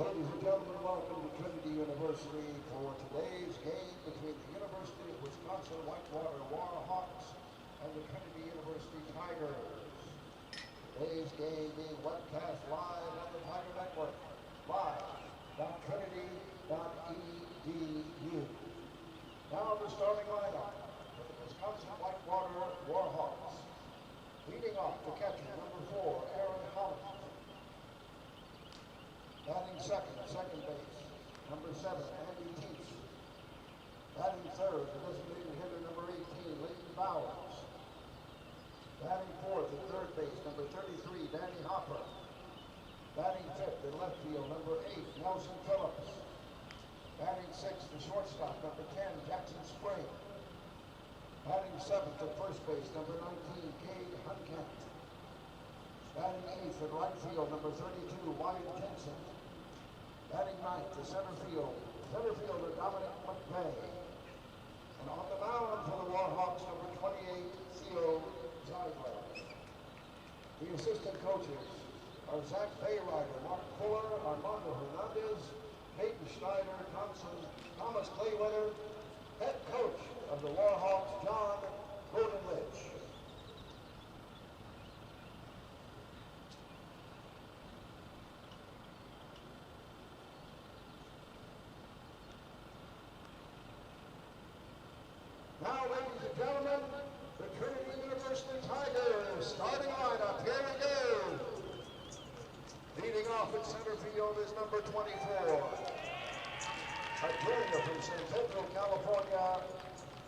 Ladies and gentlemen, welcome to Trinity University for today's game between the University of Wisconsin-Whitewater Warhawks and the Trinity University Tigers. Today's game being webcast live on the Tiger Network, live.trinity.edu. Now the starting lineup for the Wisconsin-Whitewater Warhawks. Leading off the catcher, number 4, Aaron Holland. Batting second base, number 7, Andy Teach. Batting third, the designated hitter, number 18, Leighton Bowers. Batting fourth at third base, number 33, Danny Hopper. Batting fifth in left field, number 8, Nelson Phillips. Batting sixth, the shortstop, number 10, Jackson Spring. Batting seventh at first base, number 19, Cade Hunkamp. Batting eighth at right field, number 32, Wyatt Jensen. Batting ninth to center fielder Dominic McVeigh. And on the mound for the Warhawks, number 28, Theo Zeidler. The assistant coaches are Zach Bayrider, Mark Fuller, Armando Hernandez, Peyton Schneider, Thomas Clayweather, head coach of the Warhawks, John Goldenlich. Now, ladies and gentlemen, the Trinity University Tigers starting lineup. Here we go. Leading off at center field is number 24. A junior from San Pedro, California,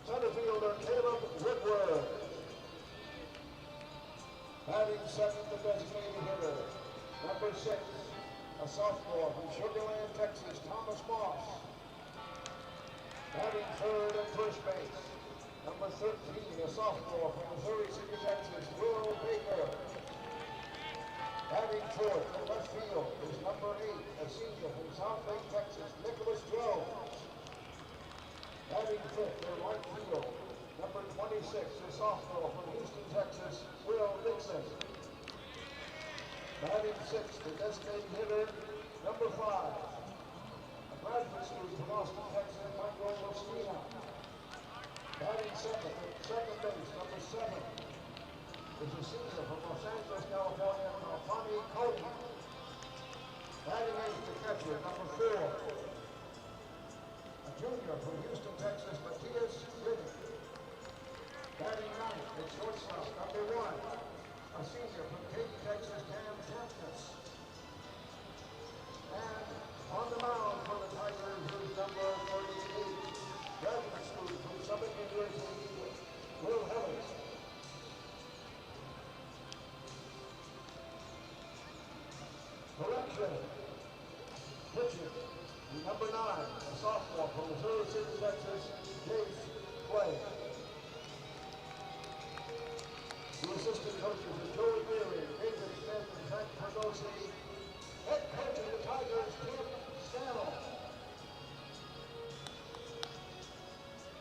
center fielder Caleb Woodward. Batting second, the designated hitter, number 6, a sophomore from Sugar Land, Texas, Thomas Moss. Batting third at first base, number 13, a sophomore from Missouri City, Texas, Will Baker. Batting fourth in left field is number 8, a senior from South Lake, Texas, Nicholas Jones. Batting fifth in right field, number 26, a sophomore from Houston, Texas, Will Dixon. Batting sixth, the designated hitter, number 5, a graduate student from Austin, Texas, Michael Mosquina. Batting second base, number 7, is a senior from Los Angeles, California, Connie Cody. Batting eighth, the catcher, number 4, a junior from Houston, Texas, Matthias Riddick. Batting ninth, at shortstop, number 1, a senior from Katy, Texas, Cam Champness. And on the mound for the Tigers is number 38, graduate student from Summit University, Will Hellis. Correction. Pitching, number 9, a sophomore from Missouri City, Texas, Jace Clay. The assistant coaches are Joey Leary, David Smith, and Frank Perdosi. Head coach of the Tigers, Tim Scannell.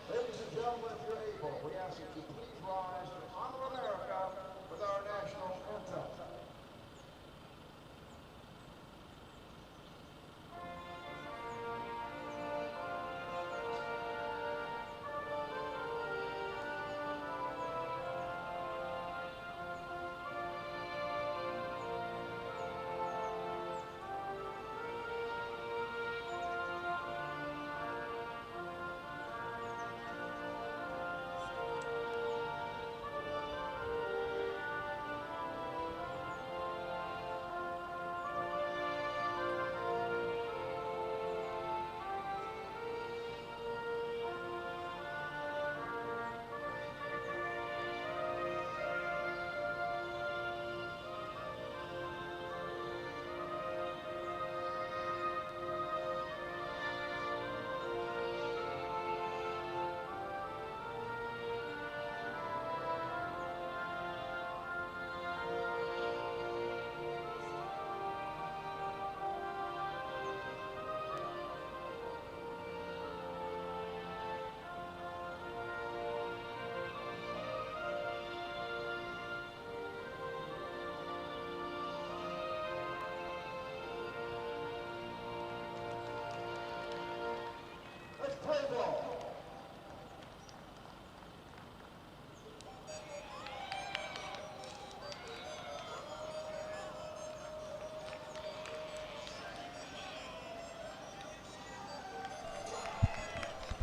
Ladies and gentlemen, if you're able, we ask that you please rise to honor America with our national anthem.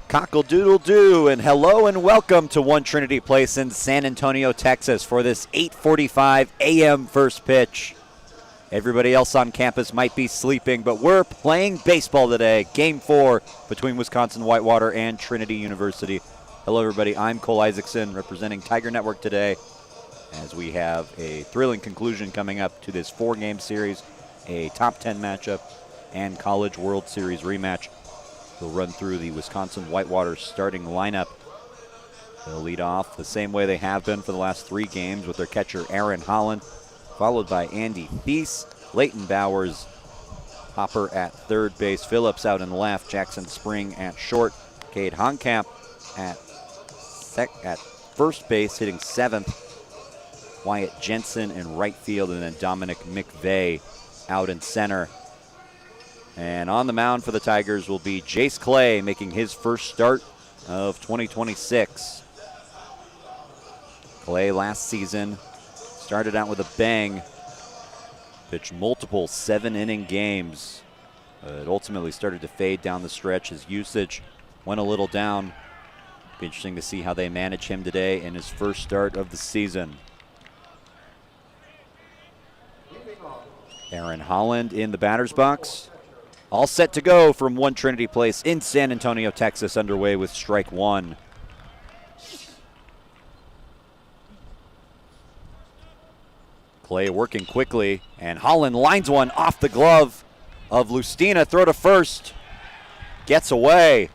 Cockle-doodle-doo, and hello and welcome to One Trinity Place in San Antonio, Texas for this 8:45 a.m. first pitch. Everybody else on campus might be sleeping, but we're playing baseball today. Game 4 between Wisconsin-Whitewater and Trinity University. Hello, everybody. I'm Cole Isaacson representing Tiger Network today as we have a thrilling conclusion coming up to this 4-game series, a top 10 matchup, and College World Series rematch. We'll run through the Wisconsin-Whitewater starting lineup. They'll lead off the same way they have been for the last 3 games with their catcher Aaron Holland, followed by Andy Thies, Leighton Bowers, Hopper at third base, Phillips out in left, Jackson Spring at short, Cade Honkamp at first base hitting 7th, Wyatt Jensen in right field, and then Dominic McVeigh out in center. And on the mound for the Tigers will be Jace Clay, making his first start of 2026. Clay last season started out with a bang, pitched multiple 7-inning games. It ultimately started to fade down the stretch. His usage went a little down. Be interesting to see how they manage him today in his first start of the season. Aaron Holland in the batter's box. All set to go from One Trinity Place in San Antonio, Texas, underway with strike 1. Clay working quickly, and Holland lines one off the glove of Lustina. Throw to first. Gets away.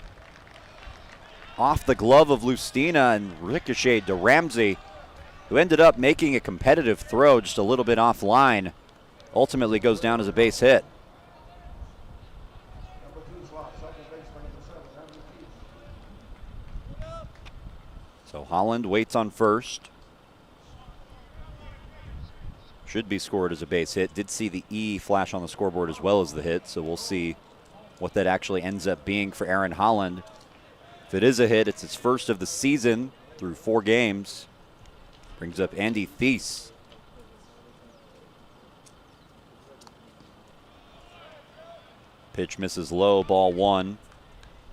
Off the glove of Lustina and ricocheted to Ramsey, who ended up making a competitive throw just a little bit offline. Ultimately goes down as a base hit. So Holland waits on first. Should be scored as a base hit. Did see the E flash on the scoreboard as well as the hit, so we'll see what that actually ends up being for Aaron Holland. If it is a hit, it's his first of the season through 4 games. Brings up Andy Thies. Pitch misses low, ball 1.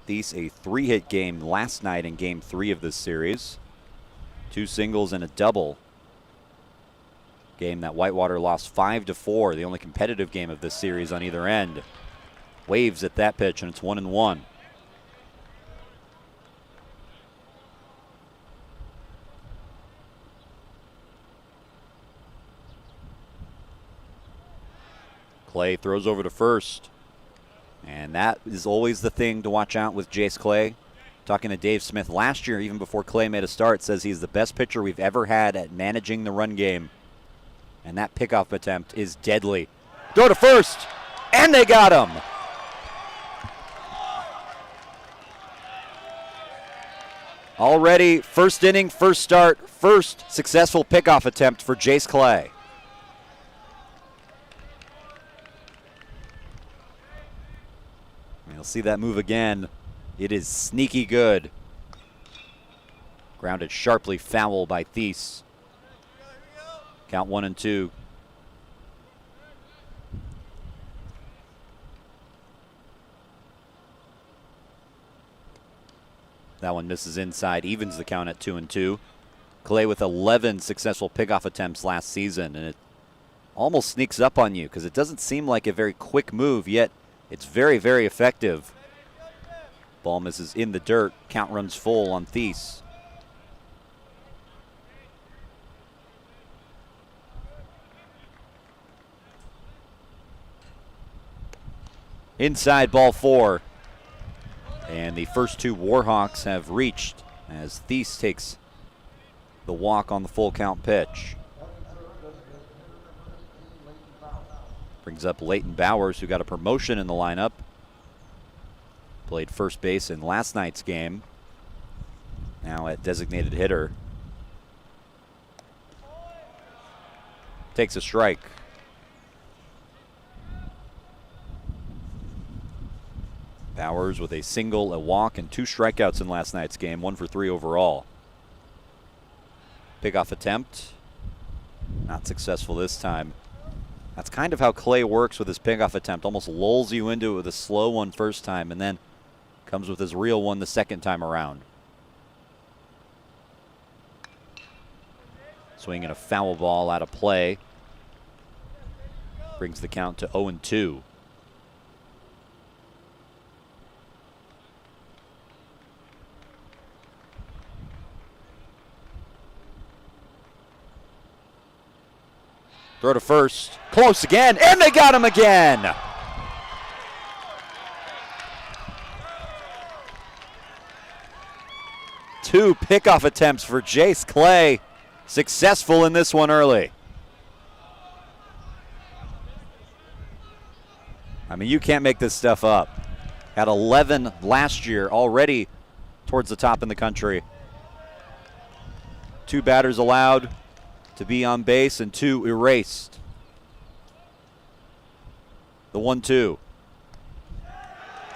Thies a 3-hit game last night in game 3 of this series. 2 singles and a double. Game that Whitewater lost 5-4, the only competitive game of this series on either end. Waves at that pitch, and it's 1-1. Clay throws over to first. And that is always the thing to watch out with Jace Clay. Talking to Dave Smith last year, even before Clay made a start, says he's the best pitcher we've ever had at managing the run game. And that pickoff attempt is deadly. Throw to first, and they got him. Already first inning, first start, first successful pickoff attempt for Jace Clay. You'll see that move again. It is sneaky good. Grounded sharply foul by Thies. Count 1-2. That one misses inside, evens the count at 2-2. Clay with 11 successful pickoff attempts last season, and it almost sneaks up on you because it doesn't seem like a very quick move, yet it's very, very effective. Ball misses in the dirt. Count runs full on Thies. Inside, ball 4. And the first 2 Warhawks have reached as Thies takes the walk on the full count pitch. Brings up Leighton Bowers, who got a promotion in the lineup. Played first base in last night's game. Now at designated hitter. Takes a strike. Bowers with a single, a walk, and 2 strikeouts in last night's game. 1 for 3 overall. Pickoff attempt. Not successful this time. That's kind of how Clay works with his pickoff attempt. Almost lulls you into it with a slow one first time and then Comes with his real one the second time around. Swinging a foul ball out of play. Brings the count to 0-2. Throw to first. Close again, and they got him again. Two pickoff attempts for Jace Clay. Successful in this one early. I mean, you can't make this stuff up. Had 11 last year, already towards the top in the country. 2 batters allowed to be on base and 2 erased. The 1-2.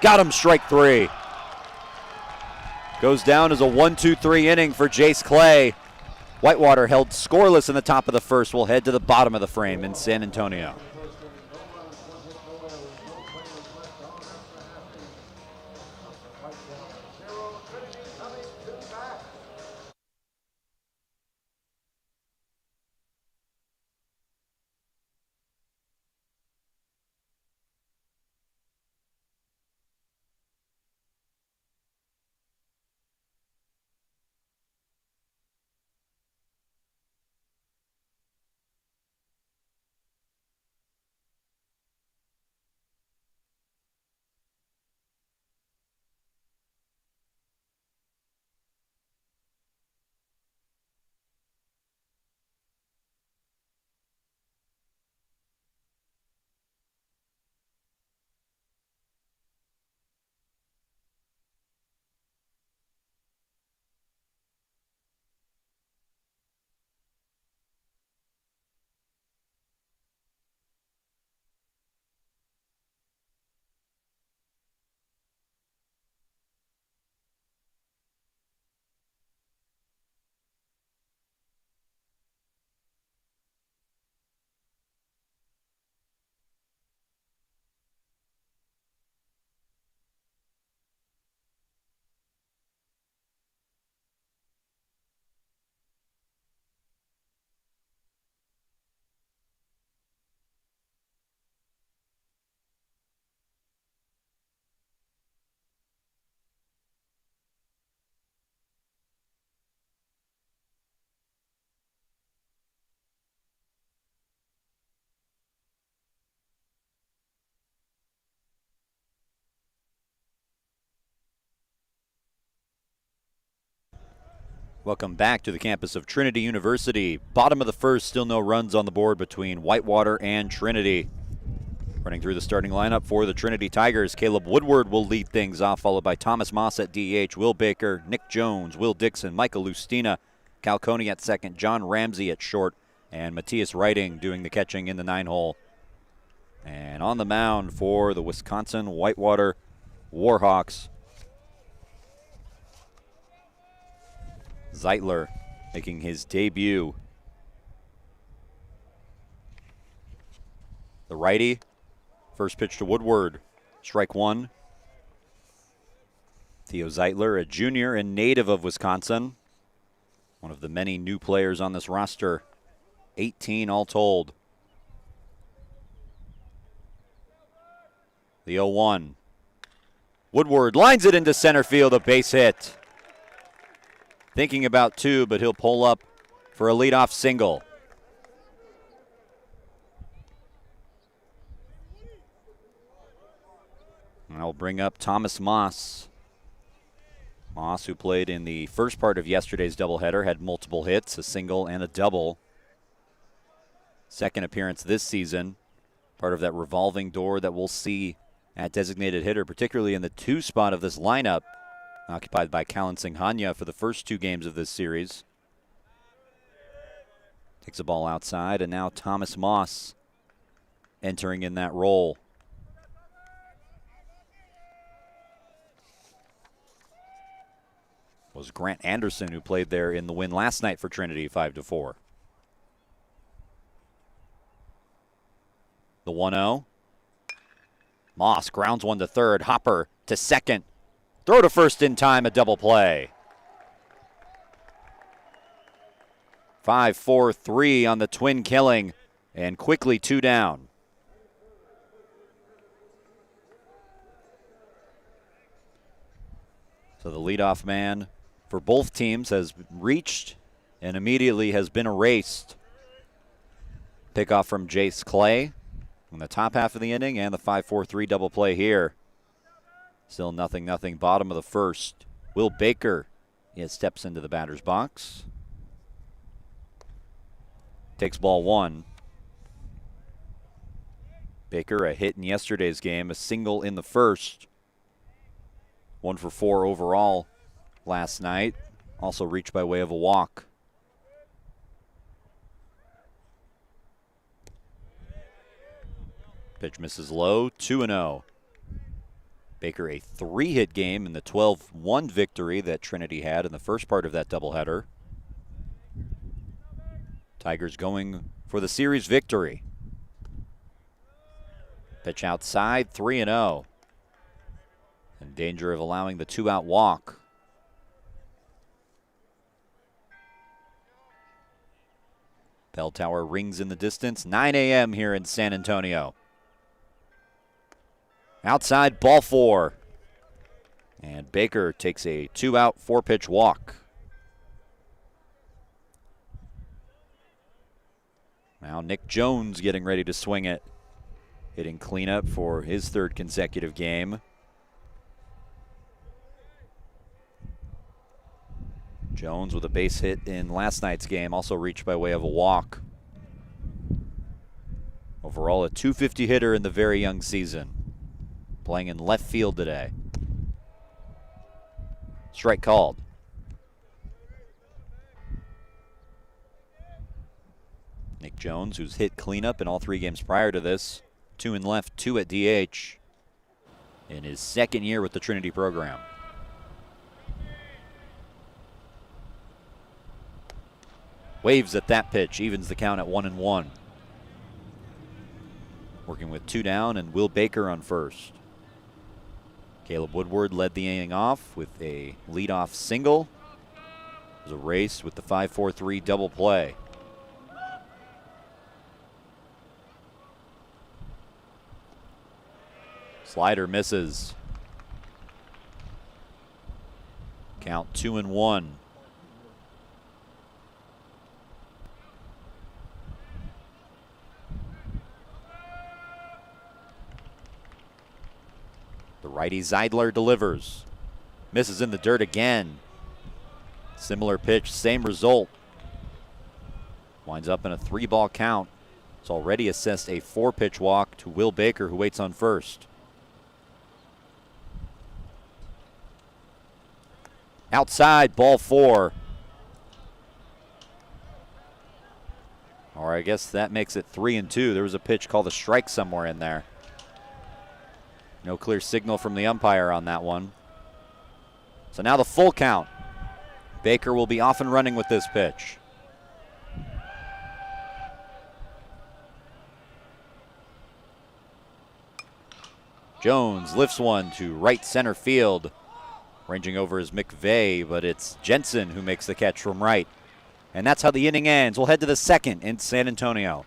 Got him, strike 3. Goes down as a 1-2-3 inning for Jace Clay. Whitewater held scoreless in the top of the first. We'll head to the bottom of the frame in San Antonio. Welcome back to the campus of Trinity University. Bottom of the first, still no runs on the board between Whitewater and Trinity. Running through the starting lineup for the Trinity Tigers, Caleb Woodward will lead things off, followed by Thomas Moss at DH, Will Baker, Nick Jones, Will Dixon, Michael Lustina, Cal Coney at second, John Ramsey at short, and Matthias Writing doing the catching in the 9-hole. And on the mound for the Wisconsin-Whitewater Warhawks, Zeitler making his debut. The righty, first pitch to Woodward, strike 1. Theo Zeitler, a junior and native of Wisconsin. One of the many new players on this roster. 18 all told. The 0-1. Woodward lines it into center field, a base hit. Thinking about 2, but he'll pull up for a leadoff single. And I'll bring up Thomas Moss. Moss, who played in the first part of yesterday's doubleheader, had multiple hits, a single and a double. Second appearance this season, part of that revolving door that we'll see at designated hitter, particularly in the 2 spot of this lineup, occupied by Callan Singhania for the first 2 games of this series. Takes a ball outside, and now Thomas Moss entering in that role. It was Grant Anderson who played there in the win last night for Trinity, 5-4. The 1-0. Moss grounds one to third. Hopper to second. Throw to first in time, a double play. 5-4-3 on the twin killing, and quickly 2 down. So the leadoff man for both teams has reached and immediately has been erased. Pickoff from Jace Clay in the top half of the inning, and the 5-4-3 double play here. Still 0-0, bottom of the first. Will Baker steps into the batter's box. Takes ball 1. Baker, a hit in yesterday's game, a single in the first. 1 for 4 overall last night. Also reached by way of a walk. Pitch misses low, 2-0. Baker, a 3-hit game in the 12-1 victory that Trinity had in the first part of that doubleheader. Tigers going for the series victory. Pitch outside, 3-0. In danger of allowing the 2-out walk. Bell tower rings in the distance. 9 a.m. here in San Antonio. Outside, ball 4. And Baker takes a 2-out, 4-pitch walk. Now Nick Jones getting ready to swing it. Hitting cleanup for his 3rd consecutive game. Jones with a base hit in last night's game, also reached by way of a walk. Overall, a .250 hitter in the very young season. Playing in left field today. Strike called. Nick Jones, who's hit cleanup in all 3 games prior to this. 2 in left, 2 at DH. In his 2nd year with the Trinity program. Waves at that pitch, evens the count at 1-1. Working with 2 down and Will Baker on first. Caleb Woodward led the inning off with a leadoff single. It was a race with the 5-4-3 double play. Slider misses. Count 2-1. The righty Zeidler delivers. Misses in the dirt again. Similar pitch, same result. Winds up in a 3-ball count. It's already assessed a 4-pitch walk to Will Baker, who waits on first. Outside, ball 4. Or I guess that makes it 3-2. There was a pitch called a strike somewhere in there. No clear signal from the umpire on that one. So now the full count. Baker will be off and running with this pitch. Jones lifts one to right center field. Ranging over is McVeigh, but it's Jensen who makes the catch from right. And that's how the inning ends. We'll head to the 2nd in San Antonio.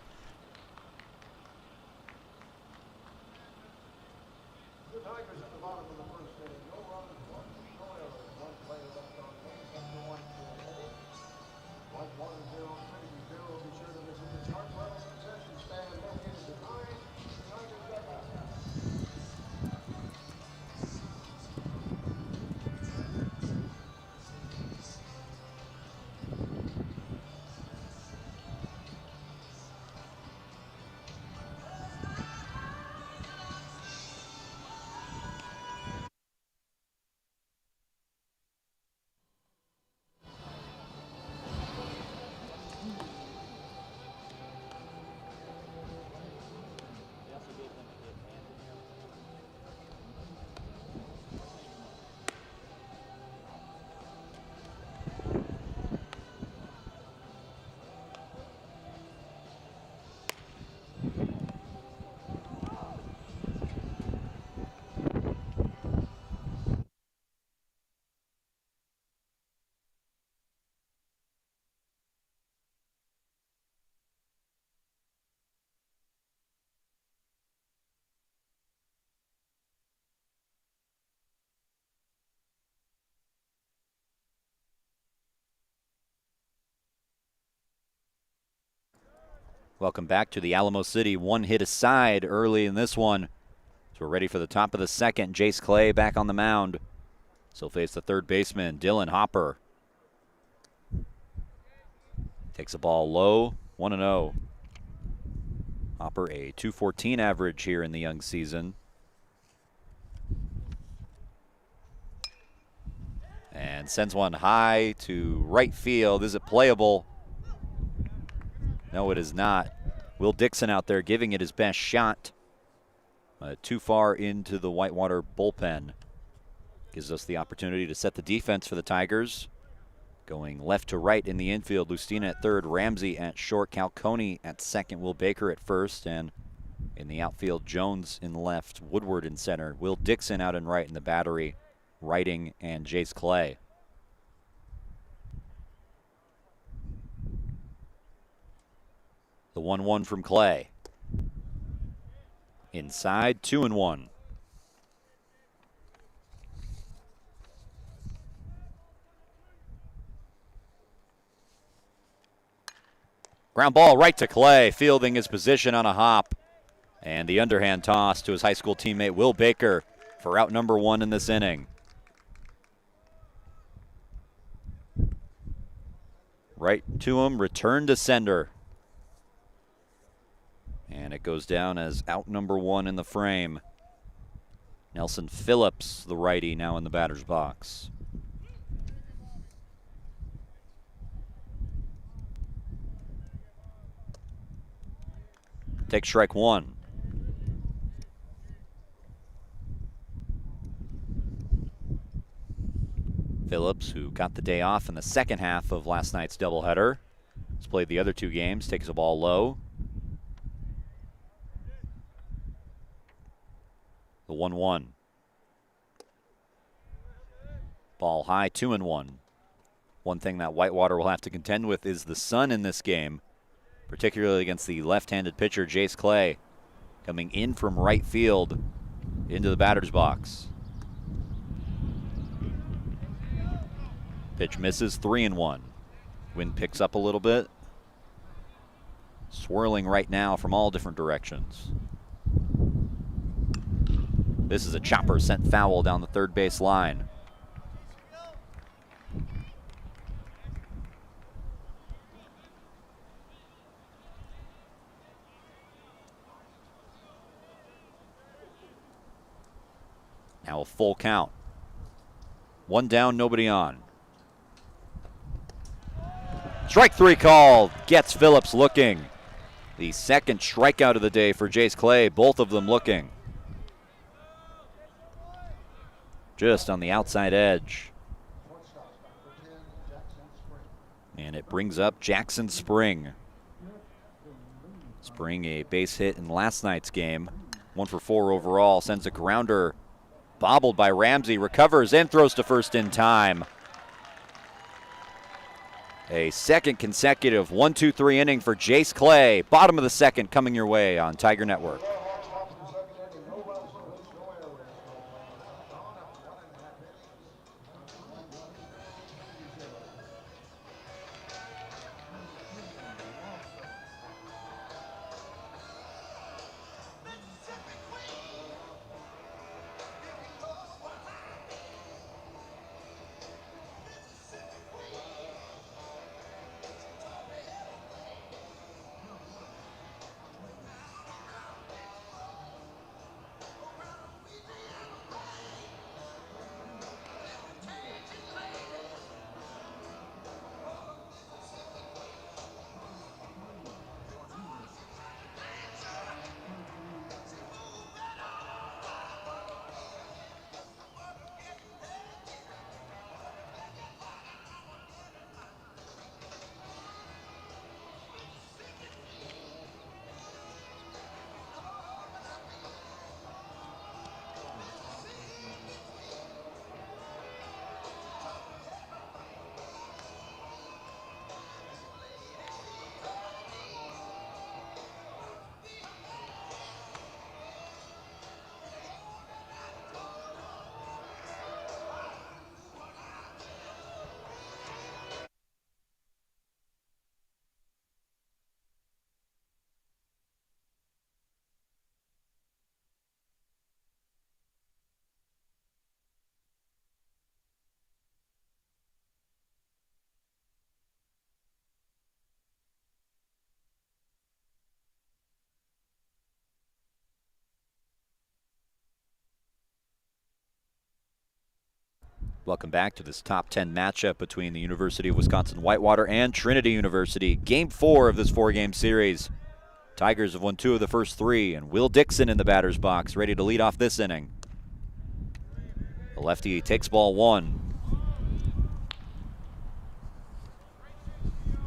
Welcome back to the Alamo City. One hit aside early in this one. So we're ready for the top of the second. Jace Clay back on the mound. So face the third baseman, Dylan Hopper. Takes the ball low, 1-0. Hopper a .214 average here in the young season. And sends one high to right field. Is it playable? No, it is not. Will Dixon out there giving it his best shot. Too far into the Whitewater bullpen. Gives us the opportunity to set the defense for the Tigers. Going left to right in the infield, Lustina at third, Ramsey at short, Calcone at second, Will Baker at first, and in the outfield, Jones in left, Woodward in center, Will Dixon out and right in the battery, Writing and Jace Clay. The 1-1 from Clay. Inside, 2-1. Ground ball right to Clay, fielding his position on a hop. And the underhand toss to his high school teammate Will Baker for out number one in this inning. Right to him, return to sender. And it goes down as out number one in the frame. Nelson Phillips, the righty, now in the batter's box. Take strike one. Phillips, who got the day off in the second half of last night's doubleheader, has played the other two games, takes the ball low. The 1-1. Ball high, 2-1. One thing that Whitewater will have to contend with is the sun in this game, particularly against the left-handed pitcher, Jace Clay, coming in from right field into the batter's box. Pitch misses, 3-1. Wind picks up a little bit. Swirling right now from all different directions. This is a chopper sent foul down the third base line. Now a full count. One down, nobody on. Strike three called. Gets Phillips looking. The second strikeout of the day for Jace Clay. Both of them looking. Just on the outside edge. And it brings up Jackson Spring. Spring, a base hit in last night's game. 1 for 4 overall. Sends a grounder. Bobbled by Ramsey. Recovers and throws to first in time. A second consecutive 1-2-3 inning for Jace Clay. Bottom of the second coming your way on Tiger Network. Welcome back to this top 10 matchup between the University of Wisconsin-Whitewater and Trinity University. Game 4 of this 4-game series. Tigers have won 2 of the first 3, and Will Dixon in the batter's box, ready to lead off this inning. The lefty takes ball 1.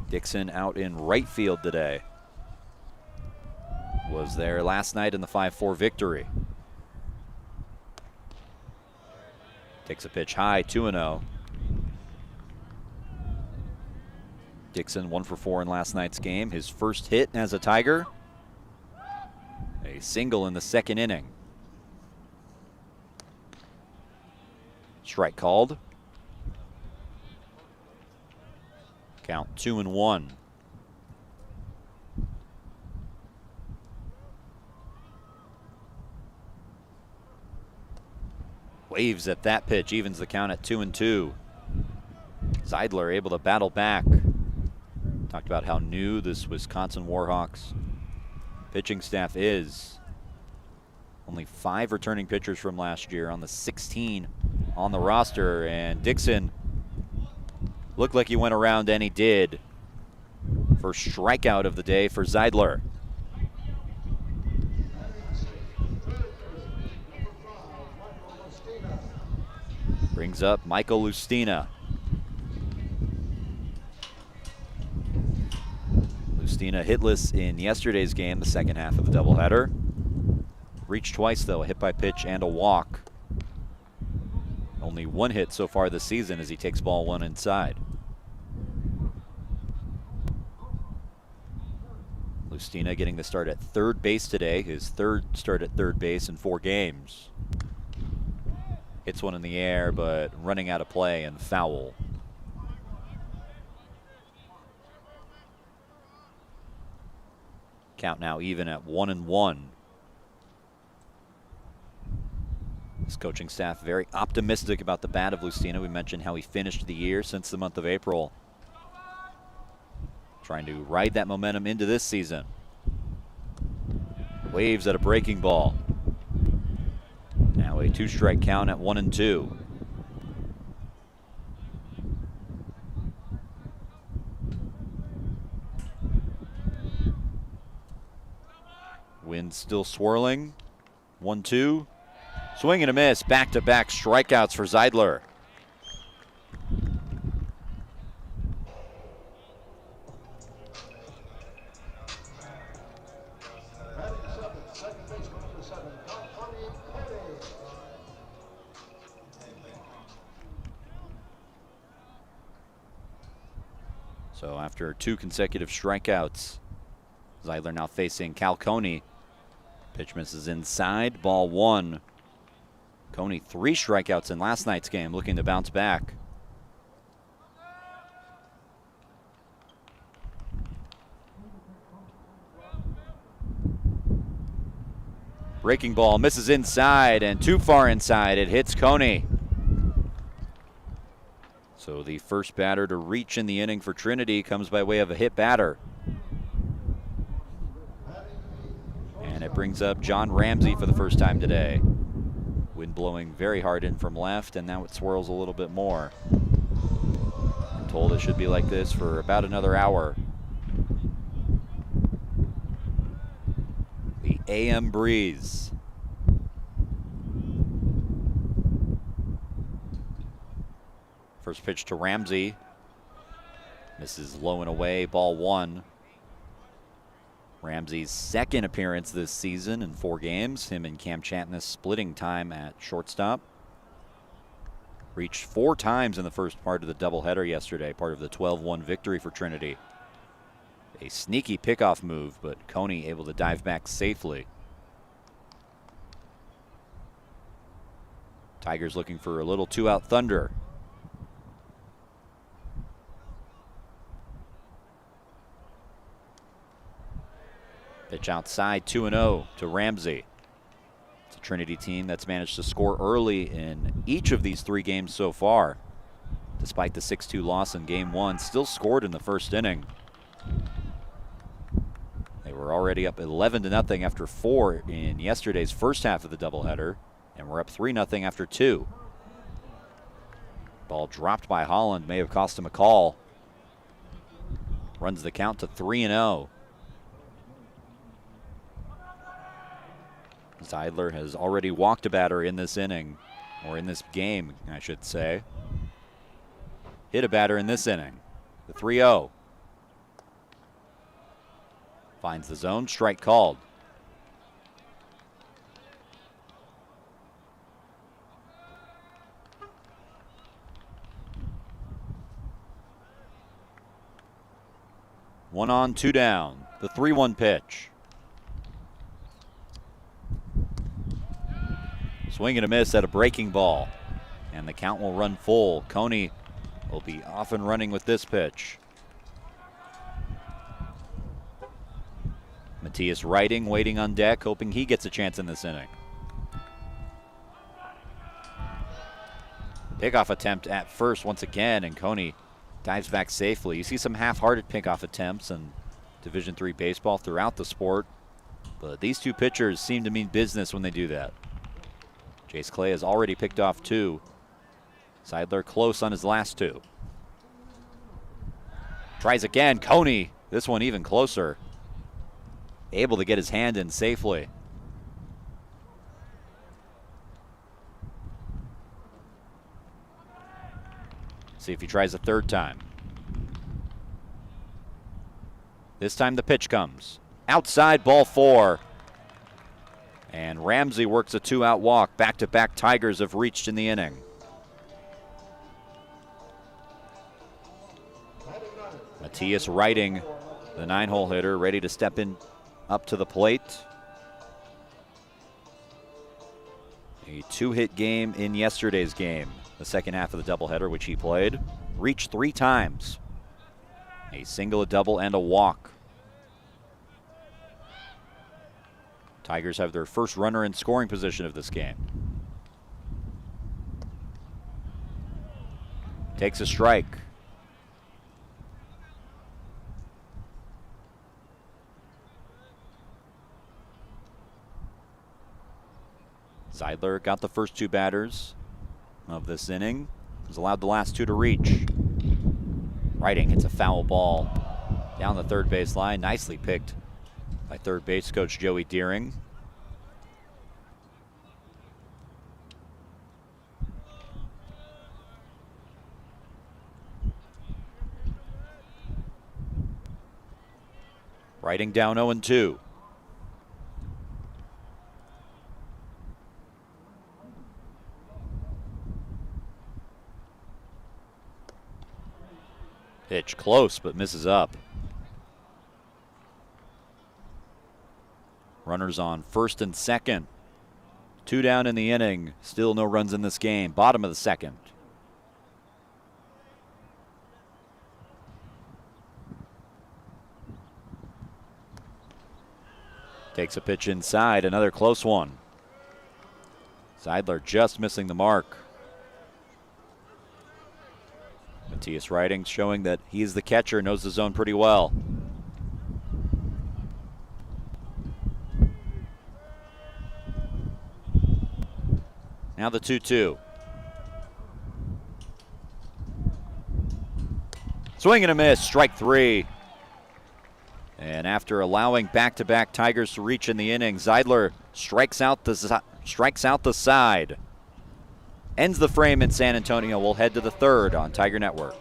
Dixon out in right field today. Was there last night in the 5-4 victory. Takes a pitch high, 2-0. Dixon 1 for 4 in last night's game. His first hit as a Tiger. A single in the second inning. Strike called. Count 2-1. Waves at that pitch, evens the count at 2-2. Zeidler able to battle back. Talked about how new this Wisconsin Warhawks pitching staff is. Only 5 returning pitchers from last year on the 16 on the roster, and Dixon looked like he went around, and he did. First strikeout of the day for Zeidler. Brings up Michael Lustina. Lustina hitless in yesterday's game, the second half of the doubleheader. Reached twice, though, a hit by pitch and a walk. Only 1 hit so far this season as he takes ball 1 inside. Lustina getting the start at third base today, his 3rd start at third base in 4 games. Hits one in the air, but running out of play and foul. Count now even at 1-1. This coaching staff very optimistic about the bat of Lustina. We mentioned how he finished the year since the month of April. Trying to ride that momentum into this season. Waves at a breaking ball. Now a 2-strike count at 1-2. Wind still swirling. 1-2. Swing and a miss. Back-to-back strikeouts for Zeidler. So after 2 consecutive strikeouts, Zeidler now facing Cal Coney. Pitch misses inside, ball 1. Coney 3 strikeouts in last night's game, looking to bounce back. Breaking ball misses inside and too far inside. It hits Coney. So the first batter to reach in the inning for Trinity comes by way of a hit batter. And it brings up John Ramsey for the first time today. Wind blowing very hard in from left, and now it swirls a little bit more. I'm told it should be like this for about another hour. The AM breeze. First pitch to Ramsey. Misses low and away, ball 1. Ramsey's 2nd appearance this season in 4 games. Him and Cam Chantness splitting time at shortstop. Reached 4 times in the first part of the doubleheader yesterday, part of the 12-1 victory for Trinity. A sneaky pickoff move, but Coney able to dive back safely. Tigers looking for a little 2-out thunder. Pitch outside, 2-0 to Ramsey. It's a Trinity team that's managed to score early in each of these 3 games so far. Despite the 6-2 loss in game 1, still scored in the first inning. They were already up 11-0 after 4 in yesterday's first half of the doubleheader, and we're up 3-0 after 2. Ball dropped by Holland, may have cost him a call. Runs the count to 3-0. Zeidler has already walked a batter in this inning, or in this game, I should say. Hit a batter in this inning. The 3-0. Finds the zone, strike called. One on, two down. The 3-1 pitch. Swing and a miss at a breaking ball. And the count will run full. Coney will be off and running with this pitch. Matthias Writing waiting on deck, hoping he gets a chance in this inning. Pickoff attempt at first once again, and Coney dives back safely. You see some half-hearted pickoff attempts in Division III baseball throughout the sport, but these two pitchers seem to mean business when they do that. Jace Clay has already picked off two. Zeidler close on his last two. Tries again. Coney, this one even closer. Able to get his hand in safely. See if he tries a third time. This time the pitch comes. Outside, ball 4. And Ramsey works a 2-out walk. Back-to-back Tigers have reached in the inning. Matthias Writing, the 9-hole hitter, ready to step in up to the plate. A 2-hit game in yesterday's game, the second half of the doubleheader, which he played. Reached 3 times. A single, a double, and a walk. Tigers have their first runner in scoring position of this game. Takes a strike. Zeidler got the first 2 batters of this inning. Was allowed the last 2 to reach. Writing hits a foul ball down the third base line. Nicely picked by third base coach Joey Deering. Writing down 0-2. Pitch close, but misses up. Runners on first and second. 2 down in the inning. Still no runs in this game. Bottom of the second. Takes a pitch inside. Another close one. Zeidler just missing the mark. Matthias Writing showing that he's the catcher, knows the zone pretty well. Now the 2-2. Swing and a miss, strike 3. And after allowing back-to-back Tigers to reach in the inning, Zeidler strikes out the side. Ends the frame in San Antonio. We'll head to the third on Tiger Network.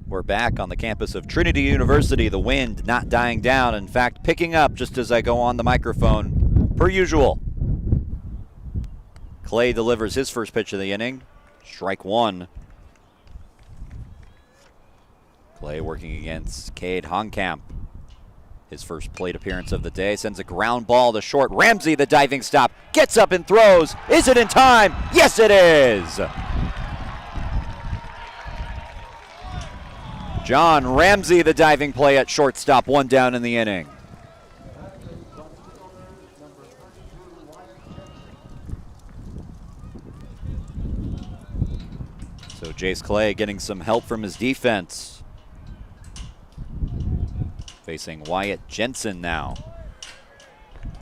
We're back on the campus of Trinity University. The wind not dying down. In fact, picking up just as I go on the microphone, per usual. Clay delivers his first pitch of the inning. Strike one. Clay working against Cade Honkamp. His first plate appearance of the day. Sends a ground ball to short. Ramsey, the diving stop. Gets up and throws. Is it in time? Yes, it is. John Ramsey, the diving play at shortstop, one down in the inning. So Jace Clay getting some help from his defense. Facing Wyatt Jensen now.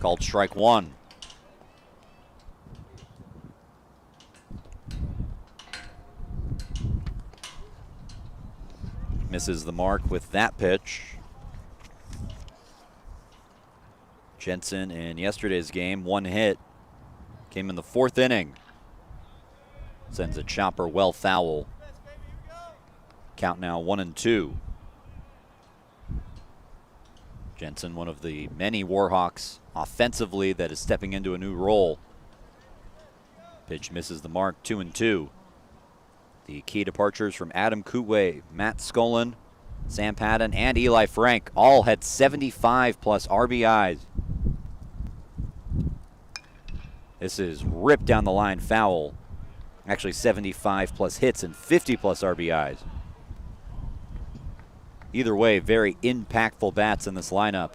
Called strike one. Misses the mark with that pitch. Jensen in yesterday's game, one hit. Came in the fourth inning. Sends a chopper well foul. Count now 1-2. Jensen, one of the many Warhawks offensively that is stepping into a new role. Pitch misses the mark, 2-2. The key departures from Adam Kootway, Matt Skolin, Sam Patton, and Eli Frank all had 75 plus RBIs. This is ripped down the line foul. Actually 75 plus hits and 50 plus RBIs. Either way, very impactful bats in this lineup.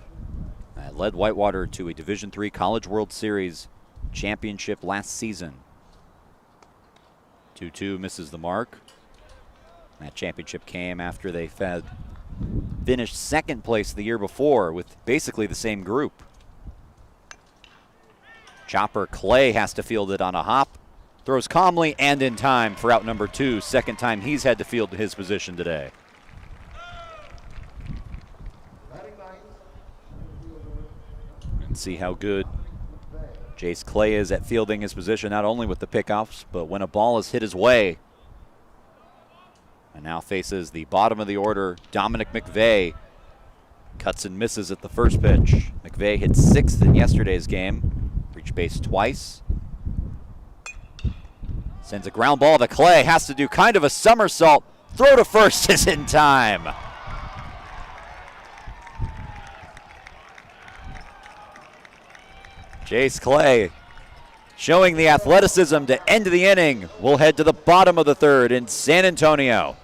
Led Whitewater to a Division III College World Series championship last season. 2-2 misses the mark. That championship came after they finished second place the year before with basically the same group. Chopper Clay has to field it on a hop. Throws calmly and in time for out number 2. Second time he's had to field his position today. And see how good Jace Clay is at fielding his position, not only with the pickoffs, but when a ball is hit his way. And now faces the bottom of the order, Dominic McVeigh. Cuts and misses at the first pitch. McVeigh hit 6th in yesterday's game. Reached base twice. Sends a ground ball to Clay. Has to do kind of a somersault. Throw to first is in time. Jace Clay showing the athleticism to end the inning. We'll head to the bottom of the third in San Antonio.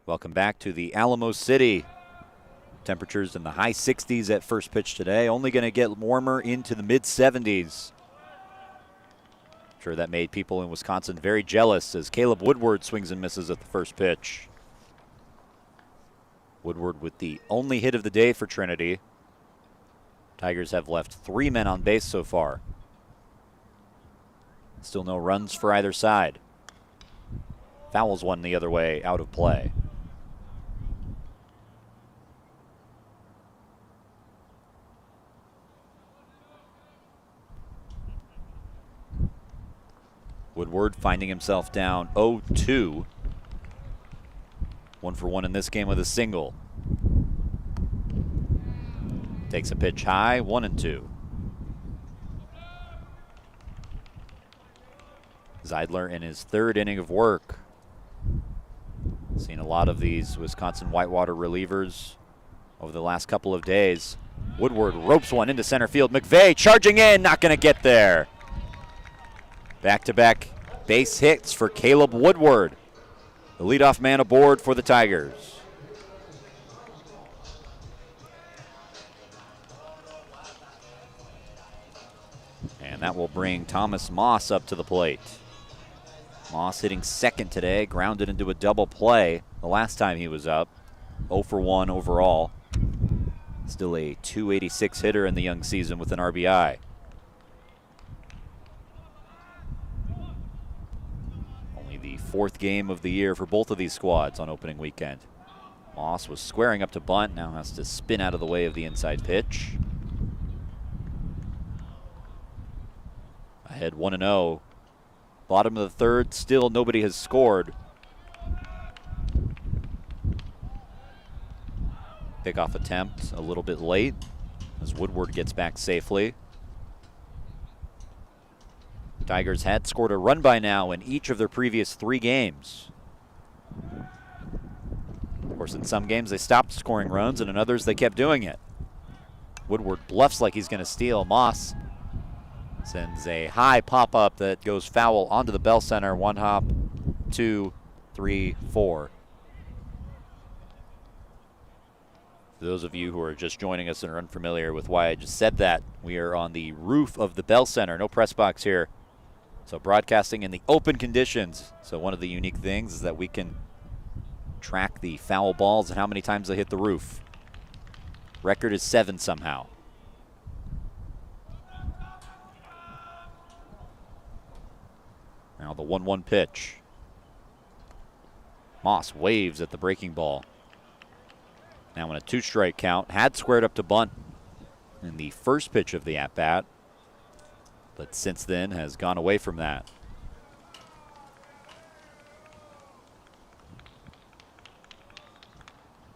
Welcome back to the Alamo City. Temperatures in the high 60s at first pitch today. Only going to get warmer into the mid 70s Sure, that made people in Wisconsin very jealous as Caleb Woodward swings and misses at the first pitch. Woodward with the only hit of the day for Trinity. Tigers have left 3 men on base so far. Still no runs for either side. Fouls one the other way, out of play. Woodward finding himself down 0-2. 1 for 1 in this game with a single. Takes a pitch high, 1-2. Zeidler in his 3rd inning of work. Seen a lot of these Wisconsin-Whitewater relievers over the last couple of days. Woodward ropes one into center field. McVeigh charging in, not going to get there. Back-to-back base hits for Caleb Woodward, the leadoff man aboard for the Tigers. And that will bring Thomas Moss up to the plate. Moss hitting second today, grounded into a double play the last time he was up. 0 for 1 overall. Still a .286 hitter in the young season with an RBI. Only the 4th game of the year for both of these squads on opening weekend. Moss was squaring up to bunt, now has to spin out of the way of the inside pitch. Ahead 1-0. Bottom of the 3rd, still nobody has scored. Pickoff attempt a little bit late as Woodward gets back safely. Tigers had scored a run by now in each of their previous 3 games. Of course, in some games they stopped scoring runs, and in others they kept doing it. Woodward bluffs like he's going to steal. Moss sends a high pop-up that goes foul onto the bell center. 1 hop, 2, 3, 4. For those of you who are just joining us and are unfamiliar with why I just said that, we are on the roof of the Bell Center. No press box here. So broadcasting in the open conditions. So one of the unique things is that we can track the foul balls and how many times they hit the roof. Record is 7 somehow. Now the 1-1 pitch. Moss waves at the breaking ball. Now in a 2-strike count, had squared up to bunt in the first pitch of the at-bat, but since then has gone away from that.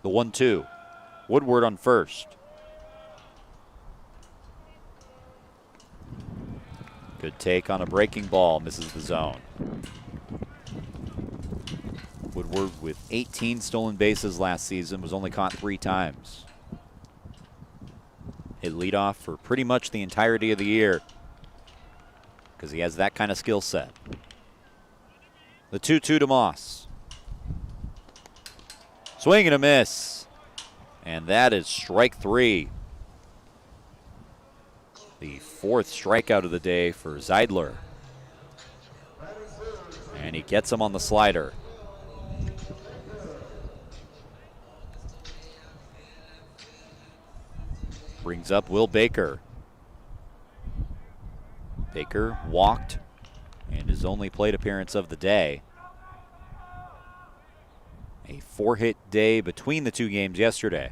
The 1-2. Woodward on first. Good take on a breaking ball, misses the zone. Woodward with 18 stolen bases last season, was only caught 3 times. Hit leadoff for pretty much the entirety of the year because he has that kind of skill set. The 2-2 to Moss. Swing and a miss. And that is strike 3. The 4th strikeout of the day for Zeidler. And he gets him on the slider. Brings up Will Baker. Baker walked in his only plate appearance of the day. A 4-hit day between the 2 games yesterday.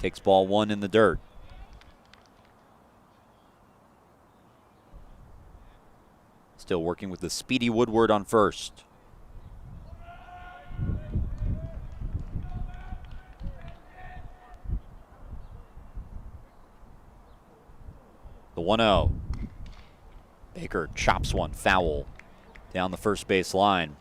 Takes ball 1 in the dirt. Still working with the speedy Woodward on first. The 1-0. Baker chops one foul down the first base line.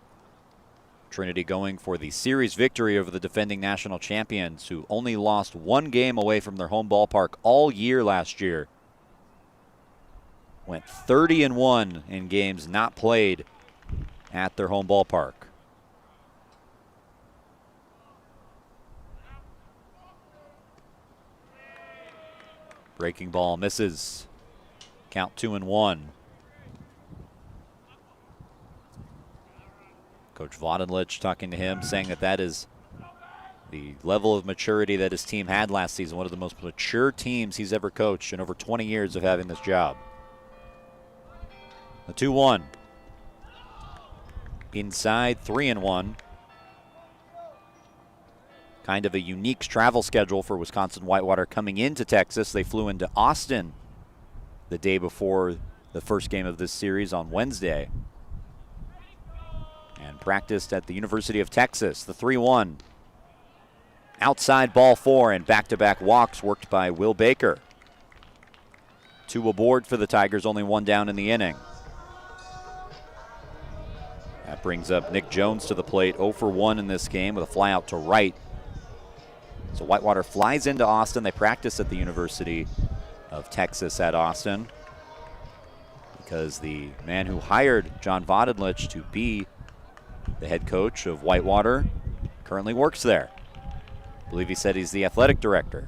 Trinity going for the series victory over the defending national champions, who only lost 1 game away from their home ballpark all year last year. Went 30-1 in games not played at their home ballpark. Breaking ball misses. Count 2-1. Coach Vodenlich talking to him, saying that that is the level of maturity that his team had last season, one of the most mature teams he's ever coached in over 20 years of having this job. The 2-1. Inside, 3-1. Kind of a unique travel schedule for Wisconsin-Whitewater coming into Texas. They flew into Austin the day before the first game of this series on Wednesday and practiced at the University of Texas. The 3-1. Outside ball 4 and back-to-back walks worked by Will Baker. 2 aboard for the Tigers, only 1 down in the inning. That brings up Nick Jones to the plate, 0 for 1 in this game with a fly out to right. So Whitewater flies into Austin. They practice at the University of Texas at Austin because the man who hired John Vodenlich to be the head coach of Whitewater currently works there. I believe he said he's the athletic director.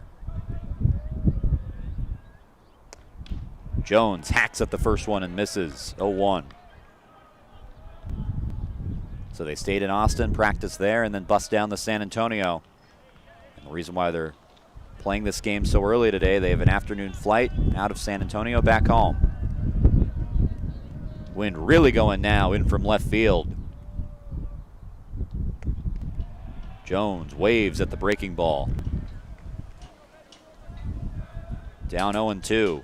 Jones hacks at the first one and misses, 0-1. So they stayed in Austin, practiced there, and then bust down to San Antonio. And the reason why they're playing this game so early today, they have an afternoon flight out of San Antonio back home. Wind really going now in from left field. Jones waves at the breaking ball. Down 0-2.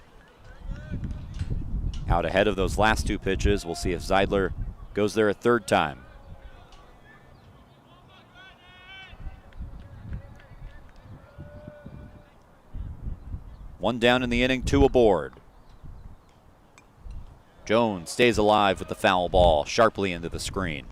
Out ahead of those last 2 pitches. We'll see if Zeidler goes there a 3rd time. One down in the inning, 2 aboard. Jones stays alive with the foul ball, sharply into the screen.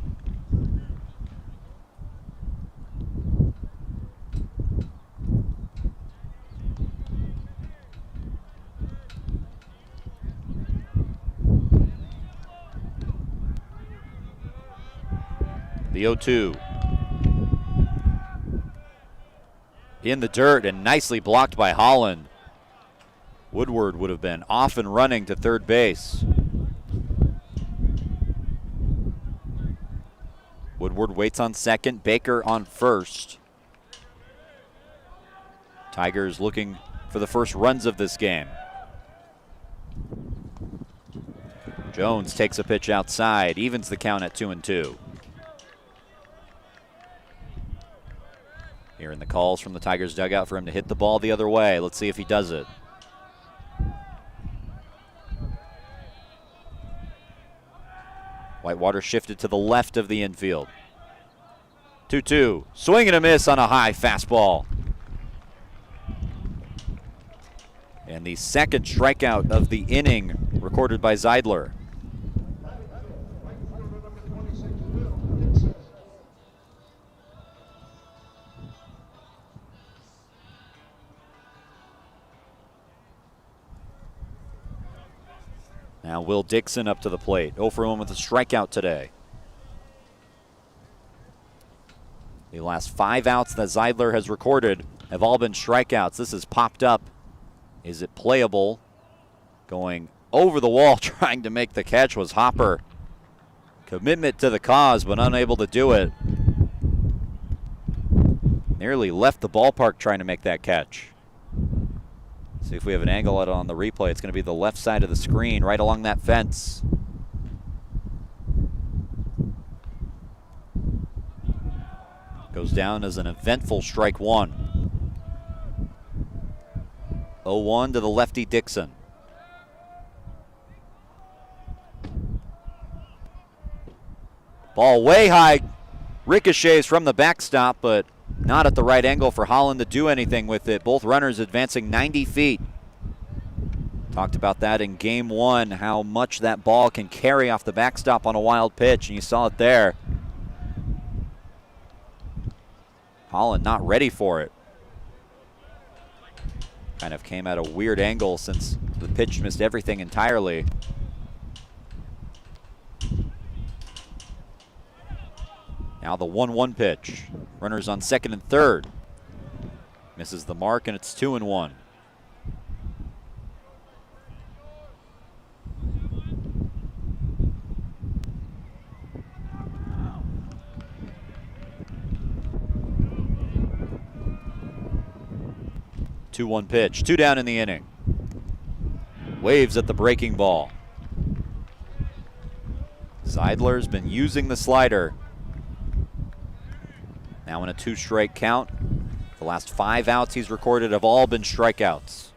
The 0-2. In the dirt and nicely blocked by Holland. Woodward would have been off and running to 3rd base. Woodward waits on 2nd, Baker on 1st. Tigers looking for the first runs of this game. Jones takes a pitch outside, evens the count at 2-2. Hearing the calls from the Tigers dugout for him to hit the ball the other way. Let's see if he does it. Whitewater shifted to the left of the infield. 2-2. Swing and a miss on a high fastball. And the 2nd strikeout of the inning recorded by Zeidler. Now Will Dixon up to the plate. 0 for 1 with a strikeout today. The last 5 outs that Zeidler has recorded have all been strikeouts. This has popped up. Is it playable? Going over the wall trying to make the catch was Hopper. Commitment to the cause, but unable to do it. Nearly left the ballpark trying to make that catch. See if we have an angle on the replay. It's going to be the left side of the screen, right along that fence. Goes down as an eventful strike 1. 0-1 to the lefty Dixon. Ball way high. Ricochets from the backstop, but not at the right angle for Holland to do anything with it. Both runners advancing 90 feet. Talked about that in game 1, how much that ball can carry off the backstop on a wild pitch, and you saw it there. Holland not ready for it. Kind of came at a weird angle since the pitch missed everything entirely. Now the 1-1 pitch. Runners on 2nd and 3rd. Misses the mark, and it's 2-1. 2-1 pitch. 2 down in the inning. Waves at the breaking ball. Zeidler's been using the slider. Now in a 2-strike count. The last 5 outs he's recorded have all been strikeouts.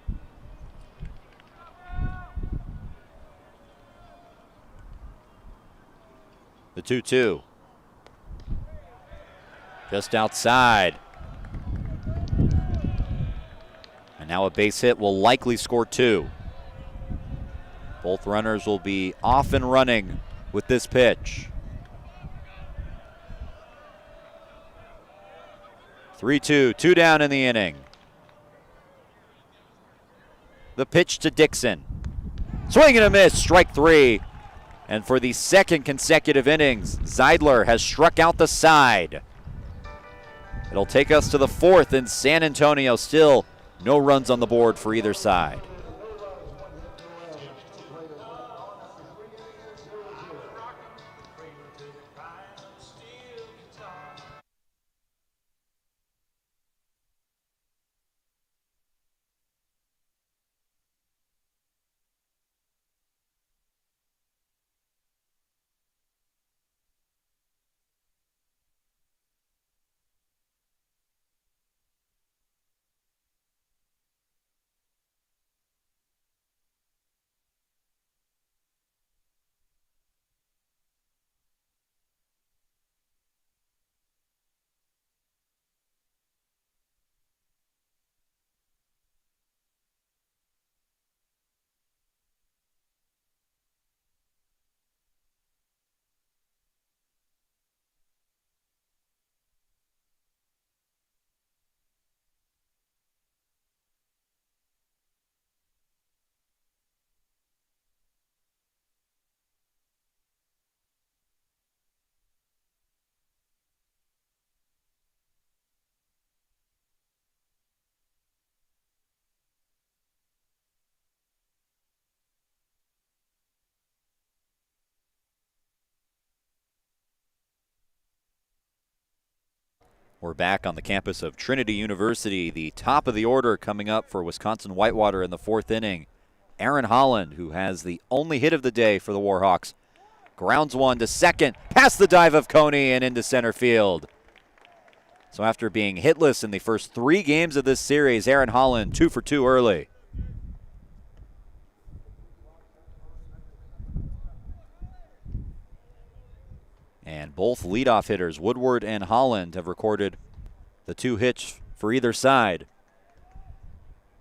The 2-2. Just outside. And now a base hit will likely score 2. Both runners will be off and running with this pitch. 3-2, 2 down in the inning. The pitch to Dixon. Swing and a miss, strike 3. And for the second consecutive innings, Zeidler has struck out the side. It'll take us to the 4th in San Antonio. Still no runs on the board for either side. We're back on the campus of Trinity University. The top of the order coming up for Wisconsin-Whitewater in the 4th inning. Aaron Holland, who has the only hit of the day for the Warhawks, grounds one to second, past the dive of Coney and into center field. So after being hitless in the first 3 games of this series, Aaron Holland 2 for 2 early. And both leadoff hitters, Woodward and Holland, have recorded the 2 hits for either side.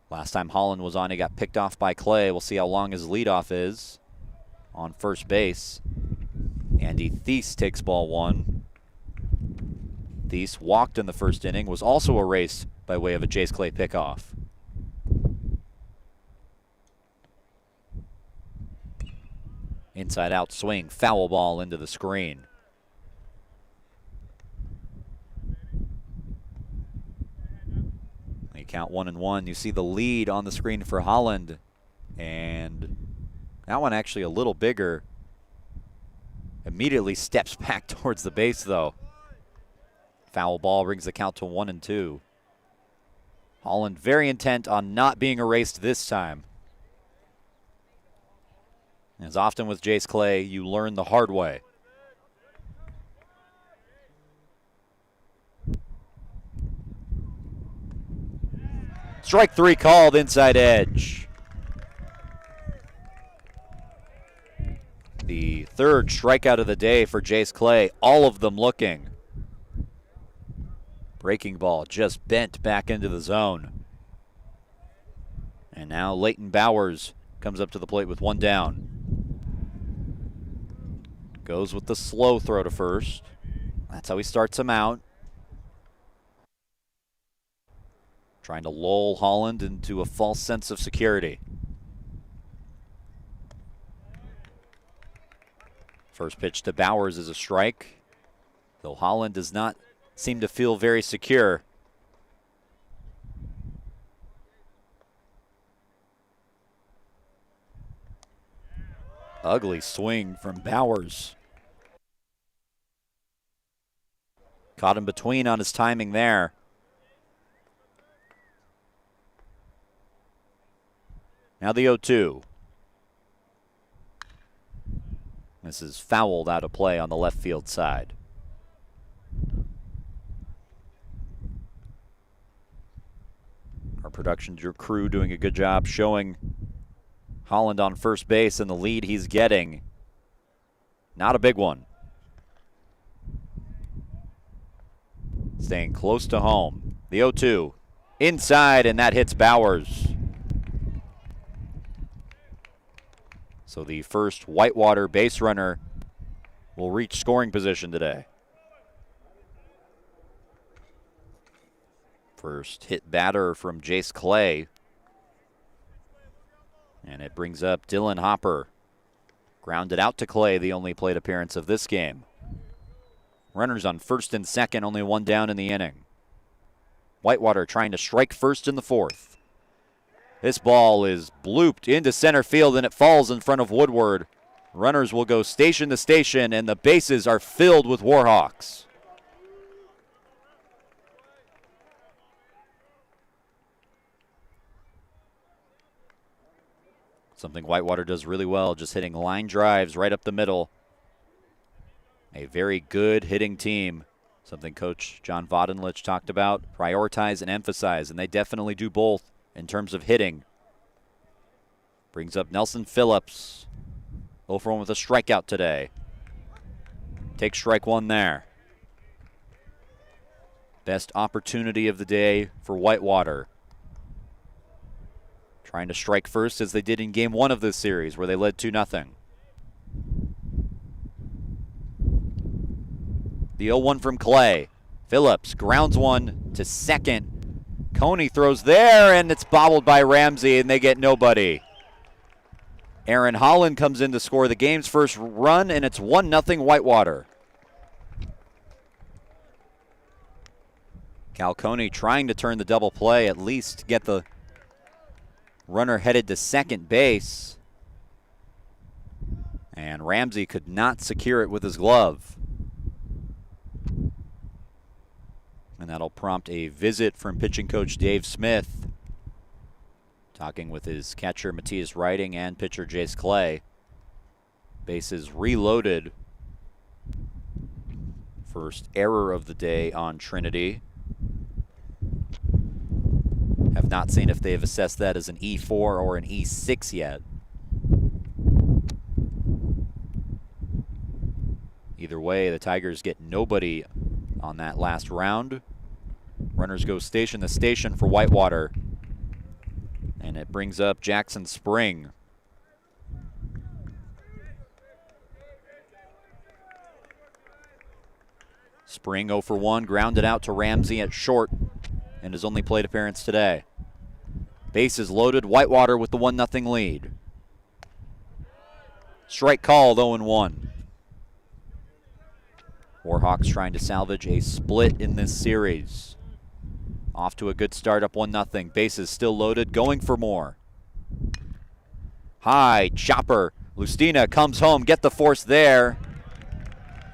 Last time Holland was on, he got picked off by Clay. We'll see how long his leadoff is on first base. Andy Thies takes ball 1. Thies walked in the first inning, was also erased by way of a Jace Clay pickoff. Inside out swing, foul ball into the screen. You count 1-1. You see the lead on the screen for Holland. And that one actually a little bigger. Immediately steps back towards the base, though. Foul ball brings the count to 1-2. Holland very intent on not being erased this time. As often with Jace Clay, you learn the hard way. Strike 3 called, inside edge. The 3rd strikeout of the day for Jace Clay, all of them looking. Breaking ball just bent back into the zone. And now Leighton Bowers comes up to the plate with 1 down. Goes with the slow throw to first. That's how he starts him out. Trying to lull Holland into a false sense of security. First pitch to Bowers is a strike, though Holland does not seem to feel very secure. Ugly swing from Bowers. Caught him between on his timing there. Now the 0-2. This is fouled out of play on the left field side. Our production crew doing a good job showing Holland on first base and the lead he's getting. Not a big one. Staying close to home. The 0-2. Inside, and that hits Bowers. So the first Whitewater base runner will reach scoring position today. First hit batter from Jace Clay. And it brings up Dylan Hopper. Grounded out to Clay, the only plate appearance of this game. Runners on first and second, only one down in the inning. Whitewater trying to strike first in the fourth. This ball is blooped into center field and it falls in front of Woodward. Runners will go station to station and the bases are filled with Warhawks. Something Whitewater does really well, just hitting line drives right up the middle. A very good hitting team. Something Coach John Vodenlich talked about, prioritize and emphasize, and they definitely do both in terms of hitting. Brings up Nelson Phillips. 0 for 1 with a strikeout today. Takes strike one there. Best opportunity of the day for Whitewater. Trying to strike first as they did in game 1 of this series where they led 2-0. The 0-1 from Clay. Phillips grounds one to second. Coney throws there, and it's bobbled by Ramsey, and they get nobody. Aaron Holland comes in to score the game's first run, and it's 1-0 Whitewater. Cal Coney trying to turn the double play, at least get the runner headed to second base. And Ramsey could not secure it with his glove. And that'll prompt a visit from pitching coach Dave Smith, talking with his catcher Matthias Riding and pitcher Jace Clay. Bases reloaded. First error of the day on Trinity. Have not seen if they've assessed that as an E4 or an E6 yet. Either way, the Tigers get nobody on that last round. Runners go station to station for Whitewater. And it brings up Jackson Spring. Spring 0 for 1, grounded out to Ramsey at short in his only plate appearance today. Bases loaded, Whitewater with the 1-0 lead. Strike called, 0-1. Warhawks trying to salvage a split in this series. Off to a good start, up 1-0. Bases still loaded, going for more. High chopper. Lustina comes home, get the force there.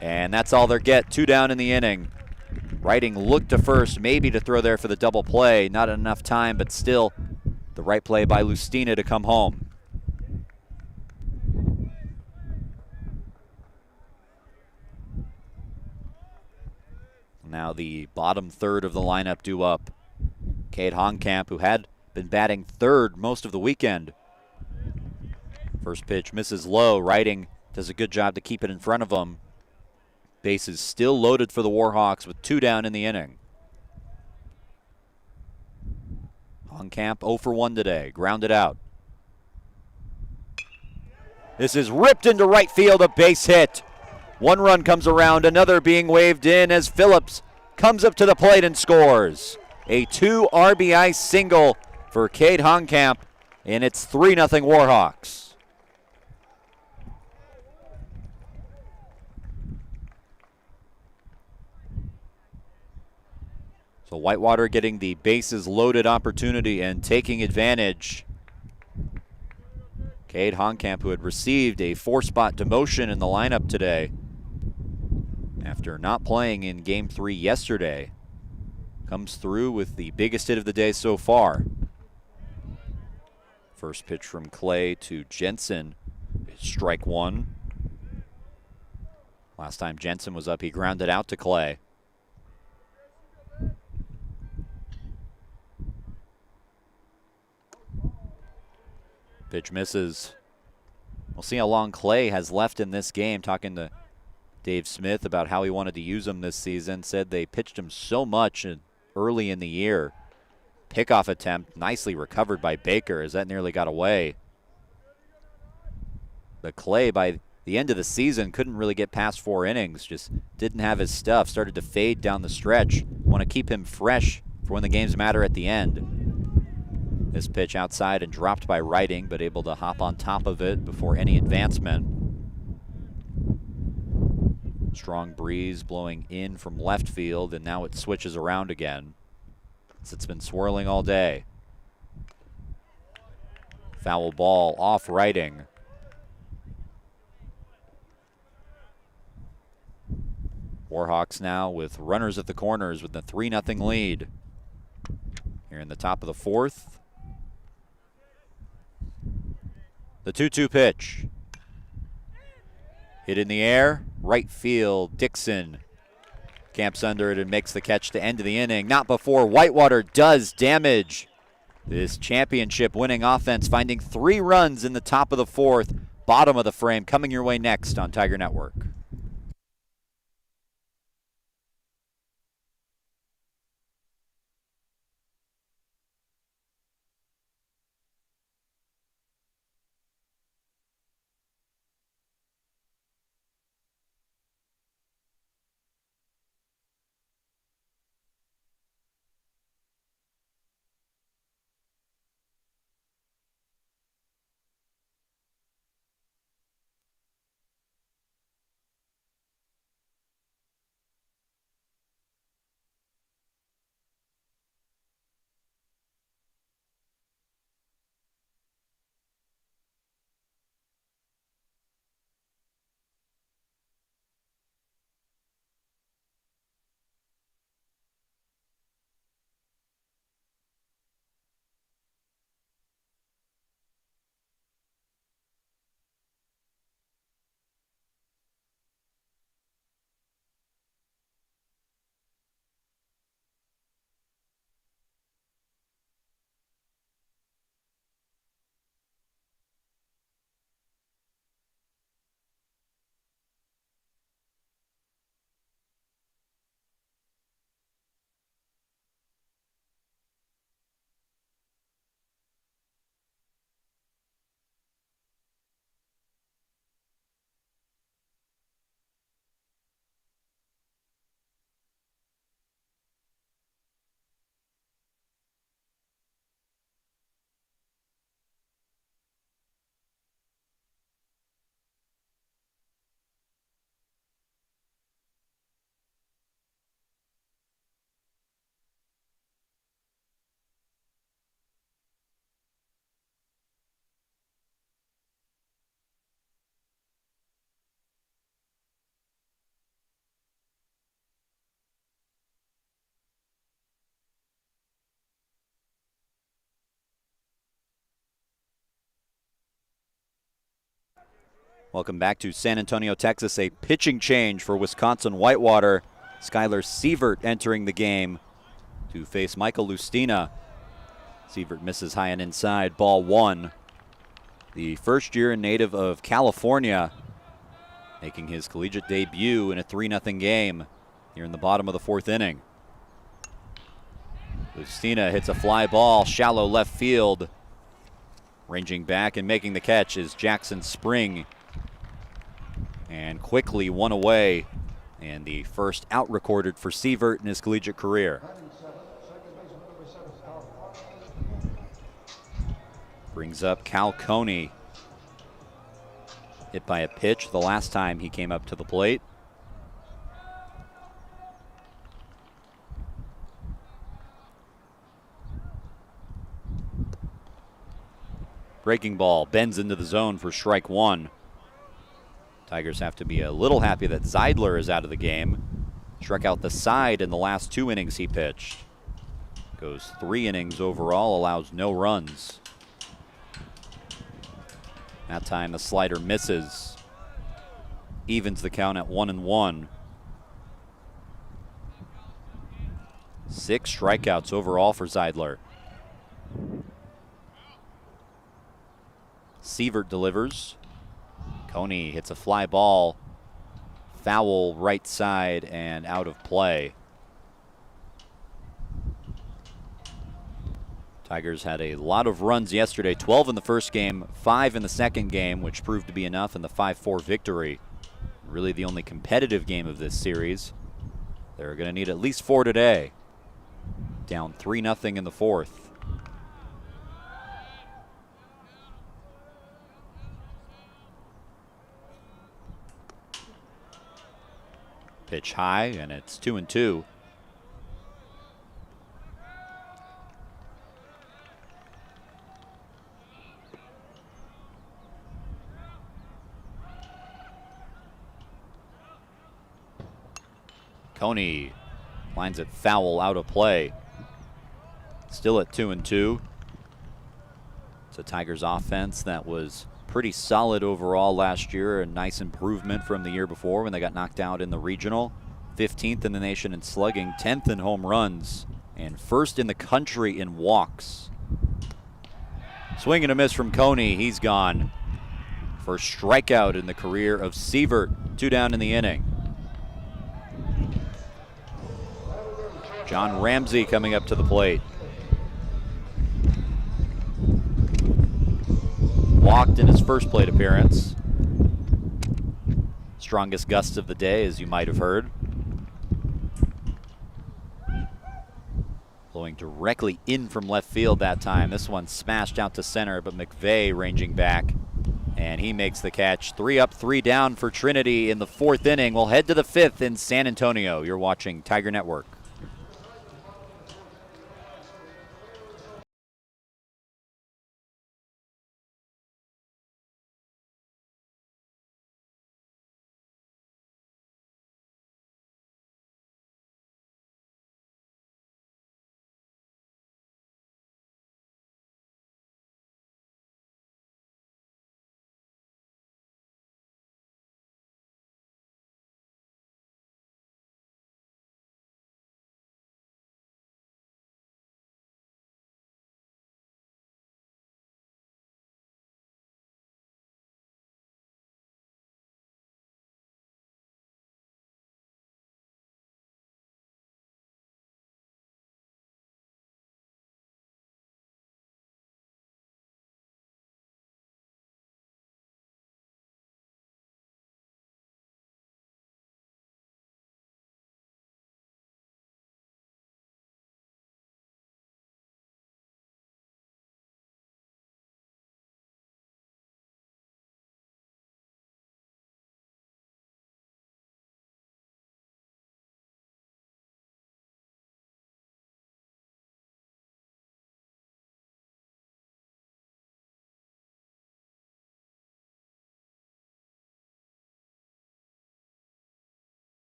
And that's all they get, 2 down in the inning. Riding looked to first, maybe to throw there for the double play. Not enough time, but still the right play by Lustina to come home. Now the bottom third of the lineup due up. Cade Honkamp, who had been batting third most of the weekend. First pitch misses low. Riding does a good job to keep it in front of him. Bases still loaded for the Warhawks with 2 down in the inning. Honkamp 0 for 1 today, grounded out. This is ripped into right field, a base hit. 1 run comes around, another being waved in as Phillips comes up to the plate and scores. A 2 RBI single for Cade Honkamp, and it's 3-0 Warhawks. So Whitewater getting the bases loaded opportunity and taking advantage. Cade Honkamp, who had received a 4-spot demotion in the lineup today after not playing in Game 3 yesterday, comes through with the biggest hit of the day so far. First pitch from Clay to Jensen. Strike one. Last time Jensen was up, he grounded out to Clay. Pitch misses. We'll see how long Clay has left in this game. Talking to Dave Smith about how he wanted to use him this season. Said they pitched him so much early in the year. Pickoff attempt nicely recovered by Baker as that nearly got away. But Clay, by the end of the season, couldn't really get past 4 innings. Just didn't have his stuff. Started to fade down the stretch. Want to keep him fresh for when the games matter at the end. This pitch outside and dropped by Writing, but able to hop on top of it before any advancement. Strong breeze blowing in from left field, and now it switches around again. It's been swirling all day. Foul ball off Writing. Warhawks now with runners at the corners with the 3-0 lead. Here in the top of the 4th. The 2-2 pitch. Hit in the air, right field, Dixon camps under it and makes the catch to end of the inning. Not before Whitewater does damage this championship-winning offense, finding 3 runs in the top of the 4th, bottom of the frame, coming your way next on Tiger Network. Welcome back to San Antonio, Texas. A pitching change for Wisconsin-Whitewater. Skylar Sievert entering the game to face Michael Lustina. Sievert misses high and inside, ball 1. The first-year native of California, making his collegiate debut in a 3-0 game here in the bottom of the 4th inning. Lustina hits a fly ball, shallow left field. Ranging back and making the catch is Jackson Spring. And quickly one away, and the first out recorded for Sievert in his collegiate career. Brings up Cal Coney. Hit by a pitch the last time he came up to the plate. Breaking ball bends into the zone for strike 1. Tigers have to be a little happy that Zeidler is out of the game. Struck out the side in the last 2 innings he pitched. Goes 3 innings overall, allows no runs. That time the slider misses. Evens the count at 1-1. 6 strikeouts overall for Zeidler. Sievert delivers. Coney hits a fly ball. Foul right side and out of play. Tigers had a lot of runs yesterday, 12 in the first game, 5 in the second game, which proved to be enough in the 5-4 victory. Really the only competitive game of this series. They're going to need at least 4 today. Down 3-0 in the fourth. Pitch high, and it's 2-2. Coney lines it foul, out of play. Still at 2-2. It's a Tigers offense that was pretty solid overall last year. A nice improvement from the year before when they got knocked out in the regional. 15th in the nation in slugging, 10th in home runs, and first in the country in walks. Swing and a miss from Coney. He's gone. First strikeout in the career of Sievert. 2 down in the inning. John Ramsey coming up to the plate. Walked in his first plate appearance. Strongest gust of the day, as you might have heard. Blowing directly in from left field that time. This one smashed out to center, but McVeigh ranging back. And he makes the catch. 3 up, 3 down for Trinity in the 4th inning. We'll head to the 5th in San Antonio. You're watching Tiger Network.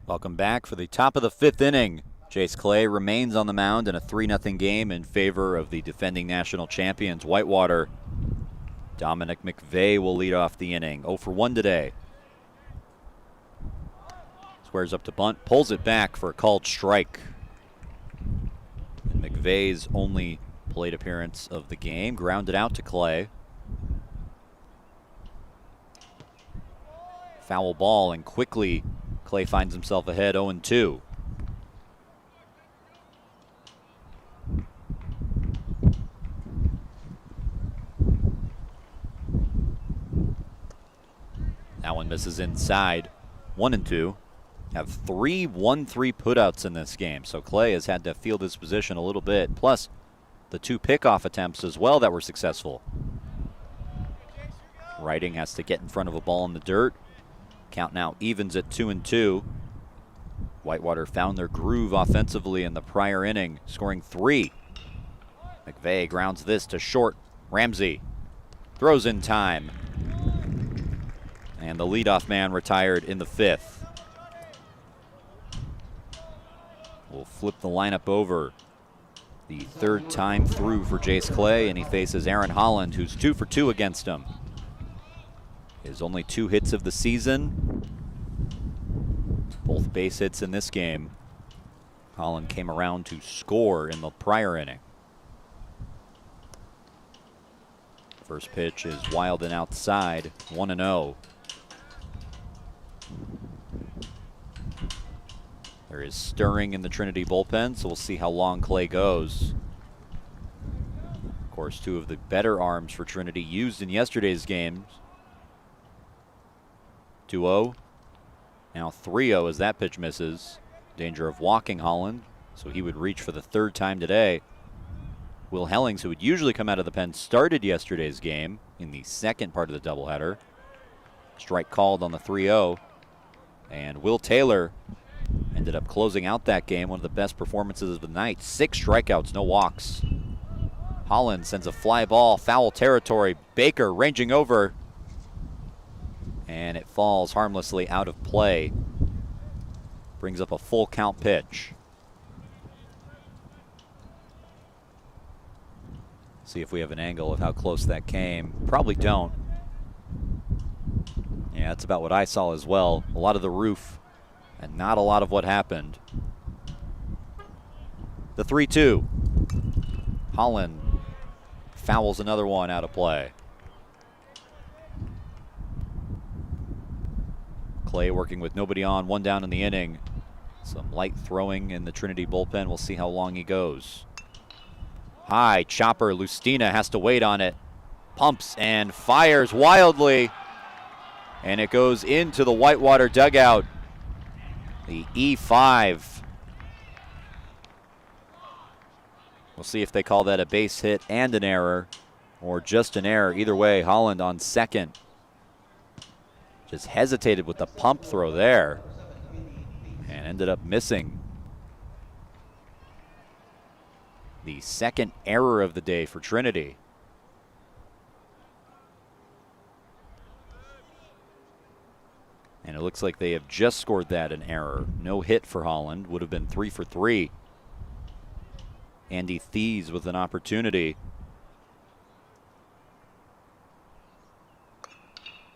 Welcome back for the top of the 5th inning. Jace Clay remains on the mound in a 3-0 game in favor of the defending national champions, Whitewater. Dominic McVeigh will lead off the inning. 0 for 1 today. Squares up to bunt, pulls it back for a called strike. And McVeigh's only plate appearance of the game, grounded out to Clay. Foul ball, and quickly Clay finds himself ahead 0-2. That one misses inside. 1-2. Have 3 1-3 putouts in this game, so Clay has had to field his position a little bit, plus the 2 pickoff attempts as well that were successful. Writing has to get in front of a ball in the dirt. Count now evens at 2-2. Whitewater found their groove offensively in the prior inning, scoring 3. McVeigh grounds this to short. Ramsey throws in time. And the leadoff man retired in the 5th. We'll flip the lineup over. The 3rd time through for Jace Clay, and he faces Aaron Holland, who's 2 for 2 against him. His only 2 hits of the season. Both base hits in this game. Holland came around to score in the prior inning. First pitch is wild and outside, 1-0. There is stirring in the Trinity bullpen, so we'll see how long Clay goes. Of course, 2 of the better arms for Trinity used in yesterday's games. 2-0. Now 3-0 as that pitch misses. Danger of walking Holland, so he would reach for the 3rd time today. Will Hellings, who would usually come out of the pen, started yesterday's game in the 2nd part of the doubleheader. Strike called on the 3-0. And Will Taylor ended up closing out that game, one of the best performances of the night. 6 strikeouts, no walks. Holland sends a fly ball, foul territory. Baker ranging over. And it falls harmlessly out of play. Brings up a full count pitch. See if we have an angle of how close that came. Probably don't. Yeah, that's about what I saw as well. A lot of the roof and not a lot of what happened. The 3-2. Holland fouls another one out of play. Clay working with nobody on, 1 down in the inning. Some light throwing in the Trinity bullpen. We'll see how long he goes. High chopper. Lustina has to wait on it. Pumps and fires wildly. And it goes into the Whitewater dugout. The E5. We'll see if they call that a base hit and an error or just an error. Either way, Holland on second. Just hesitated with the pump throw there and ended up missing. The 2nd error of the day for Trinity. And it looks like they have just scored that an error. No hit for Holland. Would have been 3 for 3. Andy Thies with an opportunity.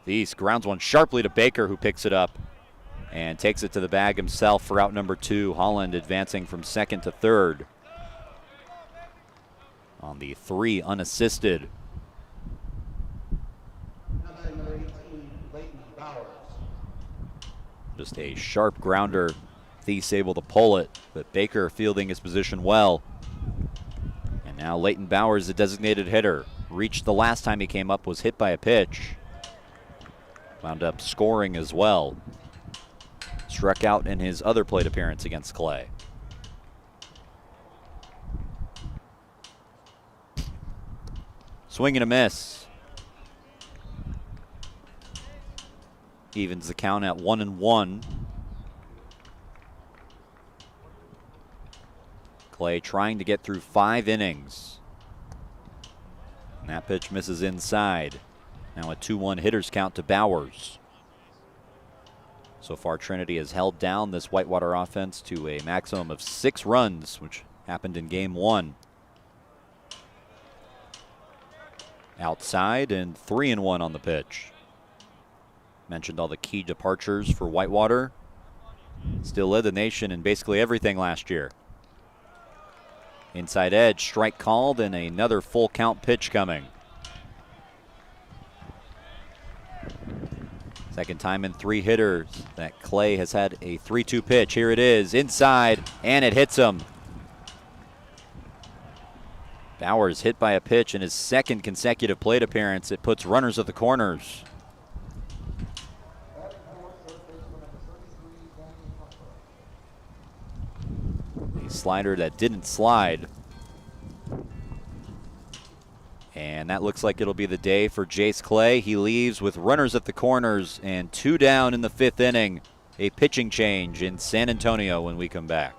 Thies grounds one sharply to Baker, who picks it up and takes it to the bag himself for out number 2. Holland advancing from 2nd to 3rd. On the 3 unassisted. Just a sharp grounder. Thies able to pull it, but Baker fielding his position well. And now Leighton Bowers, the designated hitter. Reached the last time he came up, was hit by a pitch. Wound up scoring as well. Struck out in his other plate appearance against Clay. Swing and a miss. Evens the count at 1-1. Clay trying to get through 5 innings. And that pitch misses inside. Now a 2-1 hitter's count to Bowers. So far, Trinity has held down this Whitewater offense to a maximum of 6 runs, which happened in game 1. Outside and 3-1 on the pitch. Mentioned all the key departures for Whitewater. Still led the nation in basically everything last year. Inside edge, strike called, and another full count pitch coming. Second time in 3 hitters that Clay has had a 3-2 pitch. Here it is, inside, and it hits him. Bowers hit by a pitch in his 2nd consecutive plate appearance. It puts runners at the corners. A slider that didn't slide. And that looks like it'll be the day for Jace Clay. He leaves with runners at the corners and 2 down in the 5th inning. A pitching change in San Antonio when we come back.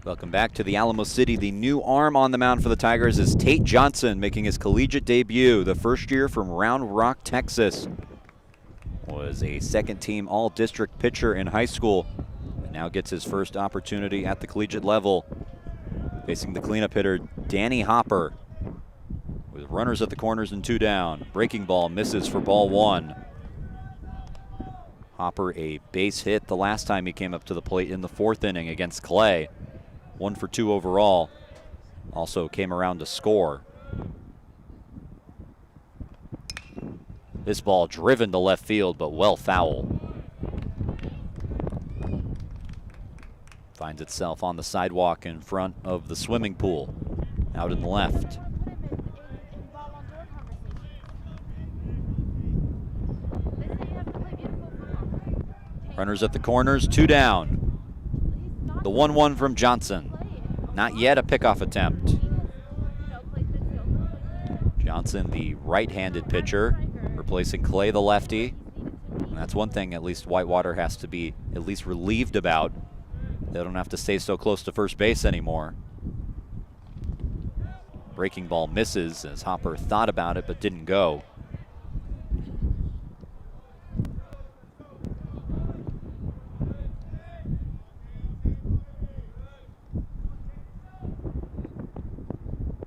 Welcome back to the Alamo City. The new arm on the mound for the Tigers is Tate Johnson, making his collegiate debut. The first year from Round Rock, Texas. Was a second-team all-district pitcher in high school, and now gets his first opportunity at the collegiate level. Facing the cleanup hitter, Danny Hopper. With runners at the corners and 2 down. Breaking ball misses for ball 1. Hopper a base hit the last time he came up to the plate in the 4th inning against Clay. 1 for 2 overall. Also came around to score. This ball driven to left field, but well foul. Finds itself on the sidewalk in front of the swimming pool, out in the left. Runners at the corners, 2 down. The 1-1 from Johnson. Not yet a pickoff attempt. Johnson, the right-handed pitcher, replacing Clay, the lefty. And that's one thing at least Whitewater has to be at least relieved about. They don't have to stay so close to first base anymore. Breaking ball misses as Hopper thought about it but didn't go.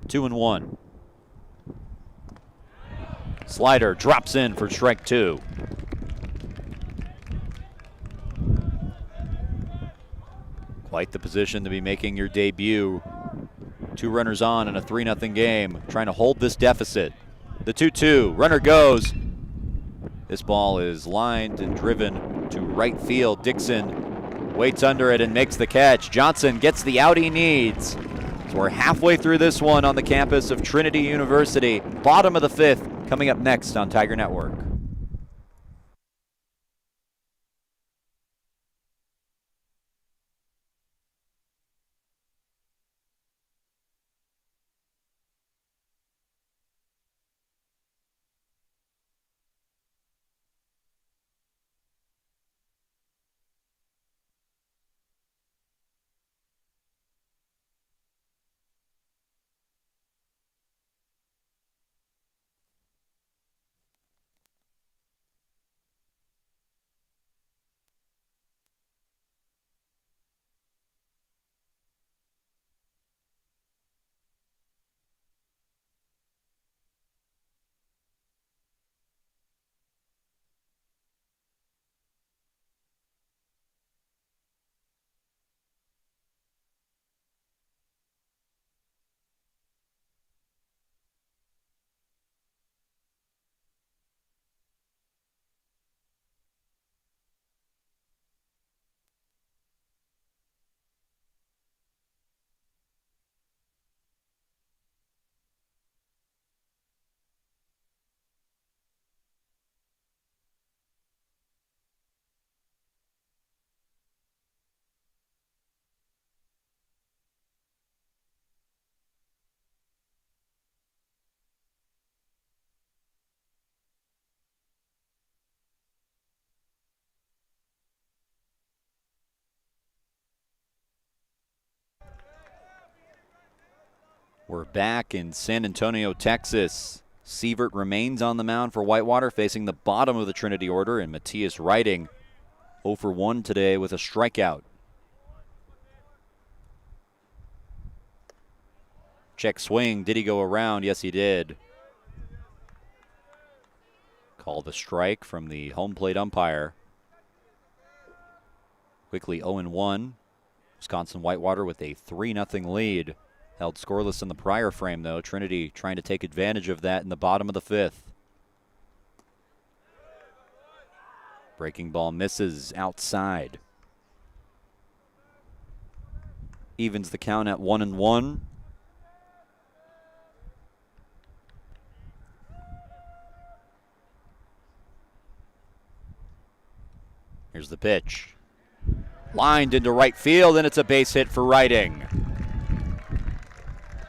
Two and 1. Slider drops in for strike 2. Quite the position to be making your debut. 2 runners on in a 3-0 game, trying to hold this deficit. The 2-2, runner goes. This ball is lined and driven to right field. Dixon waits under it and makes the catch. Johnson gets the out he needs. So we're halfway through this one on the campus of Trinity University. Bottom of the 5th, coming up next on Tiger Network. We're back in San Antonio, Texas. Sievert remains on the mound for Whitewater, facing the bottom of the Trinity order, and Matthias Riding 0 for 1 today with a strikeout. Check swing. Did he go around? Yes, he did. Call the strike from the home plate umpire. Quickly 0-1. Wisconsin-Whitewater with a 3-0 lead. Held scoreless in the prior frame, though. Trinity trying to take advantage of that in the bottom of the 5th. Breaking ball misses outside. Evens the count at 1-1. Here's the pitch. Lined into right field, and it's a base hit for Riding.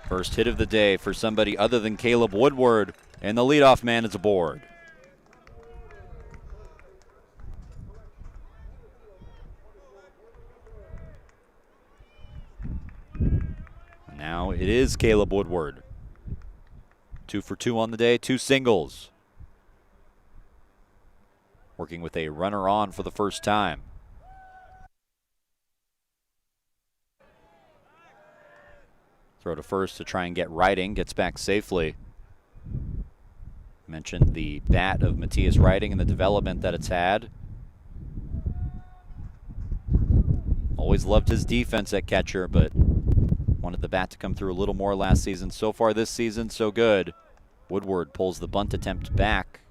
First hit of the day for somebody other than Caleb Woodward, and the leadoff man is aboard. Now it is Caleb Woodward. 2 for 2 on the day, 2 singles. Working with a runner on for the first time. Throw to first to try and get Riding, gets back safely. Mentioned the bat of Matthias Riding and the development that it's had. Always loved his defense at catcher, but wanted the bat to come through a little more last season. So far this season, so good. Woodward pulls the bunt attempt back.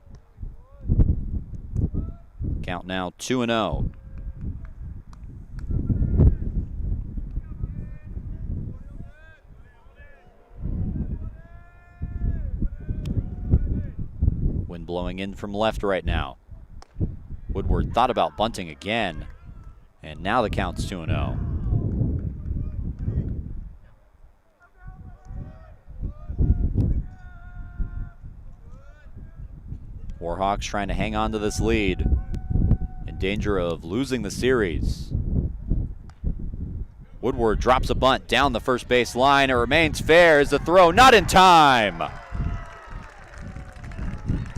Count now 2-0. Wind blowing in from left right now. Woodward thought about bunting again, and now the count's 2-0. Warhawks trying to hang on to this lead, in danger of losing the series. Woodward drops a bunt down the first base line. It remains fair as the throw not in time.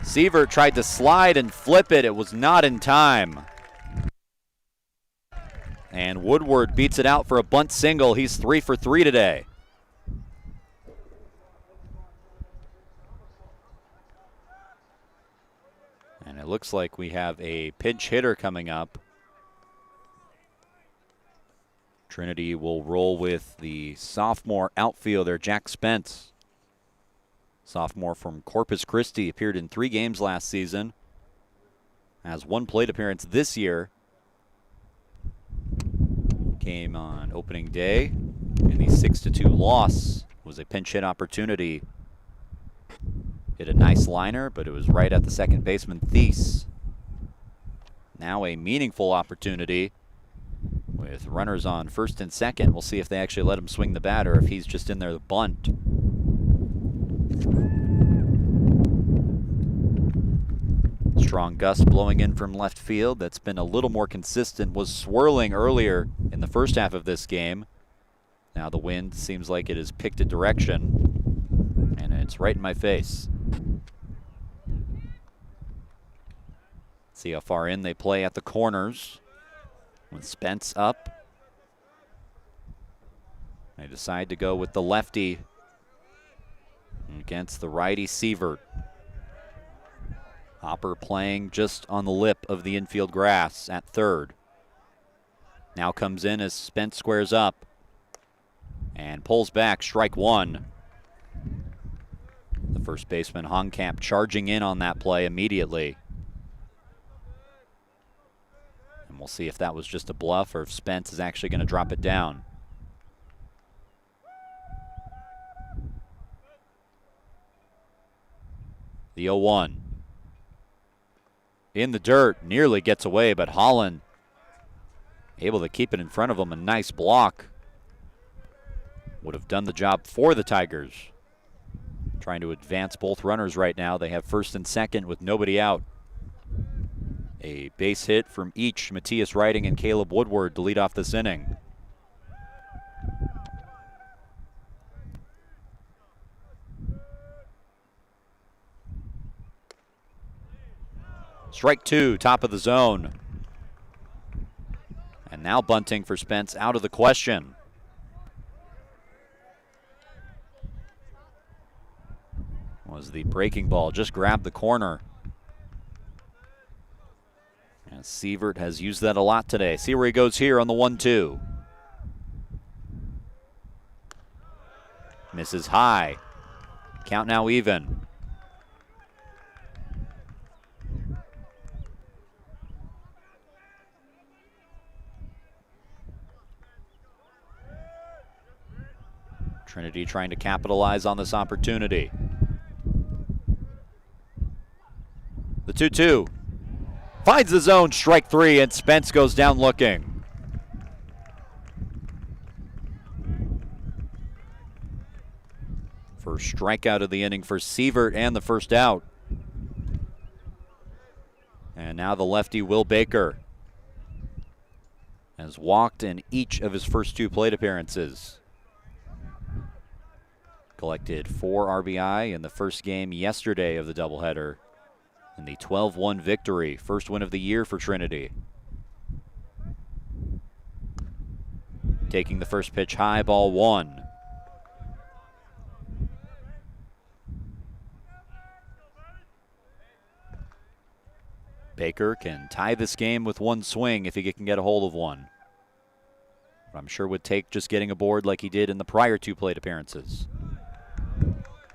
Sievert tried to slide and flip it. It was not in time. And Woodward beats it out for a bunt single. He's 3 for 3 today. And it looks like we have a pinch hitter coming up. Trinity will roll with the sophomore outfielder, Jack Spence. Sophomore from Corpus Christi, appeared in 3 games last season. Has 1 plate appearance this year. Came on opening day, and the 6-2 loss was a pinch hit opportunity. Hit a nice liner, but it was right at the second baseman, Thies. Now a meaningful opportunity with runners on first and second. We'll see if they actually let him swing the bat or if he's just in there to bunt. Strong gust blowing in from left field. That's been a little more consistent. Was swirling earlier in the first half of this game. Now the wind seems like it has picked a direction, and it's right in my face. See how far in they play at the corners. With Spence up, they decide to go with the lefty against the righty Sievert. Hopper playing just on the lip of the infield grass at third. Now comes in as Spence squares up and pulls back, strike 1. The first baseman Honkamp charging in on that play immediately. And we'll see if that was just a bluff or if Spence is actually going to drop it down. The 0-1. In the dirt, nearly gets away, but Holland able to keep it in front of him. A nice block. Would have done the job for the Tigers. Trying to advance both runners right now. They have first and second with nobody out. A base hit from each Matthias Riding and Caleb Woodward to lead off this inning. Strike 2, top of the zone. And now bunting for Spence out of the question. Was the breaking ball, just grabbed the corner. And Sievert has used that a lot today. See where he goes here on the 1-2. Misses high. Count now even. Trinity trying to capitalize on this opportunity. The 2-2. Finds the zone, strike 3, and Spence goes down looking. First strikeout of the inning for Sievert and the first out. And now the lefty Will Baker has walked in each of his first 2 plate appearances. Collected 4 RBI in the first game yesterday of the doubleheader in the 12-1 victory. First win of the year for Trinity. Taking the first pitch high, ball 1. Baker can tie this game with one swing if he can get a hold of one. I'm sure would take just getting aboard like he did in the prior 2 plate appearances.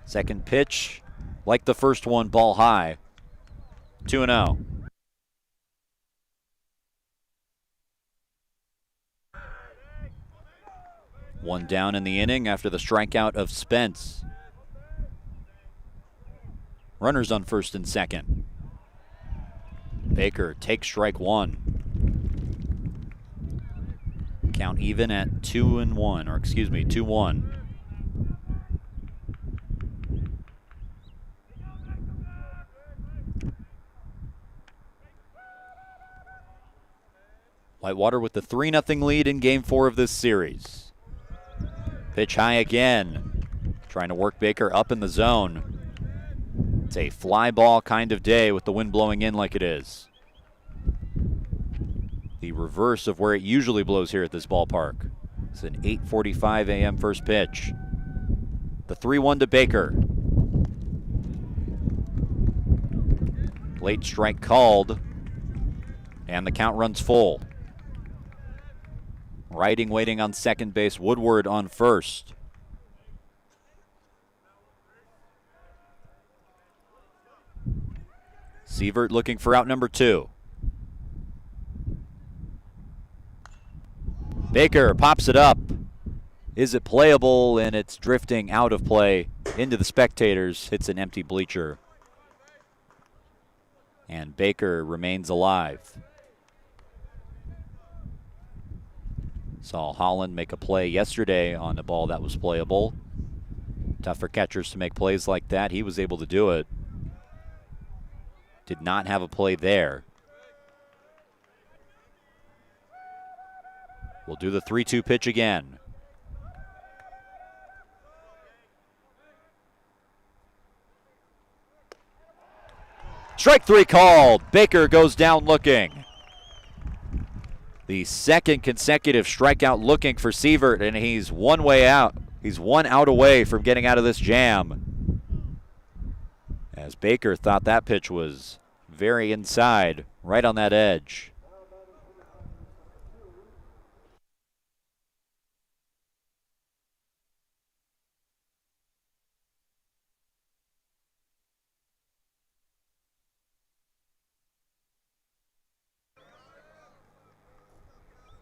Second pitch, like the first one, ball high. 2-0. One down in the inning after the strikeout of Spence. Runners on first and second. Baker takes strike 1. Count even at 2-1, or excuse me, 2-1. Whitewater with the 3-0 lead in Game 4 of this series. Pitch high again. Trying to work Baker up in the zone. It's a fly ball kind of day with the wind blowing in like it is. The reverse of where it usually blows here at this ballpark. It's an 8:45 a.m. first pitch. The 3-1 to Baker. Late strike called, and the count runs full. Riding waiting on second base, Woodward on first. Sievert looking for out number 2. Baker pops it up. Is it playable? And it's drifting out of play into the spectators. Hits an empty bleacher. And Baker remains alive. Saw Holland make a play yesterday on a ball that was playable. Tough for catchers to make plays like that. He was able to do it. Did not have a play there. We'll do the 3-2 pitch again. Strike 3 called. Baker goes down looking. The second consecutive strikeout looking for Sievert, and he's one way out. He's 1 out away from getting out of this jam. As Baker thought that pitch was very inside, right on that edge.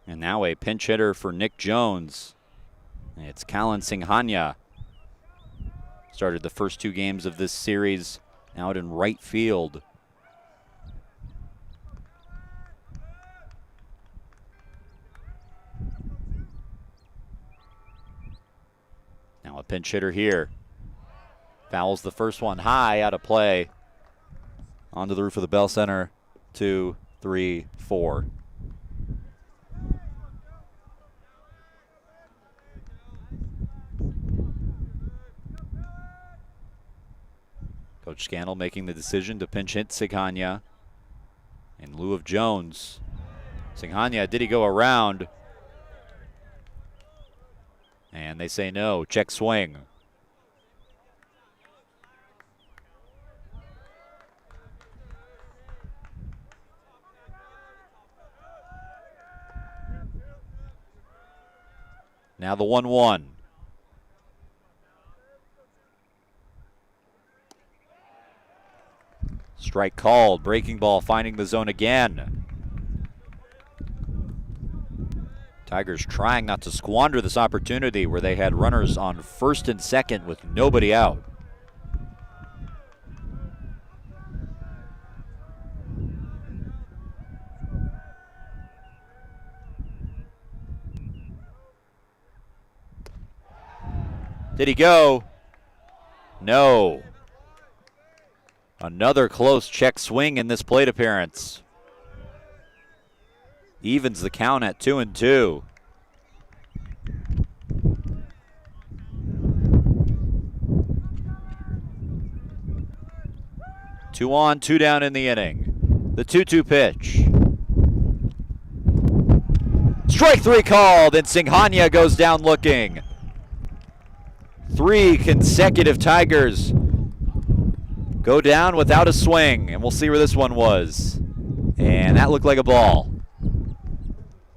And now a pinch hitter for Nick Jones. It's Callan Singhania. Started the first 2 games of this series out in right field. Now a pinch hitter here. Fouls the first one high, out of play. Onto the roof of the Bell Center. 2, 3, 4. Coach Scannell making the decision to pinch hit Singhania in lieu of Jones. Singhania, did he go around? And they say no. Check swing. Now the 1-1. Strike called. Breaking ball finding the zone again. Tigers trying not to squander this opportunity where they had runners on first and second with nobody out. Did he go? No. Another close check swing in this plate appearance. Evens the count at 2-2. 2 on, 2 down in the inning. The 2-2 pitch. Strike 3 called, and Singhania goes down looking. 3 consecutive Tigers go down without a swing, and we'll see where this one was. And that looked like a ball.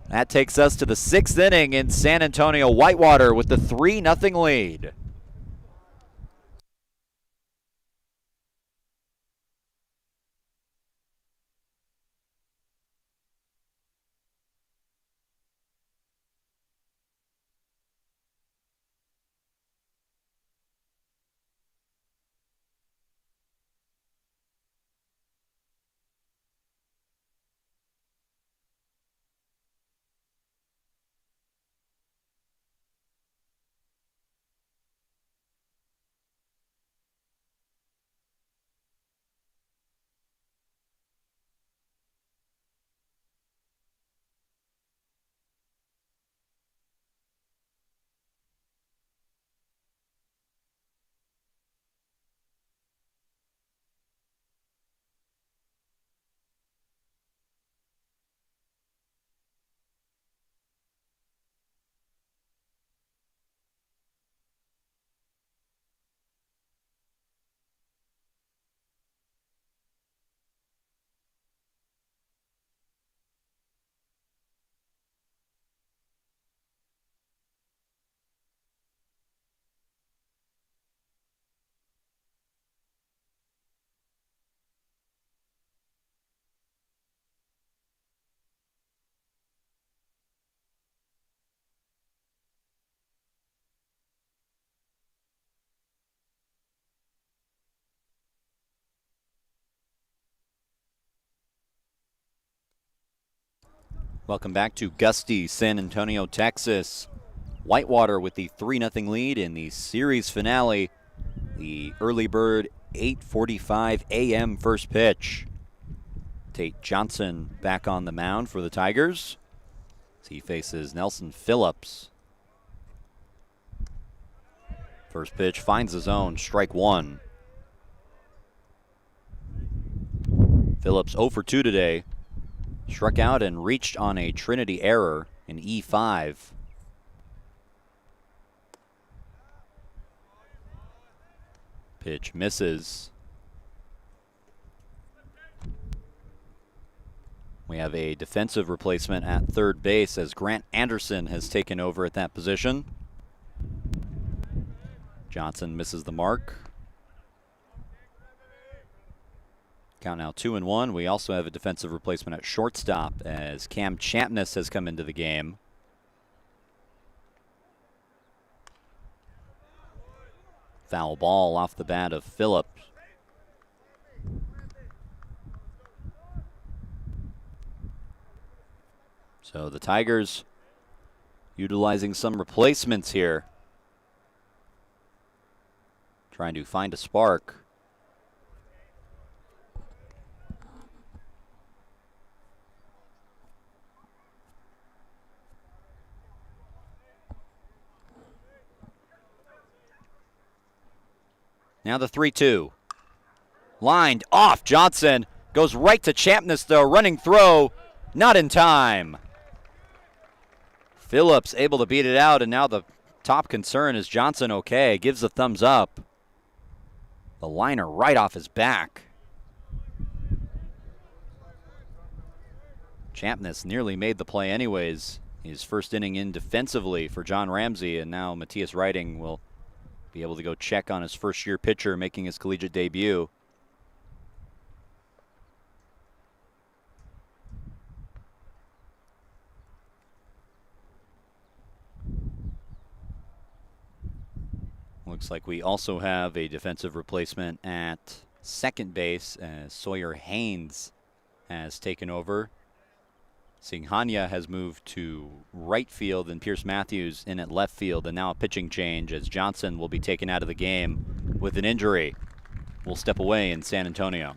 That takes us to the 6th inning in San Antonio. Whitewater with the 3-0 lead. Welcome back to gusty San Antonio, Texas. Whitewater with the 3-0 lead in the series finale. The early bird 8:45 a.m. first pitch. Tate Johnson back on the mound for the Tigers as he faces Nelson Phillips. First pitch finds the zone, strike 1. Phillips 0 for 2 today. Struck out and reached on a Trinity error in E5. Pitch misses. We have a defensive replacement at third base as Grant Anderson has taken over at that position. Johnson misses the mark. Count now 2-1. We also have a defensive replacement at shortstop as Cam Champness has come into the game. Foul ball off the bat of Phillips. So the Tigers utilizing some replacements here. Trying to find a spark. Now the 3-2. Lined off. Johnson goes right to Champness, though. Running throw. Not in time. Phillips able to beat it out, and now the top concern is Johnson okay. Gives a thumbs up. The liner right off his back. Champness nearly made the play anyways. His first inning in defensively for John Ramsey, and now Matthias Reiting will be able to go check on his first-year pitcher making his collegiate debut. Looks like we also have a defensive replacement at second base as Sawyer Haynes has taken over. Singhania has moved to right field and Pierce Matthews in at left field, and now a pitching change as Johnson will be taken out of the game with an injury. Will step away in San Antonio.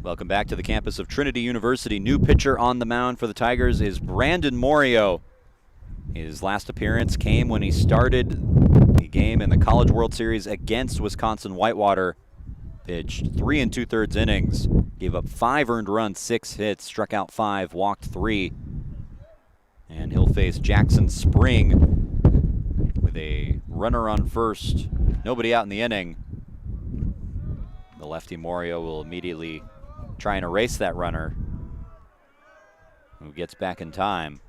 Welcome back to the campus of Trinity University. New pitcher on the mound for the Tigers is Brandon Morio. His last appearance came when he started the game in the College World Series against Wisconsin-Whitewater. Pitched 3 2/3 innings, gave up 5 earned runs, 6 hits, struck out 5, walked 3. And he'll face Jackson Spring with a runner on first, nobody out in the inning. The lefty Morio will immediately try and erase that runner, who gets back in time.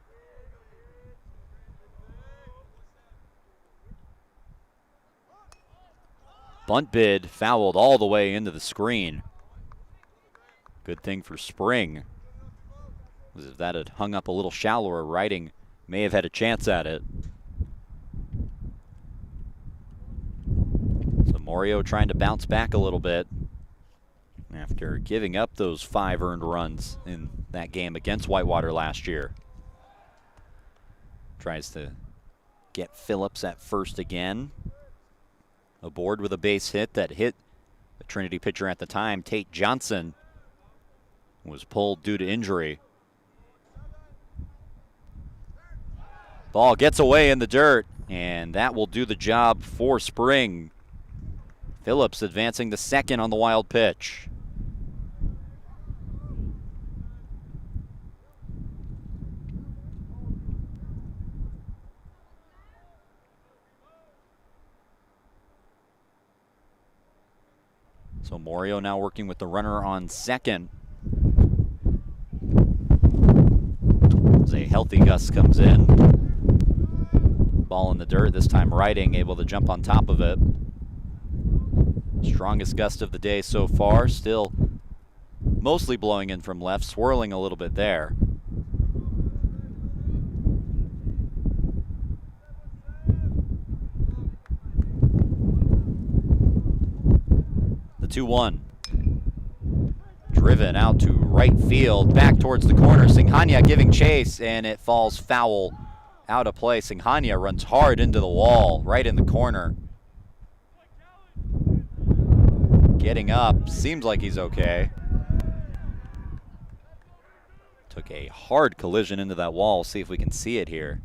Bunt bid fouled all the way into the screen. Good thing for Spring, because if that had hung up a little shallower, Riding may have had a chance at it. So Morio trying to bounce back a little bit after giving up those 5 earned runs in that game against Whitewater last year. Tries to get Phillips at first again. Aboard with a base hit that hit the Trinity pitcher at the time, Tate Johnson, was pulled due to injury. Ball gets away in the dirt, and that will do the job for Spring. Phillips advancing to second on the wild pitch. So Morio now working with the runner on second. As a healthy Gus comes in. Ball in the dirt, this time Riding able to jump on top of it. Strongest gust of the day so far, still mostly blowing in from left, swirling a little bit there. The 2-1. Driven out to right field, back towards the corner. Singhania giving chase, and it falls foul out of play. Singhania runs hard into the wall, right in the corner. Getting up, seems like he's okay. Took a hard collision into that wall. See if we can see it here.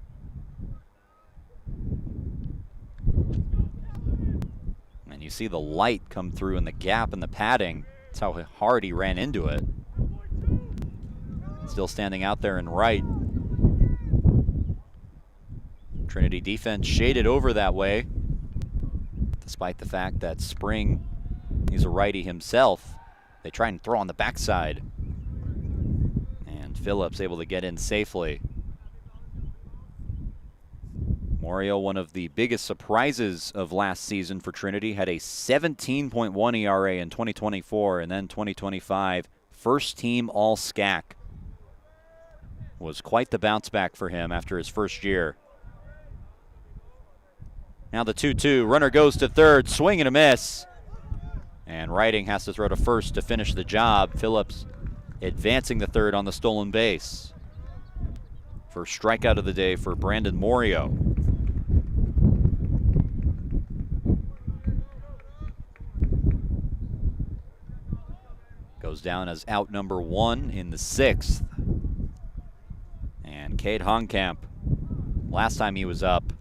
And you see the light come through in the gap in the padding. That's how hard he ran into it. Still standing out there in right. Trinity defense shaded over that way, despite the fact that Spring, he's a righty himself. They try and throw on the backside. And Phillips able to get in safely. Morio, one of the biggest surprises of last season for Trinity, had a 17.1 ERA in 2024, and then 2025, first team All-SCAC. Was quite the bounce back for him after his first year. Now the 2-2, runner goes to third, swing and a miss. And Riding has to throw to first to finish the job. Phillips advancing the third on the stolen base. First strikeout of the day for Brandon Morio. Goes down as out number 1 in the 6th. And Cade Honkamp, last time he was up.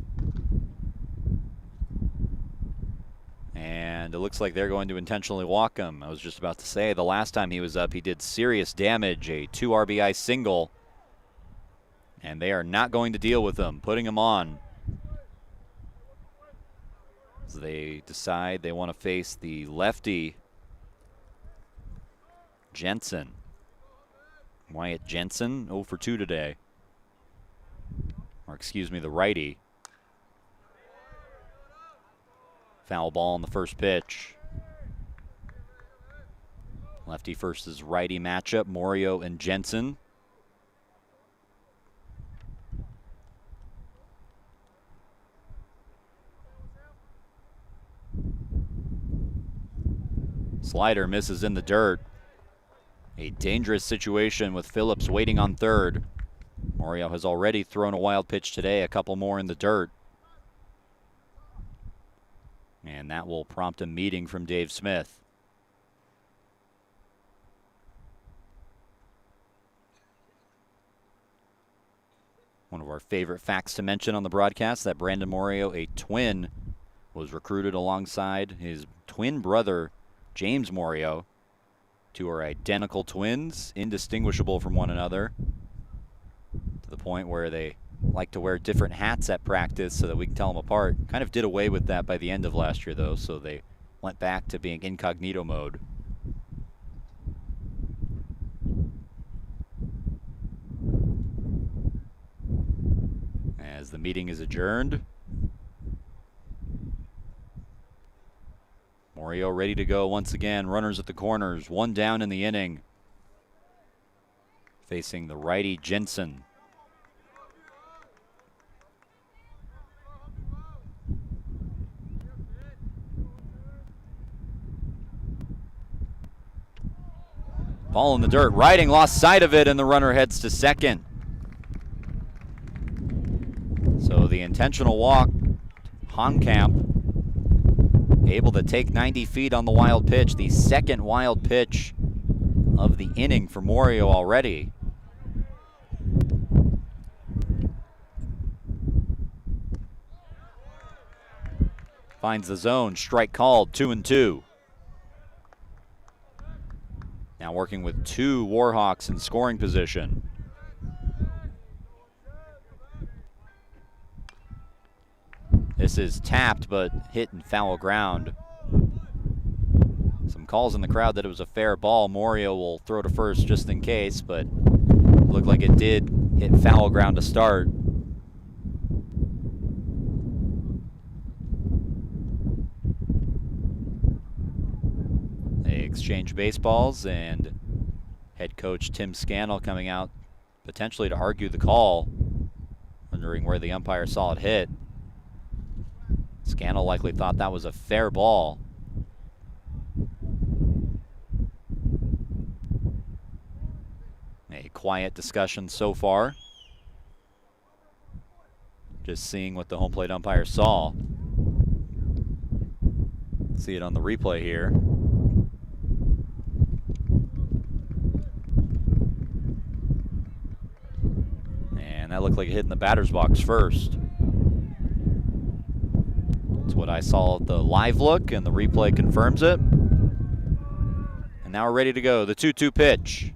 And it looks like they're going to intentionally walk him. I was just about to say, the last time he was up, he did serious damage, a 2 RBI single. And they are not going to deal with him, putting him on. So they decide they want to face the lefty, Jensen. Wyatt Jensen, 0 for 2 today. Or excuse me, the righty. Foul ball on the first pitch. Lefty versus righty matchup, Morio and Jensen. Slider misses in the dirt. A dangerous situation with Phillips waiting on third. Morio has already thrown a wild pitch today, a couple more in the dirt. And that will prompt a meeting from Dave Smith. Our favorite facts to mention on the broadcast, that Brandon Morio, a twin, was recruited alongside his twin brother, James Morio. Two are identical twins, indistinguishable from one another, to the point where they like to wear different hats at practice so that we can tell them apart. Kind of did away with that by the end of last year, though, so they went back to being incognito mode. As the meeting is adjourned, Morio ready to go once again. Runners at the corners, one down in the inning. Facing the righty Jensen. Ball in the dirt, riding, lost sight of it, and the runner heads to second. So the intentional walk, Honkamp able to take 90 feet on the wild pitch, the second wild pitch of the inning for Morio already. Finds the zone, strike called, 2-2. Now working with two Warhawks in scoring position. This is tapped, but hit in foul ground. Some calls in the crowd that it was a fair ball. Morio will throw to first just in case, but it looked like it did hit foul ground to start. They exchange baseballs, and head coach Tim Scannell coming out potentially to argue the call, wondering where the umpire saw it hit. Scannell likely thought that was a fair ball. A quiet discussion so far. Just seeing what the home plate umpire saw. See it on the replay here. And that looked like it hit in the batter's box first. That's what I saw at the live look, and the replay confirms it. And now we're ready to go. The 2-2 pitch.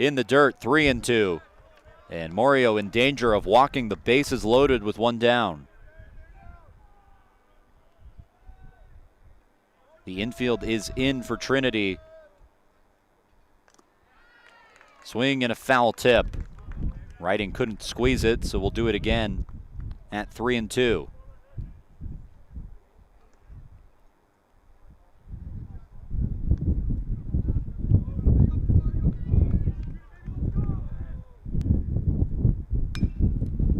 In the dirt, 3-2. And Morio in danger of walking the bases loaded with one down. The infield is in for Trinity. Swing and a foul tip. Writing couldn't squeeze it, so we'll do it again at 3-2.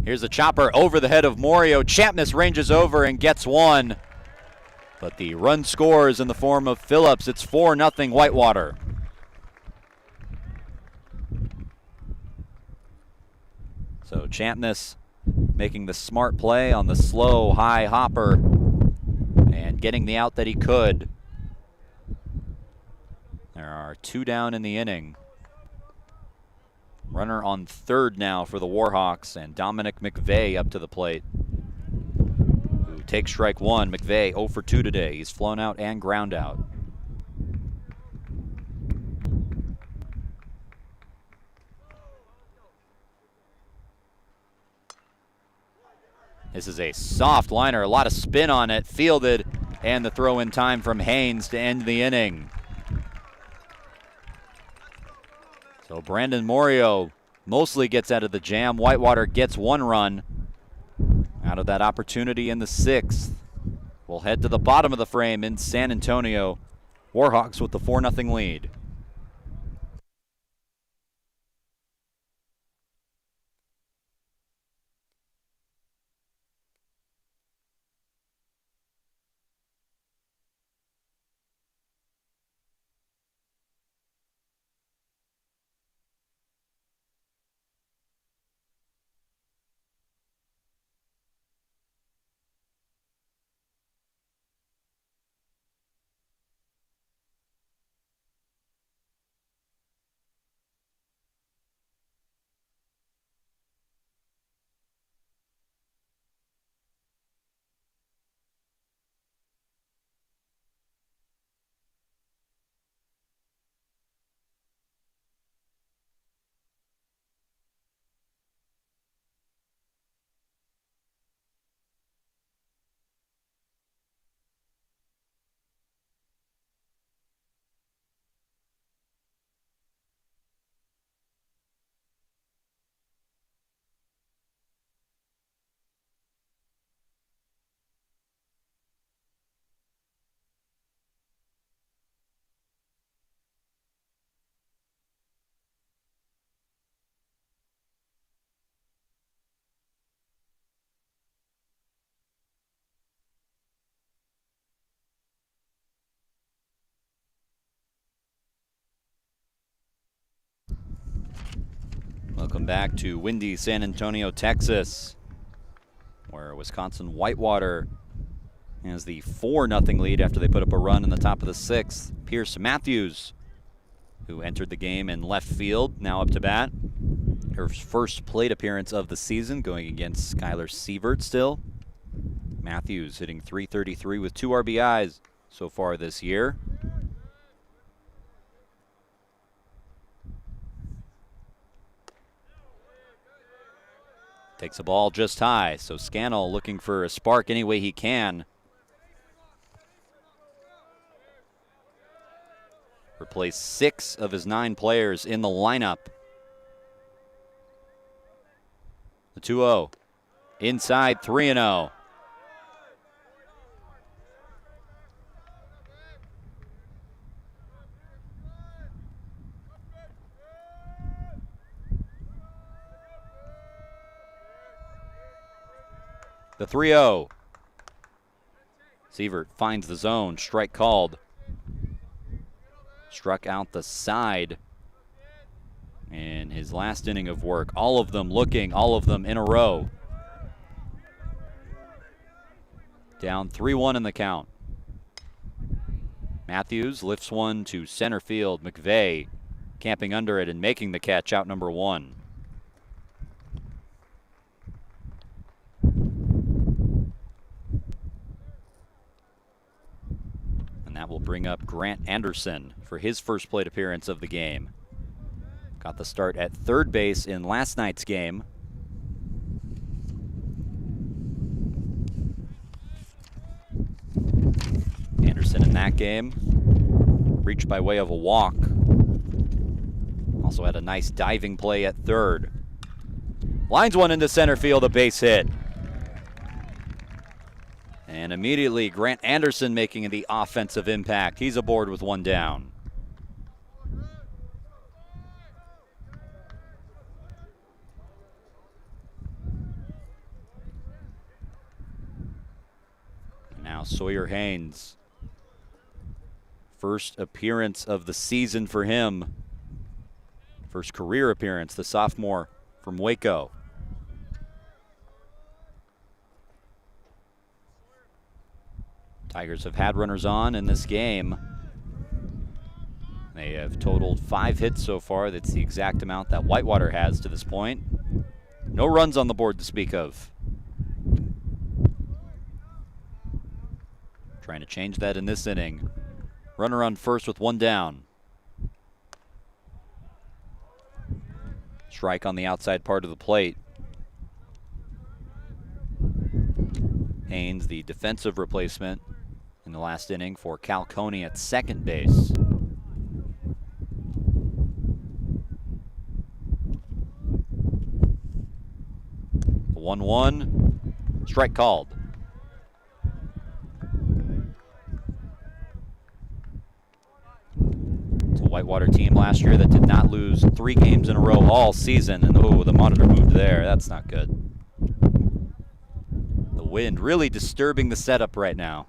Here's a chopper over the head of Morio. Champness ranges over and gets one. But the run scores in the form of Phillips. It's 4-0 Whitewater. So Champness making the smart play on the slow, high hopper and getting the out that he could. There are two down in the inning. Runner on third now for the Warhawks, and Dominic McVeigh up to the plate, who takes strike one. McVeigh 0 for 2 today. He's flown out and ground out. This is a soft liner, a lot of spin on it, fielded, and the throw in time from Haynes to end the inning. So Brandon Morio mostly gets out of the jam. Whitewater gets one run out of that opportunity in the sixth. We'll head to the bottom of the frame in San Antonio. Warhawks with the 4-0 lead. Welcome back to windy San Antonio, Texas, where Wisconsin-Whitewater has the 4-0 lead after they put up a run in the top of the 6th. Pierce Matthews, who entered the game in left field, now up to bat. Her first plate appearance of the season, going against Skylar Sievert still. Matthews hitting .333 with 2 RBIs so far this year. Takes a ball just high, so Scannell looking for a spark any way he can. Replaced 6 of his 9 players in the lineup. The 2-0. Inside, 3-0. The 3-0. Sievert finds the zone. Strike called. Struck out the side in his last inning of work. All of them looking, all of them in a row. Down 3-1 in the count. Matthews lifts one to center field. McVeigh camping under it and making the catch, out number 1. And that will bring up Grant Anderson for his first plate appearance of the game. Got the start at third base in last night's game. Anderson in that game reached by way of a walk. Also had a nice diving play at third. Lines one into center field, a base hit. And immediately Grant Anderson making the offensive impact. He's aboard with 1 down. And now Sawyer Haynes. First appearance of the season for him. First career appearance, the sophomore from Waco. Tigers have had runners on in this game. They have totaled 5 hits so far. That's the exact amount that Whitewater has to this point. No runs on the board to speak of. Trying to change that in this inning. Runner on first with 1 down. Strike on the outside part of the plate. Haynes, the defensive replacement in the last inning for Cal Coney at second base. The 1-1, strike called. It's a Whitewater team last year that did not lose 3 games in a row all season, and oh, the monitor moved there. That's not good. The wind really disturbing the setup right now.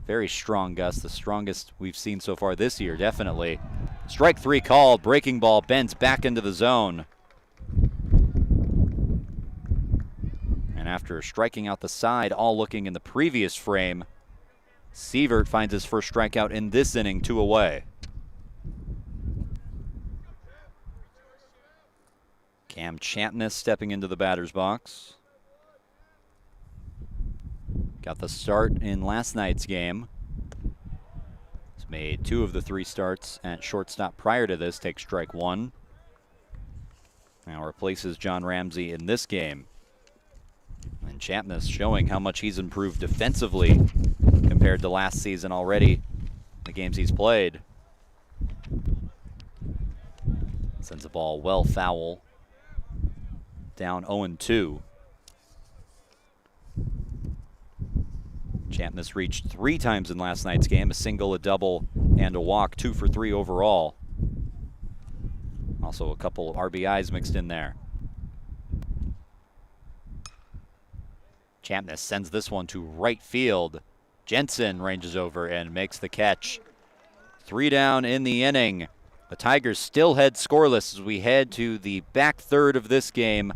Very strong gusts, the strongest we've seen so far this year, definitely. Strike 3 called, breaking ball bends back into the zone. And after striking out the side, all looking in the previous frame, Sievert finds his first strikeout in this inning, 2 away. Cam Champness stepping into the batter's box. Got the start in last night's game. He's made 2 of the 3 starts at shortstop prior to this, takes strike 1. Now replaces John Ramsey in this game. And Champness showing how much he's improved defensively compared to last season already, the games he's played. Sends the ball well foul. Down 0-2. Champness reached 3 times in last night's game, a single, a double, and a walk, 2 for 3 overall. Also a couple of RBIs mixed in there. Champness sends this one to right field. Jensen ranges over and makes the catch. 3 down in the inning. The Tigers still head scoreless as we head to the back third of this game.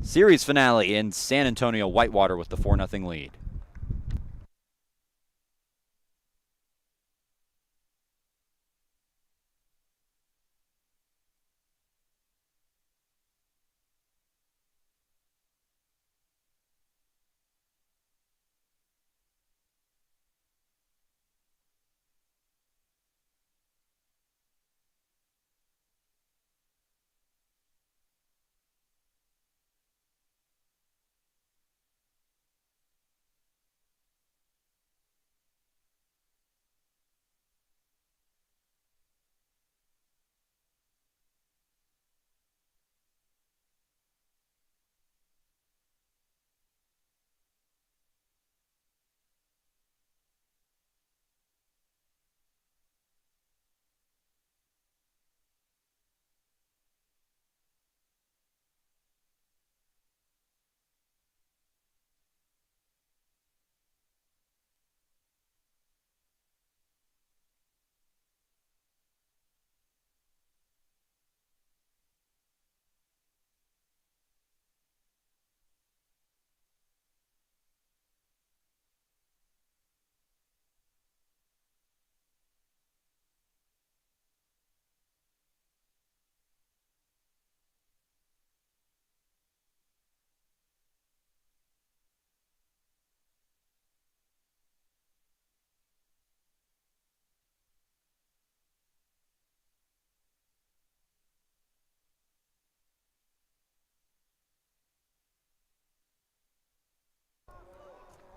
Series finale in San Antonio. Whitewater with the 4-0 lead.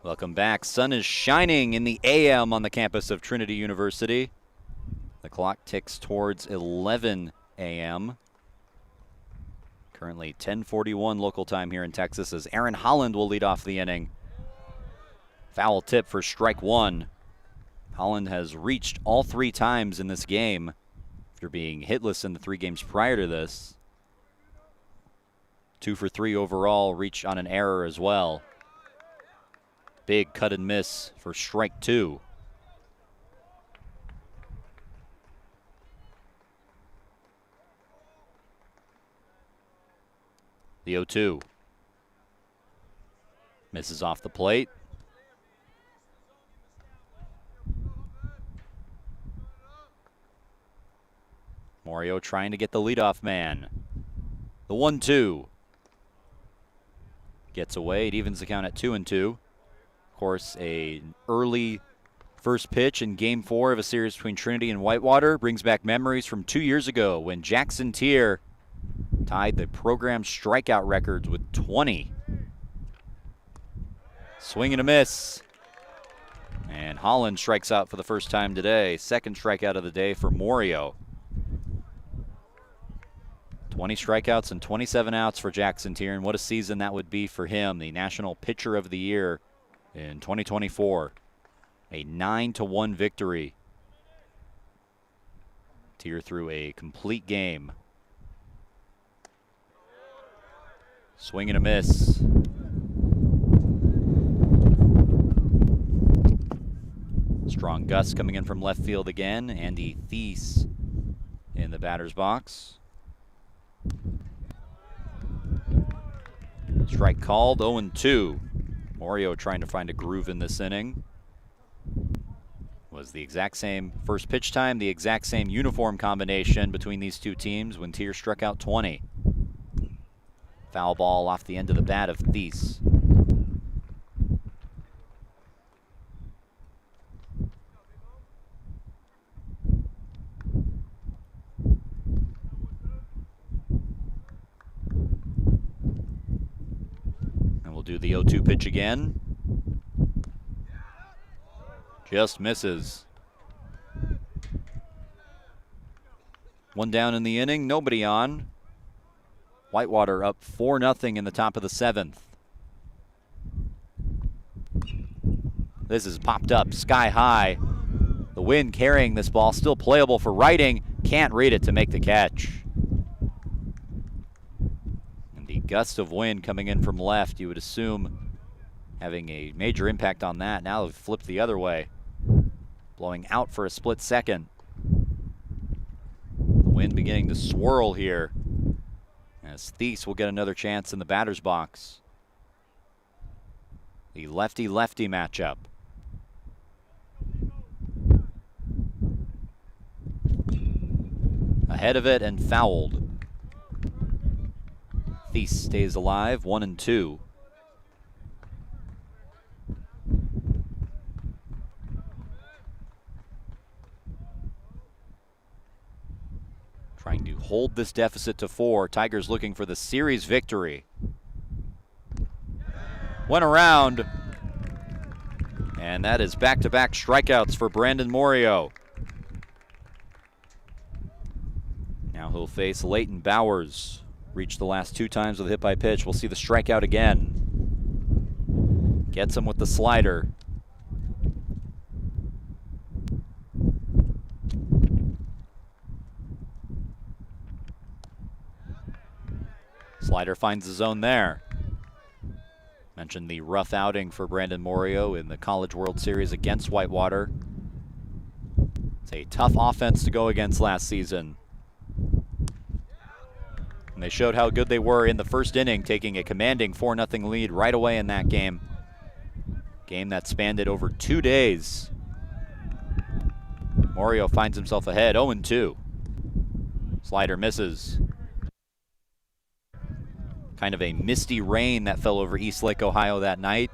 Welcome back. Sun is shining in the AM on the campus of Trinity University. The clock ticks towards 11 a.m. Currently 10:41 local time here in Texas as Aaron Holland will lead off the inning. Foul tip for strike one. Holland has reached all 3 times in this game after being hitless in the 3 games prior to this. 2 for 3 overall, reach on an error as well. Big cut and miss for strike 2. The 0-2. Misses off the plate. Morio trying to get the leadoff man. The 1-2. Gets away. It evens the count at 2-2. Of course, an early first pitch in Game 4 of a series between Trinity and Whitewater brings back memories from 2 years ago when Jackson Tier tied the program strikeout records with 20. Swing and a miss. And Holland strikes out for the first time today. Second strikeout of the day for Morio. 20 strikeouts and 27 outs for Jackson Tier, and what a season that would be for him, the National Pitcher of the Year in 2024. A 9-1 victory. Tier through a complete game. Swing and a miss. Strong gust coming in from left field again. Andy Thies in the batter's box. Strike called, 0-2. Morio trying to find a groove in this inning. Was the exact same first pitch time, the exact same uniform combination between these two teams when Tier struck out 20. Foul ball off the end of the bat of Thies. Do the 0-2 pitch again. Just misses. One down in the inning, nobody on. Whitewater up 4-0 in the top of the 7th. This is popped up sky high. The wind carrying this ball, still playable for righting. Can't read it to make the catch. Gust of wind coming in from left, you would assume having a major impact on that. Now they've flipped the other way, blowing out for a split second. The wind beginning to swirl here as Thies will get another chance in the batter's box. The lefty-lefty matchup. Ahead of it and fouled. Thies stays alive, 1-2. Trying to hold this deficit to 4. Tigers looking for the series victory. Went around. And that is back-to-back strikeouts for Brandon Morio. Now he'll face Leighton Bowers. Reached the last 2 times with a hit by pitch. We'll see the strikeout again. Gets him with the slider. Slider finds the zone there. Mentioned the rough outing for Brandon Morio in the College World Series against Whitewater. It's a tough offense to go against last season. And they showed how good they were in the first inning, taking a commanding 4-0 lead right away in that game. Game that spanned it over 2 days. Morio finds himself ahead, 0-2. Slider misses. Kind of a misty rain that fell over Eastlake, Ohio that night.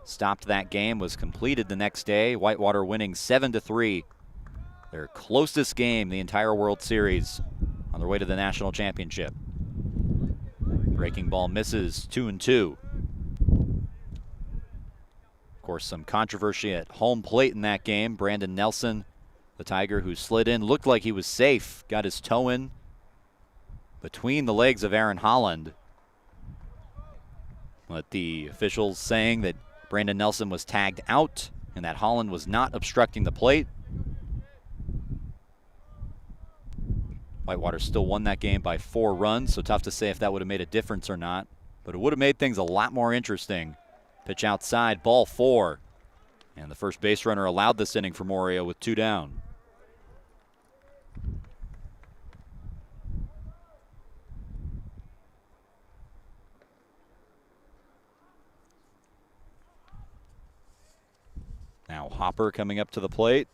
Stopped that game, was completed the next day. Whitewater winning 7-3. Their closest game the entire World Series on their way to the national championship. Breaking ball misses, 2-2. Of course, some controversy at home plate in that game. Brandon Nelson, the Tiger who slid in, looked like he was safe. Got his toe in between the legs of Aaron Holland. But the officials saying that Brandon Nelson was tagged out and that Holland was not obstructing the plate. Whitewater still won that game by 4 runs, so tough to say if that would have made a difference or not. But it would have made things a lot more interesting. Pitch outside, ball 4. And the first base runner allowed this inning for Morio with 2 down. Now Hopper coming up to the plate.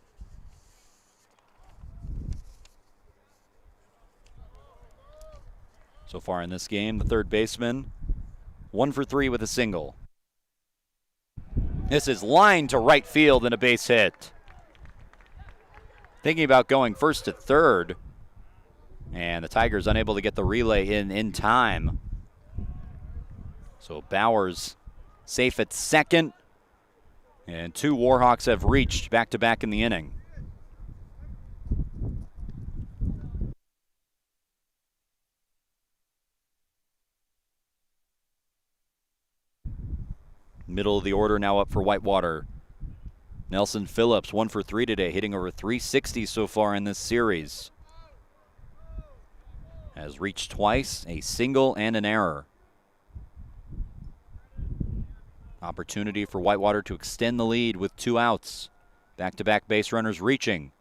So far in this game, the third baseman, 1 for 3 with a single. This is lined to right field and a base hit. Thinking about going first to third, and the Tigers unable to get the relay in time. So Bowers safe at second, and 2 Warhawks have reached back-to-back in the inning. Middle of the order now up for Whitewater. Nelson Phillips, 1 for 3 today, hitting over 360 so far in this series. Has reached twice, a single and an error. Opportunity for Whitewater to extend the lead with 2 outs. Back-to-back base runners reaching.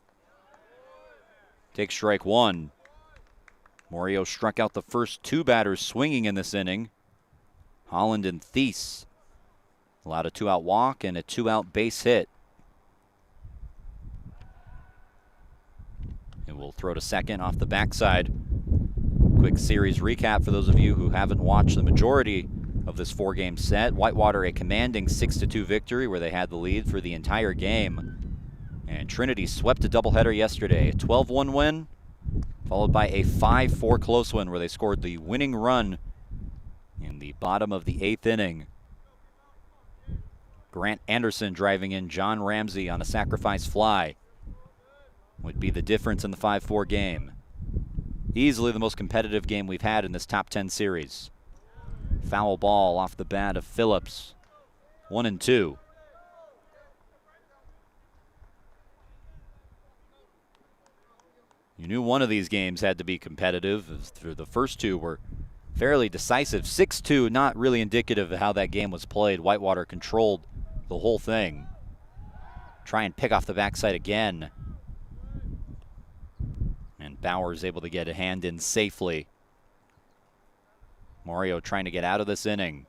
Takes strike 1. Morio struck out the first 2 batters swinging in this inning. Holland and Thies. Allowed a 2-out walk and a 2-out base hit. And we'll throw to second off the backside. Quick series recap for those of you who haven't watched the majority of this 4-game set. Whitewater a commanding 6-2 victory where they had the lead for the entire game. And Trinity swept a doubleheader yesterday. A 12-1 win, followed by a 5-4 close win where they scored the winning run in the bottom of the 8th inning. Grant Anderson driving in John Ramsey on a sacrifice fly would be the difference in the 5-4 game. Easily the most competitive game we've had in this top 10 series. Foul ball off the bat of Phillips. 1-2. You knew one of these games had to be competitive. The first 2 were fairly decisive. 6-2, not really indicative of how that game was played. Whitewater controlled the whole thing. Try and pick off the backside again. And Bauer's able to get a hand in safely. Mario trying to get out of this inning.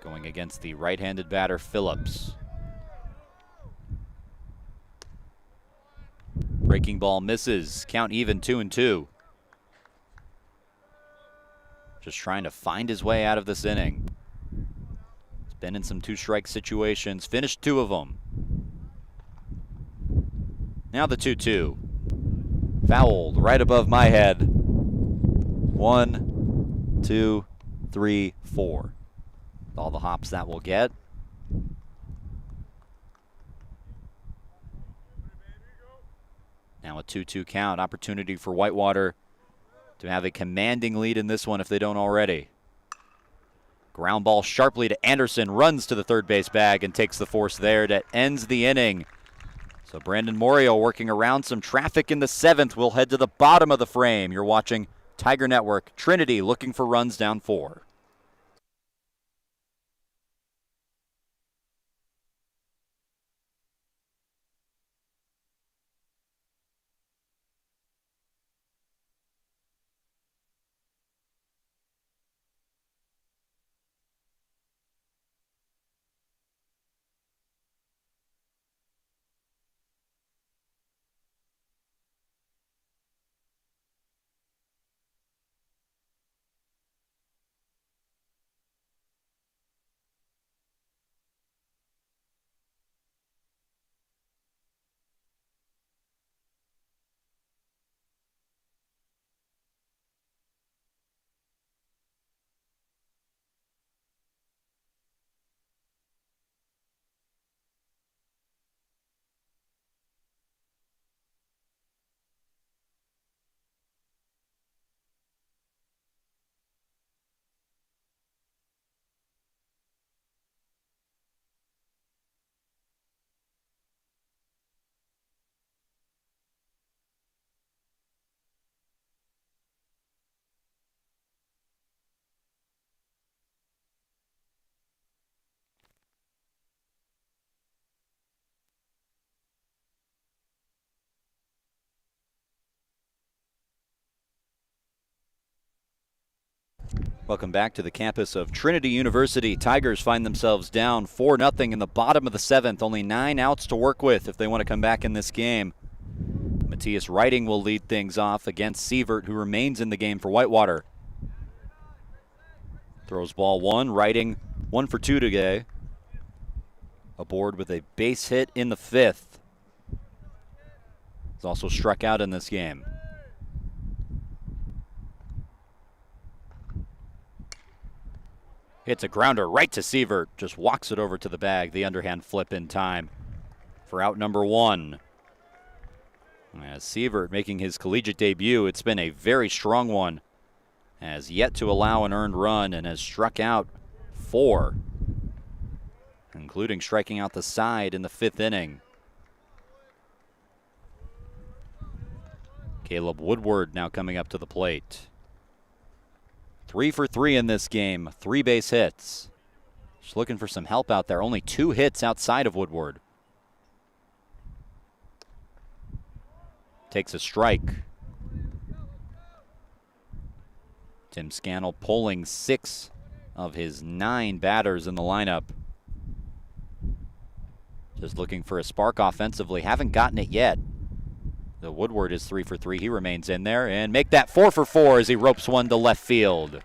Going against the right-handed batter, Phillips. Breaking ball misses. Count even, 2-2. Just trying to find his way out of this inning. He's been in some two-strike situations. Finished 2 of them. Now the 2-2. Fouled right above my head. 1, 2, 3, 4. All the hops that will get. Now a 2-2 count. Opportunity for Whitewater to have a commanding lead in this one if they don't already. Ground ball sharply to Anderson. Runs to the third base bag and takes the force there. That ends the inning. So Brandon Morio working around some traffic in the 7th. We'll head to the bottom of the frame. You're watching Tiger Network. Trinity looking for runs down 4. Welcome back to the campus of Trinity University. Tigers find themselves down 4-0 in the bottom of the 7th. Only 9 outs to work with if they want to come back in this game. Matthias Writing will lead things off against Sievert, who remains in the game for Whitewater. Throws ball 1. Writing 1 for 2 today. Aboard with a base hit in the 5th. He's also struck out in this game. Hits a grounder right to Sievert. Just walks it over to the bag. The underhand flip in time for out number 1. As Sievert making his collegiate debut, it's been a very strong one. Has yet to allow an earned run and has struck out 4, including striking out the side in the 5th inning. Caleb Woodward now coming up to the plate. 3 for 3 in this game, 3 base hits. Just looking for some help out there. Only 2 hits outside of Woodward. Takes a strike. Tim Scannell pulling 6 of his 9 batters in the lineup. Just looking for a spark offensively. Haven't gotten it yet. The Woodward is 3 for 3. He remains in there and make that 4 for 4 as he ropes one to left field.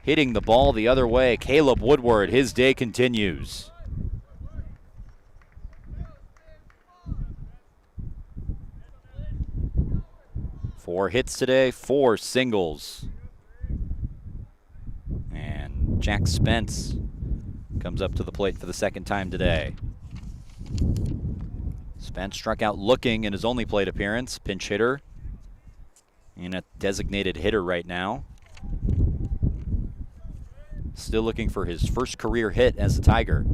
Hitting the ball the other way, Caleb Woodward. His day continues. Four hits today, 4 singles. And Jack Spence comes up to the plate for the 2nd time today. Spence struck out looking in his only plate appearance. Pinch hitter and a designated hitter right now. Still looking for his first career hit as a Tiger.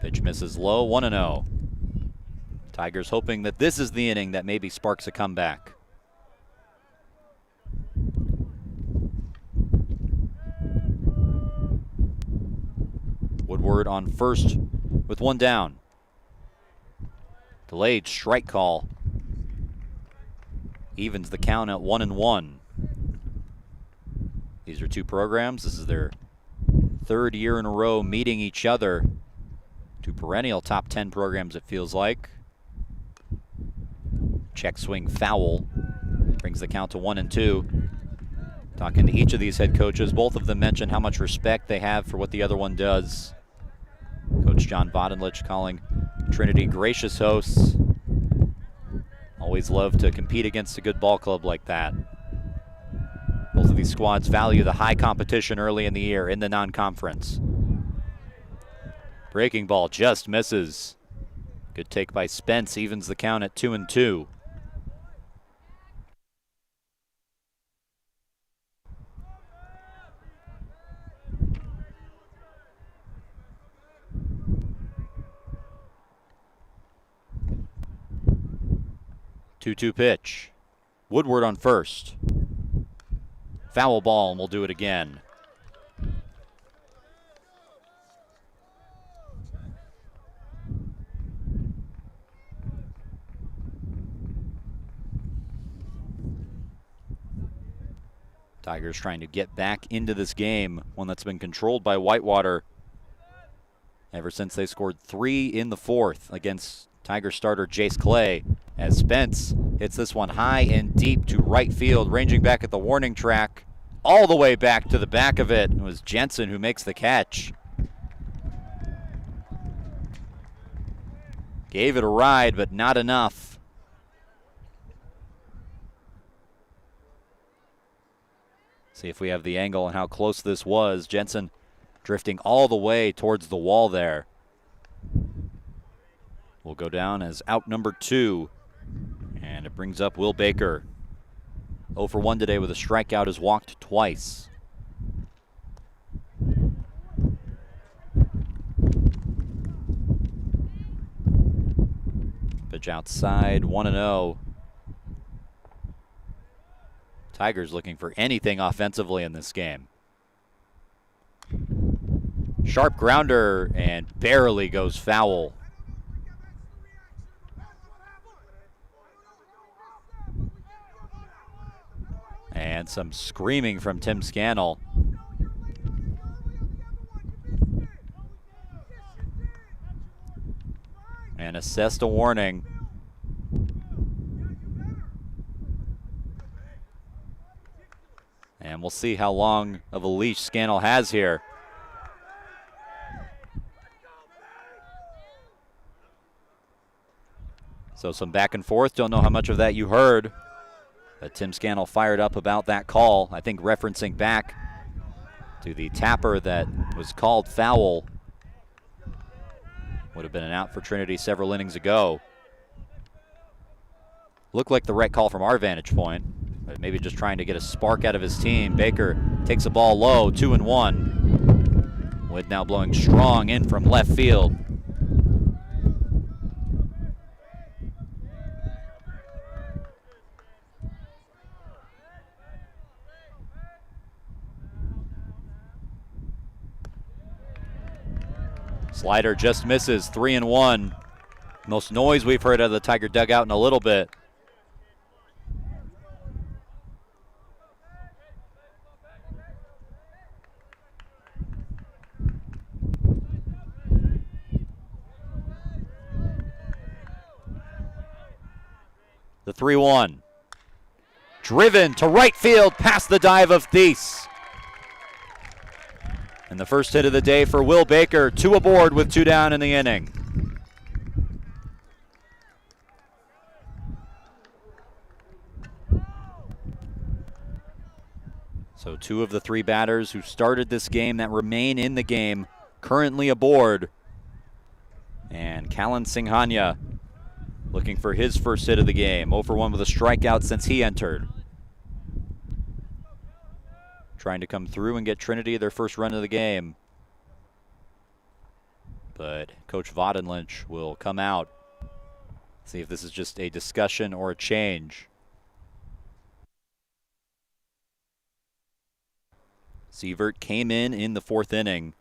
Pitch misses low, 1-0. Tigers hoping that this is the inning that maybe sparks a comeback. Woodward on first with 1 down. Delayed strike call. Evens the count at 1-1. These are two programs. This is their third year in a row meeting each other. Two perennial top 10 programs, it feels like. Check swing foul. Brings the count to 1-2. Talking to each of these head coaches, both of them mention how much respect they have for what the other one does. Coach John Vodenlich calling Trinity gracious hosts. Always love to compete against a good ball club like that. Both of these squads value the high competition early in the year in the non-conference. Breaking ball just misses. Good take by Spence, evens the count at 2-2. Two-two pitch. Woodward on first. Foul ball, and we'll do it again. Tigers trying to get back into this game, one that's been controlled by Whitewater ever since they scored 3 in the fourth against Tiger starter Jace Clay, as Spence hits this one high and deep to right field, ranging back at the warning track, all the way back to the back of it. It was Jensen who makes the catch. Gave it a ride, but not enough. See if we have the angle on how close this was. Jensen drifting all the way towards the wall there. Will go down as out number 2. And it brings up Will Baker. 0 for 1 today with a strikeout, has walked twice. Pitch outside, 1-0. Tigers looking for anything offensively in this game. Sharp grounder and barely goes foul. And some screaming from Tim Scannell. And assessed a warning. And we'll see how long of a leash Scannell has here. So some back and forth. Don't know how much of that you heard. But Tim Scannell fired up about that call. I think referencing back to the tapper that was called foul. Would have been an out for Trinity several innings ago. Looked like the right call from our vantage point. But maybe just trying to get a spark out of his team. Baker takes the ball low, 2-1. Wind now blowing strong in from left field. Slider just misses, 3-1. Most noise we've heard out of the Tiger dugout in a little bit. The 3-1. Driven to right field past the dive of Thies. And the first hit of the day for Will Baker, 2 aboard with 2 down in the inning. So 2 of the 3 batters who started this game that remain in the game currently aboard. And Callan Singhania looking for his first hit of the game. 0 for 1 with a strikeout since he entered. Trying to come through and get Trinity their first run of the game. But Coach Vodenlich will come out. See if this is just a discussion or a change. Sievert came in the 4th inning.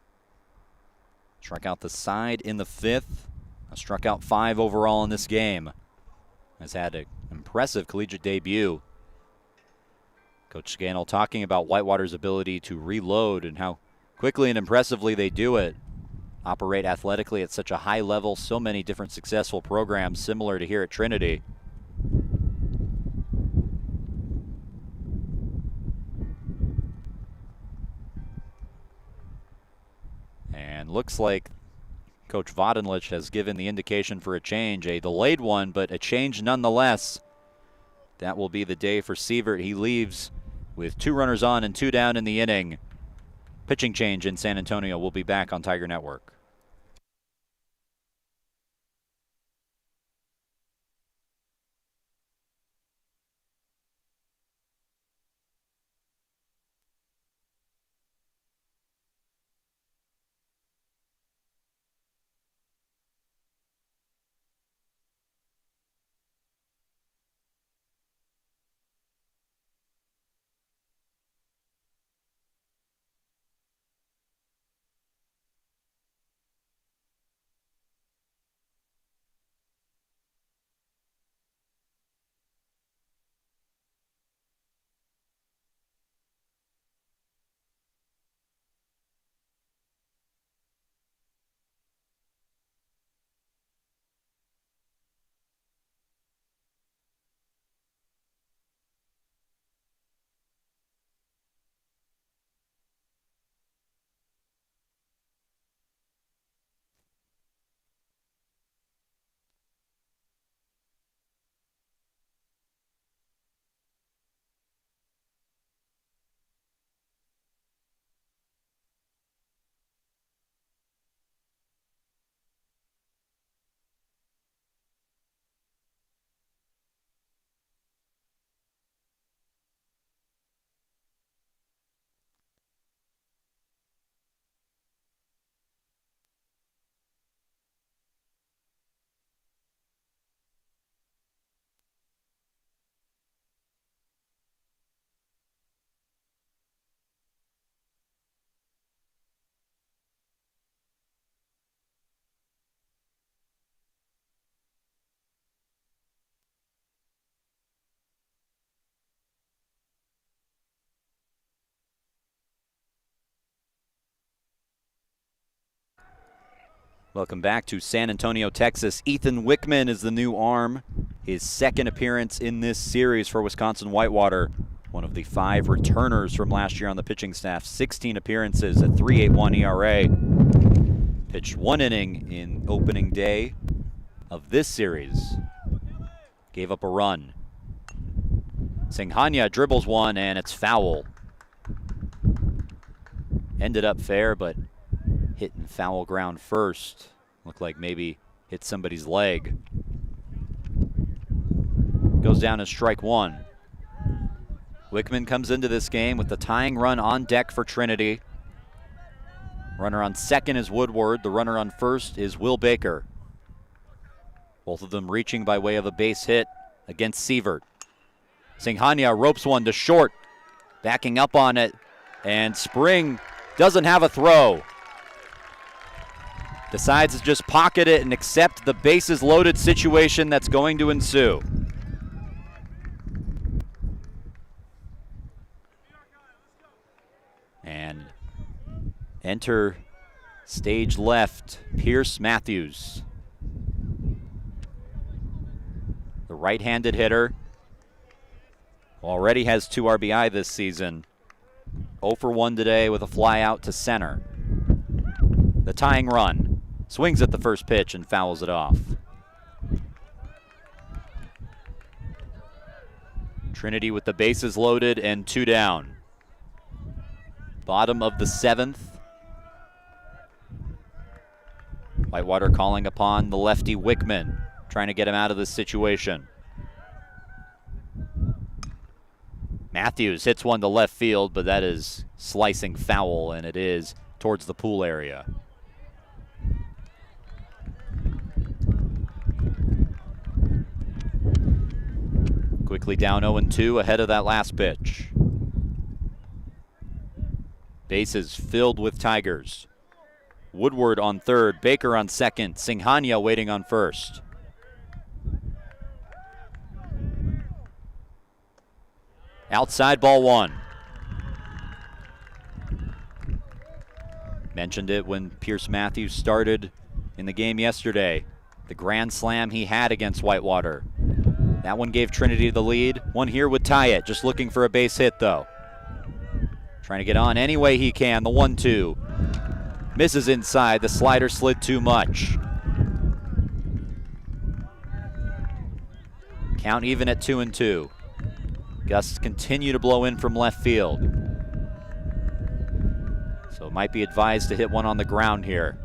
Struck out the side in the 5th. Struck out 5 overall in this game. Has had an impressive collegiate debut. Coach Scannell talking about Whitewater's ability to reload and how quickly and impressively they do it. Operate athletically at such a high level, so many different successful programs similar to here at Trinity. And looks like Coach Vodenlich has given the indication for a change, a delayed one, but a change nonetheless. That will be the day for Sievert. He leaves with 2 runners on and 2 down in the inning. Pitching change in San Antonio. Will be back on Tiger Network. Welcome back to San Antonio, Texas. Ethan Wickman is the new arm. His second appearance in this series for Wisconsin-Whitewater. One of the 5 returners from last year on the pitching staff. 16 appearances at 3.81 ERA. Pitched 1 inning in opening day of this series. Gave up a run. Singhania dribbles one and it's foul. Ended up fair, but hitting foul ground first. Looked like maybe hit somebody's leg. Goes down as strike 1. Wickman comes into this game with the tying run on deck for Trinity. Runner on second is Woodward. The runner on first is Will Baker. Both of them reaching by way of a base hit against Sievert. Singhania ropes one to short. Backing up on it. And Spring doesn't have a throw. Decides to just pocket it and accept the bases loaded situation that's going to ensue. And enter stage left, Pierce Matthews. The right-handed hitter already has 2 RBI this season. 0 for 1 today with a fly out to center. The tying run. Swings at the first pitch and fouls it off. Trinity with the bases loaded and 2 down. Bottom of the 7th. Whitewater calling upon the lefty Wickman, trying to get him out of this situation. Matthews hits one to left field, but that is slicing foul, and it is towards the pool area. Quickly down 0-2 ahead of that last pitch. Bases filled with Tigers. Woodward on third, Baker on second, Singhania waiting on first. Outside ball one. Mentioned it when Pierce Matthews started in the game yesterday. The grand slam he had against Whitewater. That one gave Trinity the lead. One here would tie it. Just looking for a base hit though. Trying to get on any way he can. The 1-2. Misses inside. The slider slid too much. Count even at 2-2. Gusts continue to blow in from left field. So it might be advised to hit one on the ground here.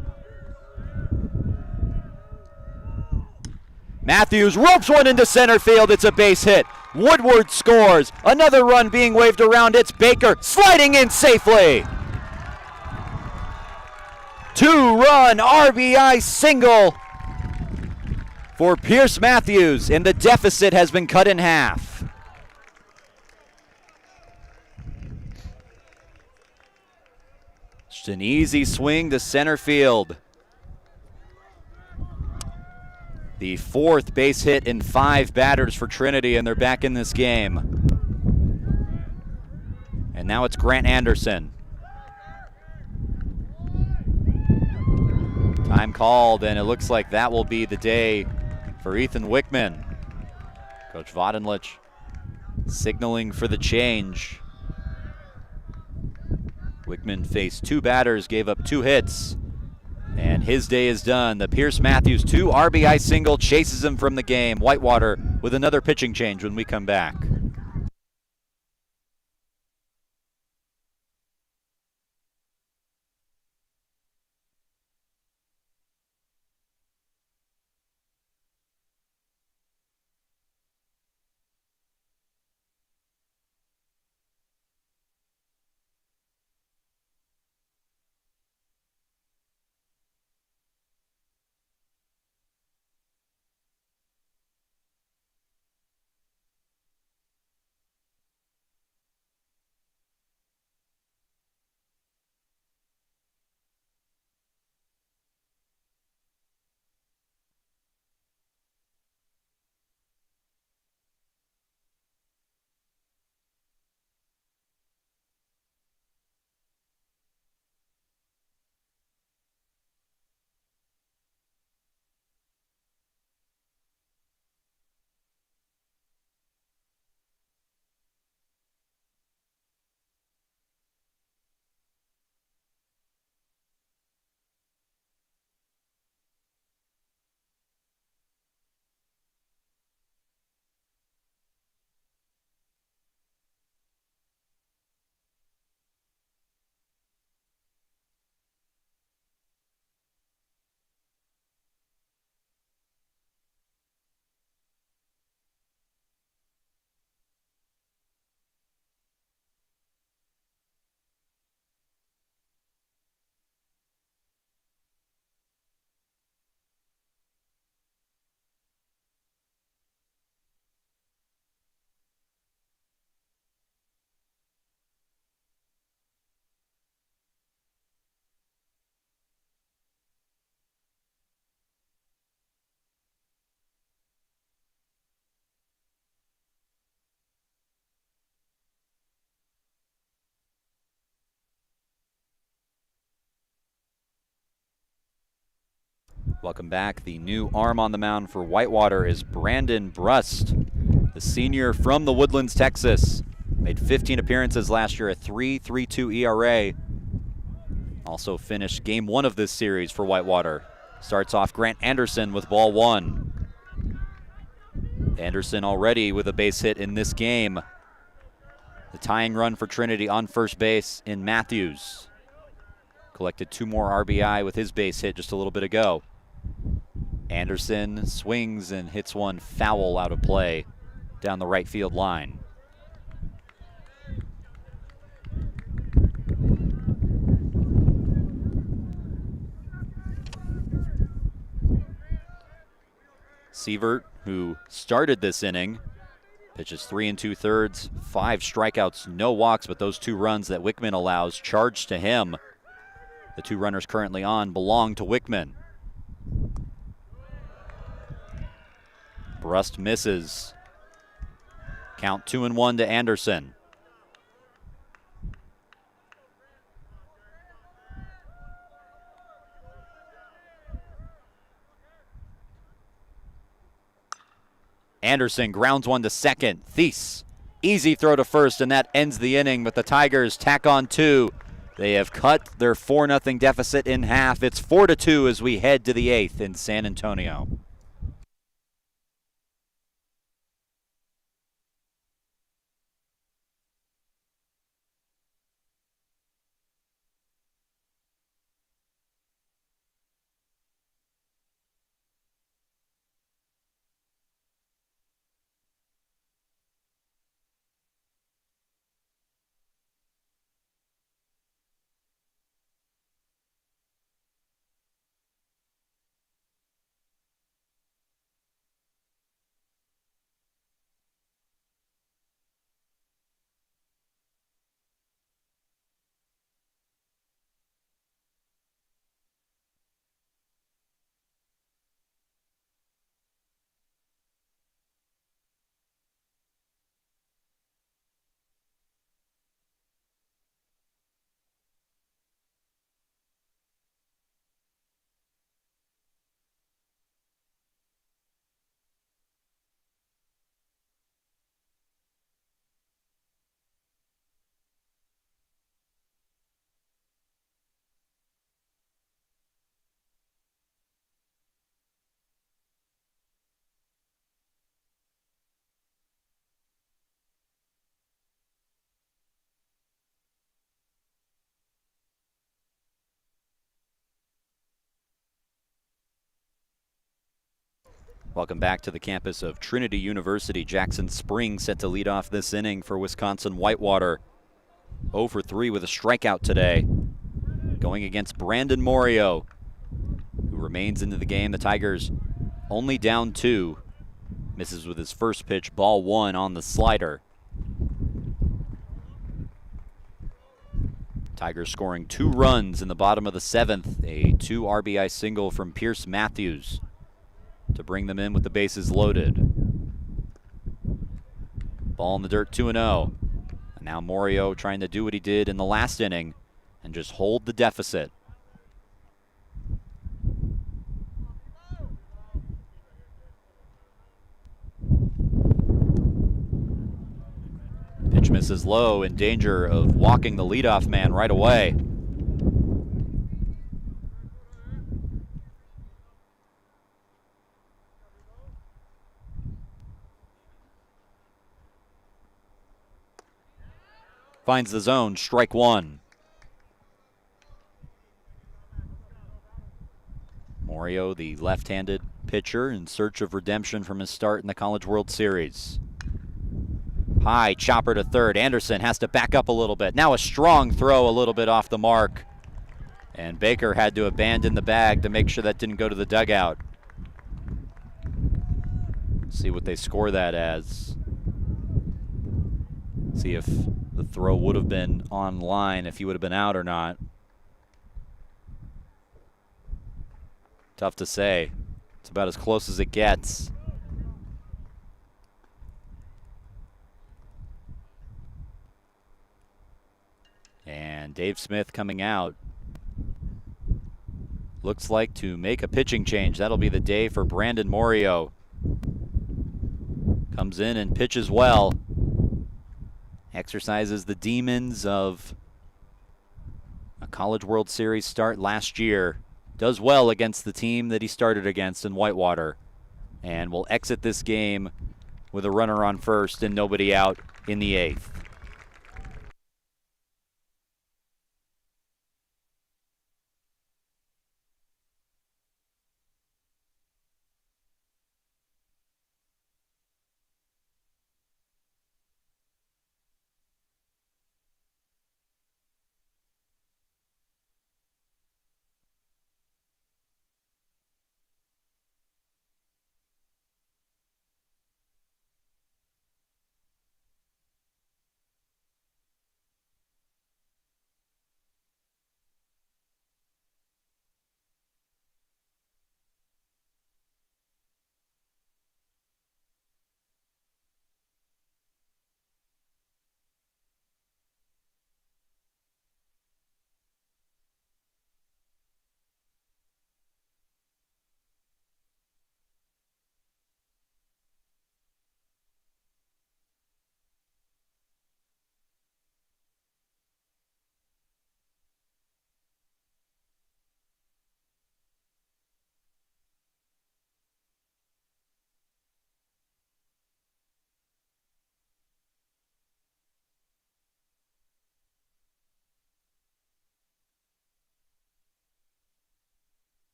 Matthews ropes one into center field. It's a base hit. Woodward scores. Another run being waved around. It's Baker sliding in safely. 2-run RBI single for Pierce Matthews, and the deficit has been cut in half. Just an easy swing to center field. The fourth base hit in 5 batters for Trinity, and they're back in this game. And now it's Grant Anderson. Time called, and it looks like that will be the day for Ethan Wickman. Coach Vodenlich signaling for the change. Wickman faced 2 batters, gave up 2 hits, and his day is done. The Pierce Matthews 2 RBI single chases him from the game. Whitewater with another pitching change when we come back. Welcome back. The new arm on the mound for Whitewater is Brandon Brust, the senior from the Woodlands, Texas. Made 15 appearances last year, a 3.32 ERA. Also finished game 1 of this series for Whitewater. Starts off Grant Anderson with ball 1. Anderson already with a base hit in this game. The tying run for Trinity on first base in Matthews. Collected 2 more RBI with his base hit just a little bit ago. Anderson swings and hits one foul out of play down the right field line. Sievert, who started this inning, pitches 3 2/3, 5 strikeouts, no walks, but those 2 runs that Wickman allows charged to him. The two runners currently on belong to Wickman. Brust misses. Count 2-1 to Anderson. Anderson grounds one to second. Thies, easy throw to first, and that ends the inning, but the Tigers tack on two. They have cut their 4-0 deficit in half. It's 4-2 as we head to the 8th in San Antonio. Welcome back to the campus of Trinity University. Jackson Spring set to lead off this inning for Wisconsin-Whitewater. 0 for 3 with a strikeout today. Going against Brandon Morio, who remains into the game. The Tigers only down 2. Misses with his first pitch, ball 1 on the slider. Tigers scoring 2 runs in the bottom of the 7th. A 2 RBI single from Pierce Matthews to bring them in with the bases loaded. Ball in the dirt, 2-0. And now Morio trying to do what he did in the last inning and just hold the deficit. Pitch misses low, in danger of walking the leadoff man right away. Finds the zone, strike 1. Morio, the left-handed pitcher, in search of redemption from his start in the College World Series. High chopper to third. Anderson has to back up a little bit. Now a strong throw, a little bit off the mark. And Baker had to abandon the bag to make sure that didn't go to the dugout. See what they score that as. See if the throw would have been on line, if he would have been out or not. Tough to say. It's about as close as it gets. And Dave Smith coming out. Looks like to make a pitching change. That'll be the day for Brandon Morio. Comes in and pitches well. Exercises the demons of a College World Series start last year. Does well against the team that he started against in Whitewater. And will exit this game with a runner on first and nobody out in the 8th.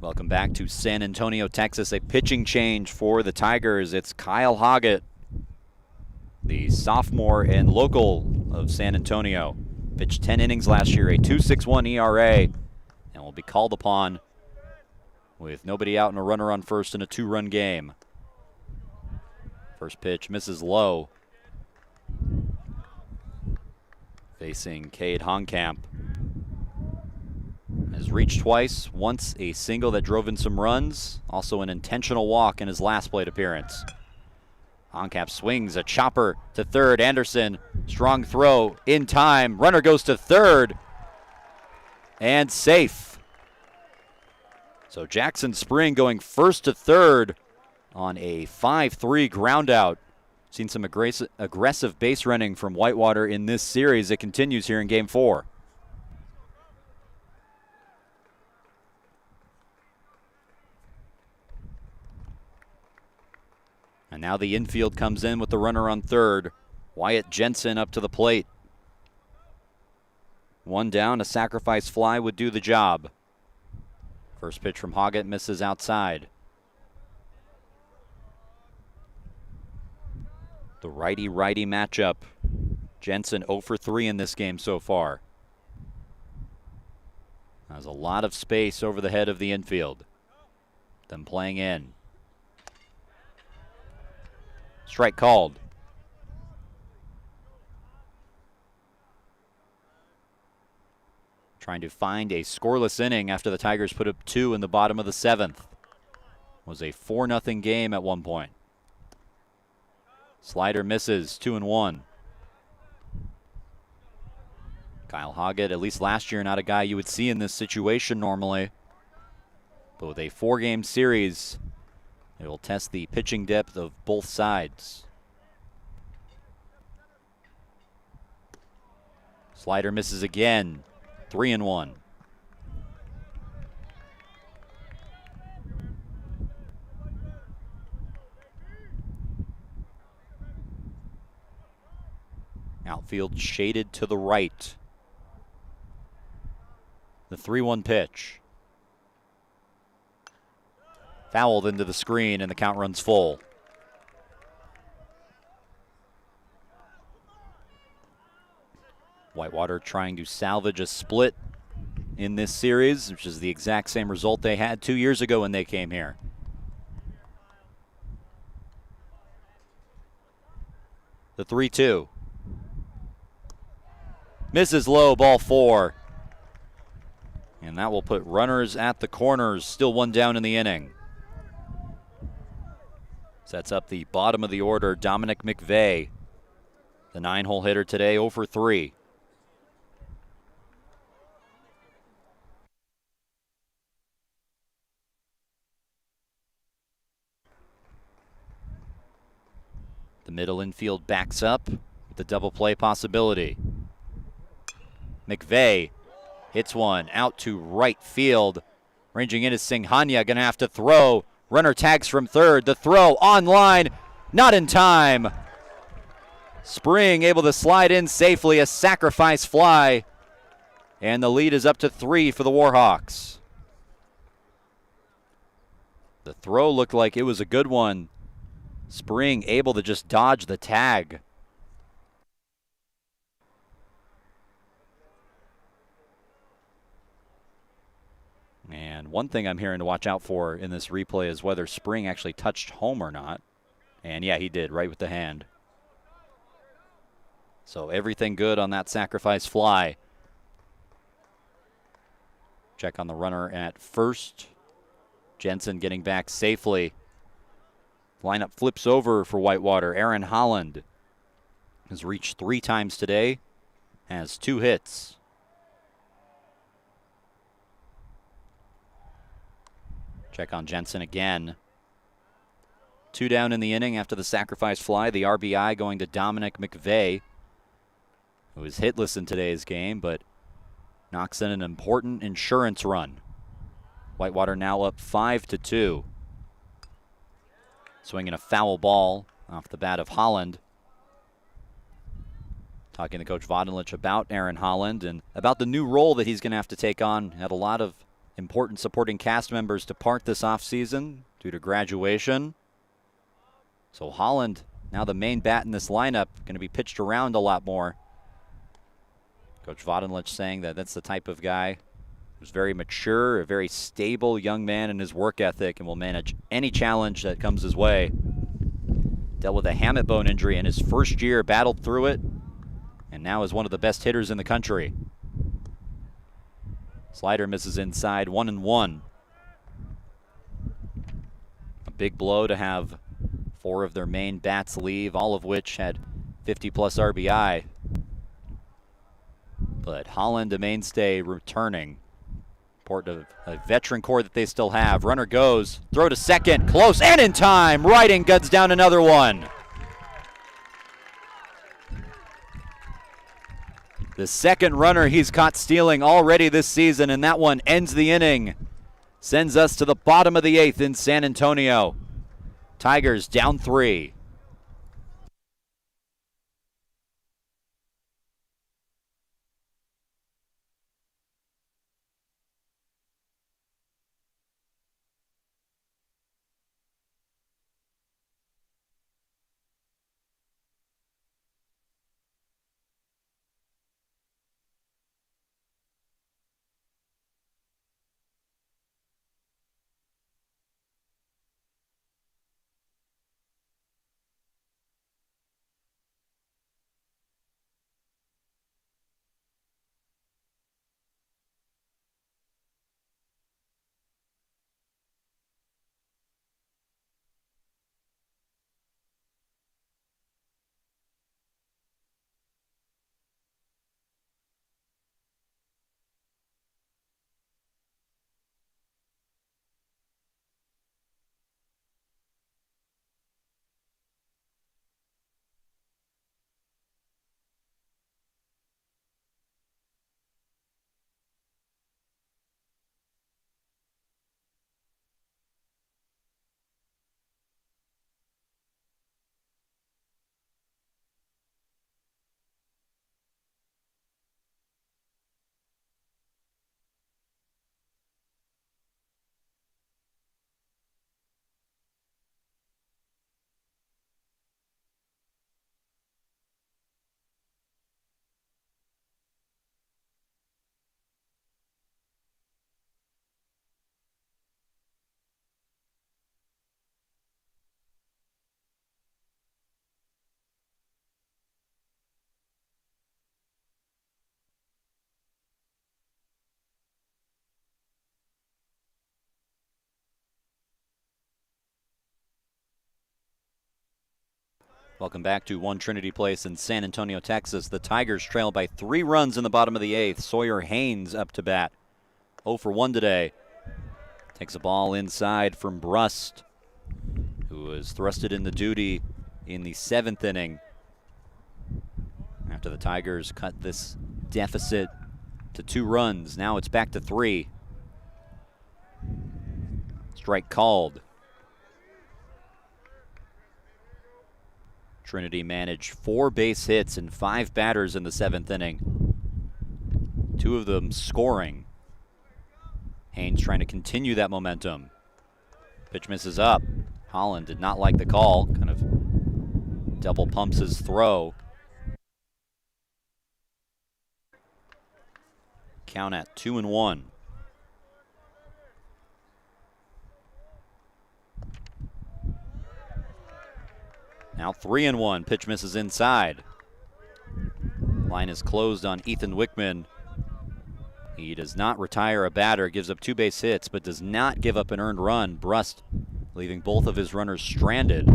Welcome back to San Antonio, Texas. A pitching change for the Tigers. It's Kyle Hoggett, the sophomore and local of San Antonio. Pitched 10 innings last year, a 2.61 ERA, and will be called upon with nobody out and a runner on first in a 2-run game. First pitch misses low. Facing Cade Honkamp. Has reached twice, once a single that drove in some runs, also an intentional walk in his last plate appearance. Honkamp swings a chopper to third. Anderson, strong throw in time. Runner goes to third and safe. So Jackson Spring going first to third on a 5-3 ground out. Seen some aggressive base running from Whitewater in this series. It continues here in Game 4. And now the infield comes in with the runner on third. Wyatt Jensen up to the plate. One down, a sacrifice fly would do the job. First pitch from Hoggett misses outside. The righty-righty matchup. Jensen 0 for 3 in this game so far. Has a lot of space over the head of the infield. Them playing in. Strike called. Trying to find a scoreless inning after the Tigers put up 2 in the bottom of the 7th. Was a 4-0 game at one point. Slider misses, 2-1. Kyle Hoggett, at least last year, not a guy you would see in this situation normally. But with a 4-game series, it will test the pitching depth of both sides. Slider misses again, 3-1. Outfield shaded to the right. The 3-1 pitch. Fouled into the screen, and the count runs full. Whitewater trying to salvage a split in this series, which is the exact same result they had 2 years ago when they came here. The 3-2. Misses low, ball 4. And that will put runners at the corners, still one down in the inning. Sets up the bottom of the order, Dominic McVeigh. The 9-hole hitter today, 0 for 3. The middle infield backs up with the double play possibility. McVeigh hits one out to right field. Ranging in is Singhania, going to have to throw. Runner tags from third. The throw on line, not in time. Spring able to slide in safely, a sacrifice fly. And the lead is up to 3 for the Warhawks. The throw looked like it was a good one. Spring able to just dodge the tag. And one thing I'm hearing to watch out for in this replay is whether Spring actually touched home or not. And yeah, he did, right with the hand. So everything good on that sacrifice fly. Check on the runner at first. Jensen getting back safely. Lineup flips over for Whitewater. Aaron Holland has reached 3 times today, has 2 hits. Check on Jensen again. 2 down in the inning after the sacrifice fly. The RBI going to Dominic McVeigh, who is hitless in today's game, but knocks in an important insurance run. Whitewater now up 5-2. Swinging a foul ball off the bat of Holland. Talking to Coach Vodenlich about Aaron Holland and about the new role that he's going to have to take on. Had a lot of important supporting cast members depart this offseason due to graduation. So Holland, now the main bat in this lineup, going to be pitched around a lot more. Coach Vodenlich saying that that's the type of guy who's very mature, a very stable young man in his work ethic, and will manage any challenge that comes his way. Dealt with a hamate bone injury in his first year, battled through it, and now is one of the best hitters in the country. Slider misses inside, 1-1. A big blow to have 4 of their main bats leave, all of which had 50-plus RBI. But Holland, a mainstay, returning. Important of a veteran core that they still have. Runner goes, throw to second, close and in time. Riding guts down another one. The second runner he's caught stealing already this season, and that one ends the inning. Sends us to the bottom of the 8th in San Antonio. Tigers down 3. Welcome back to One Trinity Place in San Antonio, Texas. The Tigers trail by 3 runs in the bottom of the 8th. Sawyer Haynes up to bat. 0 for 1 today. Takes a ball inside from Brust, who was thrusted into duty in the 7th inning after the Tigers cut this deficit to 2 runs. Now it's back to 3. Strike called. Trinity managed 4 base hits and 5 batters in the 7th inning. 2 of them scoring. Haynes trying to continue that momentum. Pitch misses up. Holland did not like the call. Kind of double pumps his throw. Count at 2-1. Now 3-1. Pitch misses inside. Line is closed on Ethan Wickman. He does not retire a batter, gives up 2 base hits, but does not give up an earned run. Brust leaving both of his runners stranded.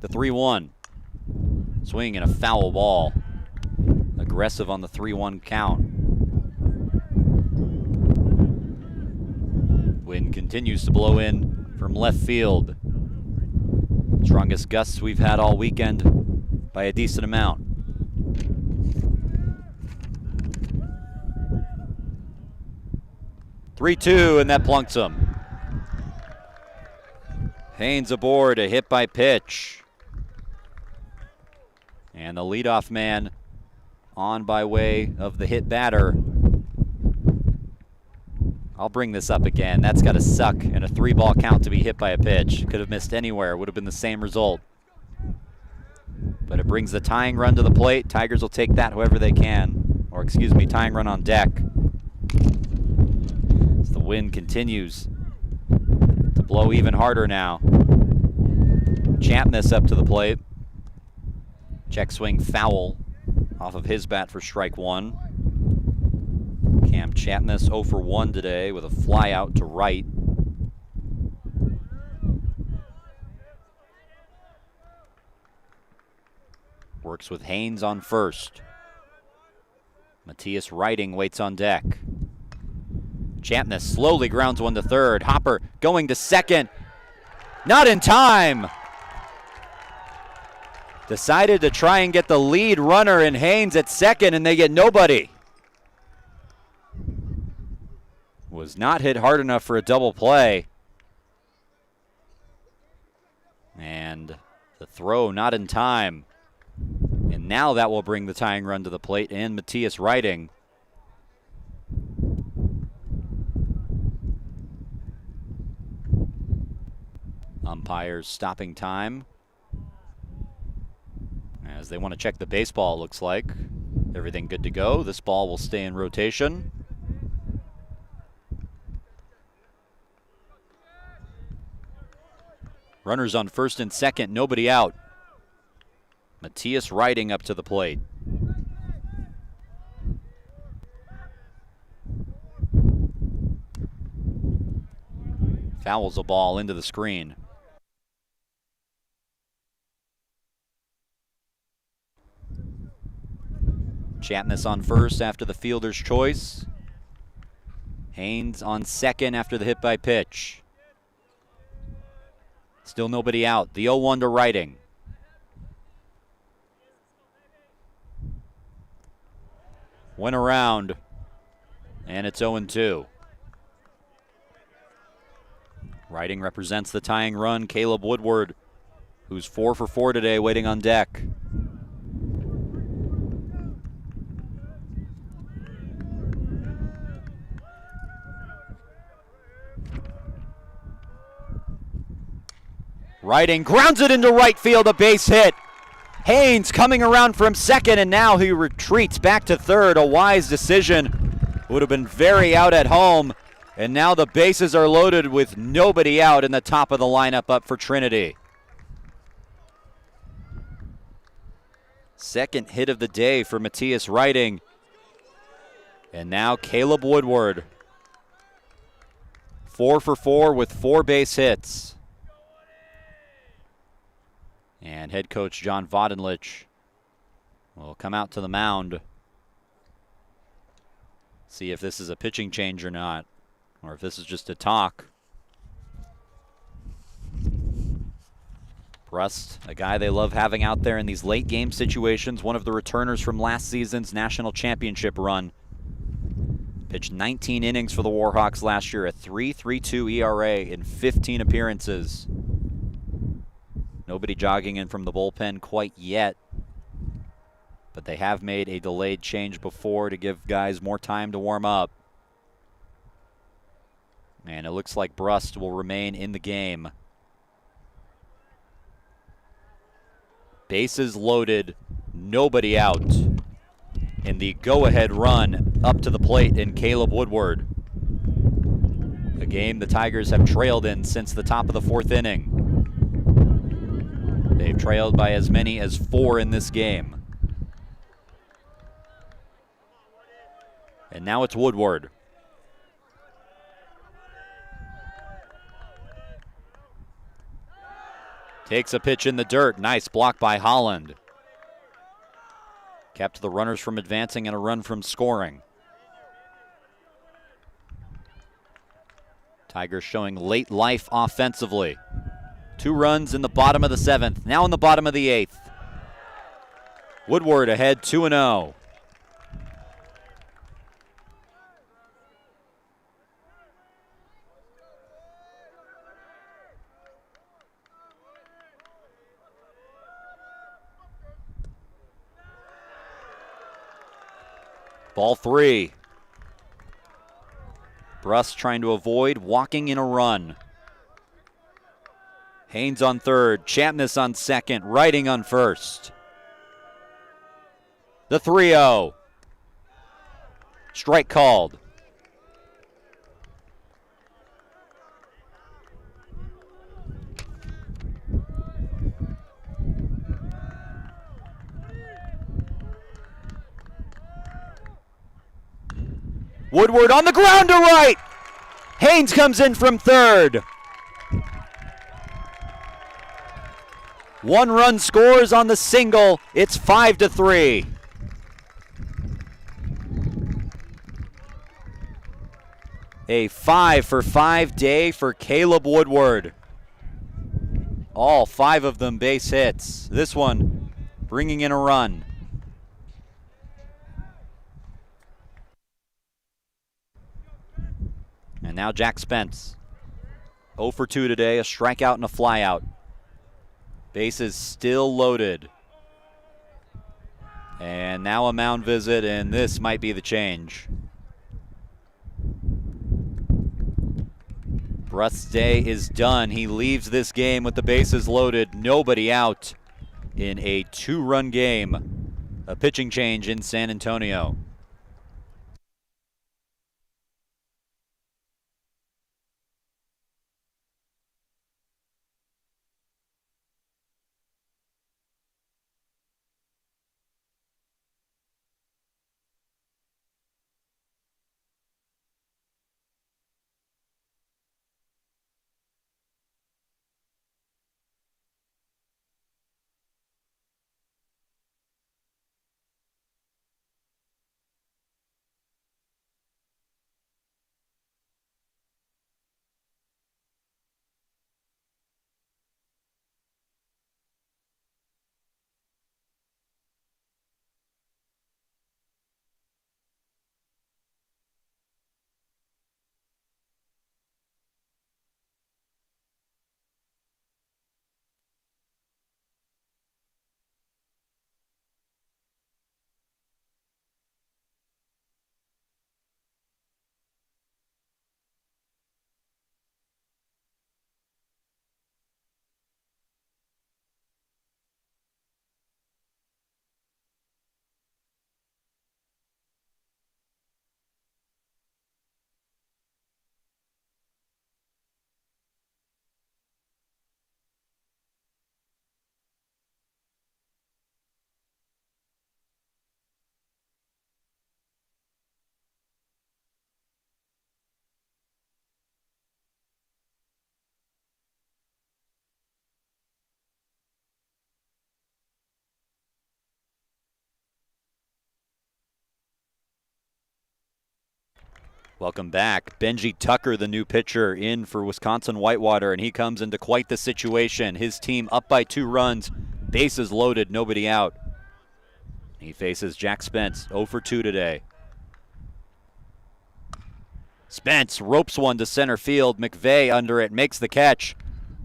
The 3-1. Swing and a foul ball. Aggressive on the 3-1 count. Wind continues to blow in from left field. Strongest gusts we've had all weekend by a decent amount. "3-2, and that plunks him. Haynes aboard, a hit by pitch. And the leadoff man on by way of the hit batter I'll bring this up again. That's got to suck in a 3-ball count to be hit by a pitch. Could have missed anywhere. Would have been the same result. But it brings the tying run to the plate. Tigers will take that however they can. Or excuse me, tying run on deck. As the wind continues to blow even harder now. Champness up to the plate. Check swing foul off of his bat for strike 1. Cam Champness 0 for 1 today with a fly out to right. Works with Haynes on first. Matthias Riding waits on deck. Champness slowly grounds one to third. Hopper going to second. Not in time. Decided to try and get the lead runner in Haynes at second, and they get nobody. Was not hit hard enough for a double play. And the throw not in time. And now that will bring the tying run to the plate and Matthias Riding. Umpires stopping time. As they want to check the baseball, it looks like. Everything good to go. This ball will stay in rotation. Runners on first and second, nobody out. Matthias Riding up to the plate. Fouls a ball into the screen. Champness on first after the fielder's choice. Haynes on second after the hit by pitch. Still nobody out. The 0-1 to Riding. Went around, and it's 0-2. Riding represents the tying run. Caleb Woodward, who's 4 for 4 today, waiting on deck. Riding grounds it into right field, a base hit. Haynes coming around from second, and now he retreats back to third. A wise decision. Would have been very out at home. And now the bases are loaded with nobody out in the top of the lineup up for Trinity. Second hit of the day for Matthias Riding. And now Caleb Woodward. 4 for 4 with 4 base hits. And head coach John Vodenlich will come out to the mound. See if this is a pitching change or not, or if this is just a talk. Brust, a guy they love having out there in these late game situations, one of the returners from last season's national championship run. Pitched 19 innings for the Warhawks last year, a 3.32 ERA in 15 appearances. Nobody jogging in from the bullpen quite yet, but they have made a delayed change before to give guys more time to warm up. And it looks like Brust will remain in the game. Bases loaded, nobody out. In the go-ahead run up to the plate in Caleb Woodward. A game the Tigers have trailed in since the top of the 4th inning. They've trailed by as many as 4 in this game. And now it's Woodward. Takes a pitch in the dirt. Nice block by Holland. Kept the runners from advancing and a run from scoring. Tigers showing late life offensively. 2 runs in the bottom of the 7th, now in the bottom of the 8th. Woodward ahead 2-0. Ball 3. Bruss trying to avoid walking in a run. Haynes on third, Chapness on second, Writing on first. The 3-0. Strike called. Woodward on the ground to right. Haynes comes in from third. 1 run scores on the single. It's 5-3. A 5-for-5 day for Caleb Woodward. All 5 of them base hits. This one bringing in a run. And now Jack Spence. 0 for 2 today, a strikeout and a flyout. Bases still loaded. And now a mound visit, and this might be the change. Bruss's day is done. He leaves this game with the bases loaded, nobody out in a 2-run game. A pitching change in San Antonio. Welcome back. Benji Tucker, the new pitcher, in for Wisconsin-Whitewater, and he comes into quite the situation. His team up by 2 runs, bases loaded, nobody out. He faces Jack Spence, 0 for 2 today. Spence ropes one to center field. McVeigh under it, makes the catch.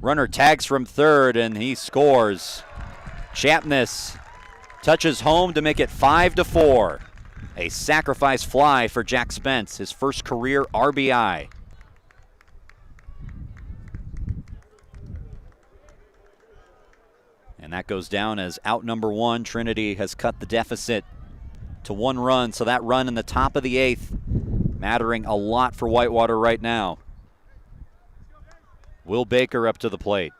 Runner tags from third, and he scores. Chapness touches home to make it 5-4. A sacrifice fly for Jack Spence, his first career RBI. And that goes down as out number 1. Trinity has cut the deficit to 1 run, so that run in the top of the 8th mattering a lot for Whitewater right now. Will Baker up to the plate.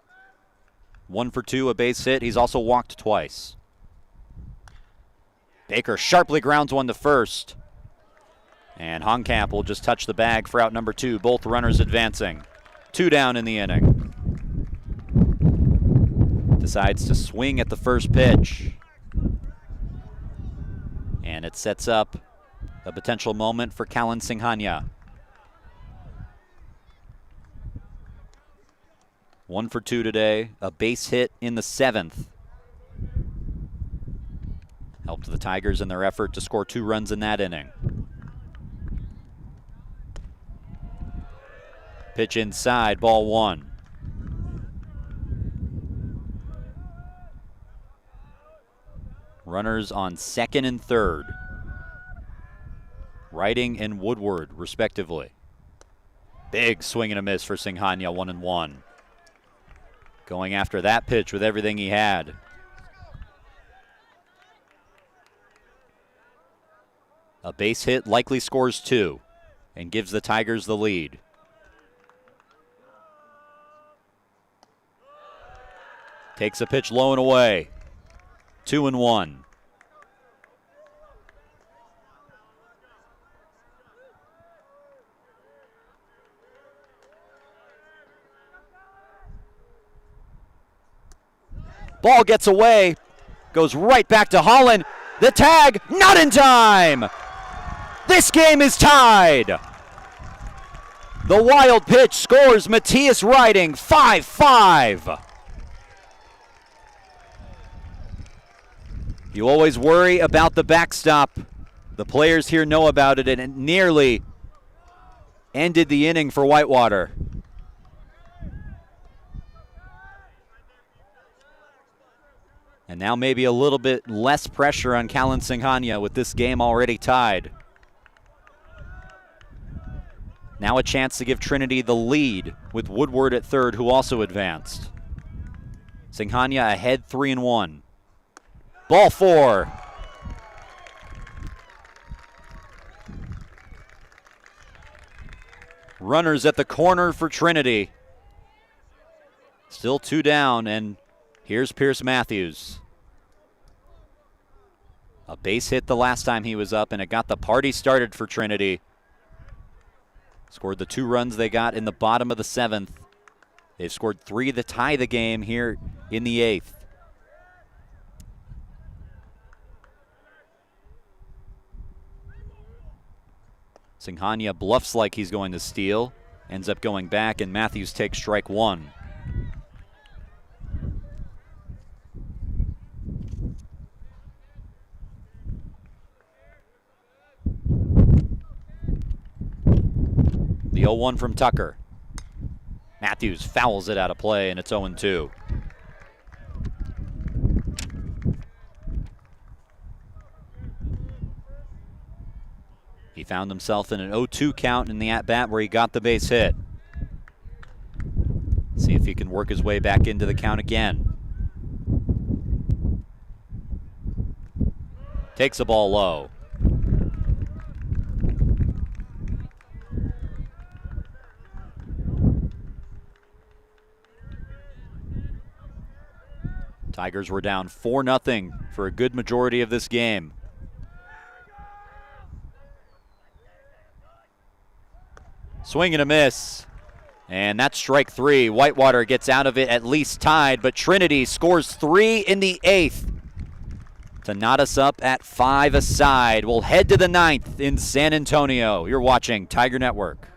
1 for 2, a base hit. He's also walked twice. Baker sharply grounds one to first. And Honkamp will just touch the bag for out number 2. Both runners advancing. 2 down in the inning. Decides to swing at the first pitch. And it sets up a potential moment for Callan Singhania. 1 for 2 today. A base hit in the 7th. Helped the Tigers in their effort to score 2 runs in that inning. Pitch inside, ball 1. Runners on second and third. Writing and Woodward, respectively. Big swing and a miss for Singhania, 1-1. Going after that pitch with everything he had. A base hit likely scores 2 and gives the Tigers the lead. Takes a pitch low and away. 2-1. Ball gets away, goes right back to Holland. The tag, not in time. This game is tied. The wild pitch scores Matthias Riding, 5-5. You always worry about the backstop. The players here know about it, and it nearly ended the inning for Whitewater. And now maybe a little bit less pressure on Callan Singhania with this game already tied. Now a chance to give Trinity the lead with Woodward at third, who also advanced. Singhania ahead 3-1. Ball 4. Runners at the corner for Trinity. Still 2 down, and here's Pierce Matthews. A base hit the last time he was up, and it got the party started for Trinity. Scored the 2 runs they got in the bottom of the 7th. They've scored 3 to tie the game here in the 8th. Singhania bluffs like he's going to steal, ends up going back, and Matthews takes strike 1. The 0-1 from Tucker. Matthews fouls it out of play, and it's 0-2. He found himself in an 0-2 count in the at-bat where he got the base hit. See if he can work his way back into the count again. Takes the ball low. Tigers were down 4-0 for a good majority of this game. Swing and a miss. And that's strike 3. Whitewater gets out of it at least tied, but Trinity scores 3 in the 8th to knot us up at 5 aside. We'll head to the 9th in San Antonio. You're watching Tiger Network.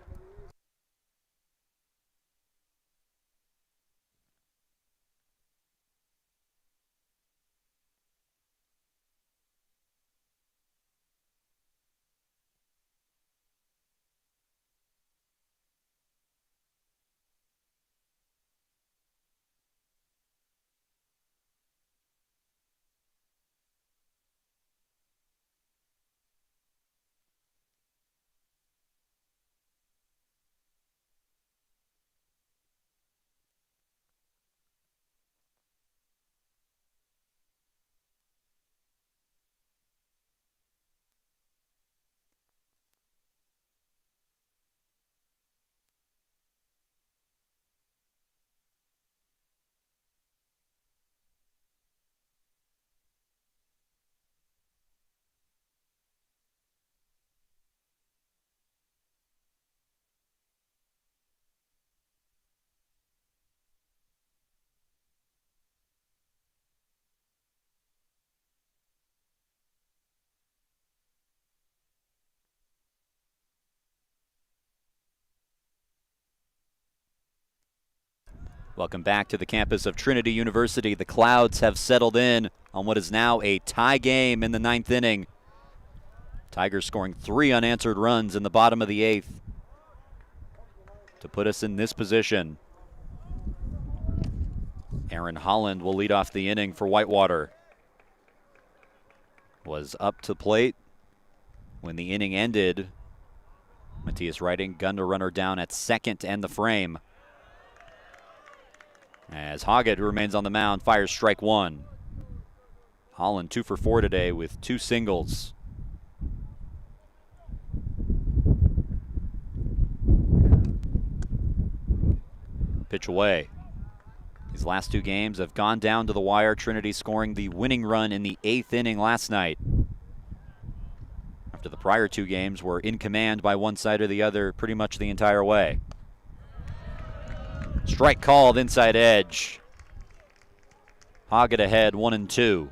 Welcome back to the campus of Trinity University. The clouds have settled in on what is now a tie game in the 9th inning. Tigers scoring 3 unanswered runs in the bottom of the 8th to put us in this position. Aaron Holland will lead off the inning for Whitewater. Was up to plate when the inning ended Matthias Riding, gun to runner down at second to end the frame. As Hoggett, who remains on the mound, fires strike one. Holland 2 for 4 today with 2 singles. Pitch away. These last 2 games have gone down to the wire. Trinity scoring the winning run in the 8th inning last night. After the prior 2 games were in command by one side or the other pretty much the entire way. Strike called, inside edge. Hoggett ahead, 1-2.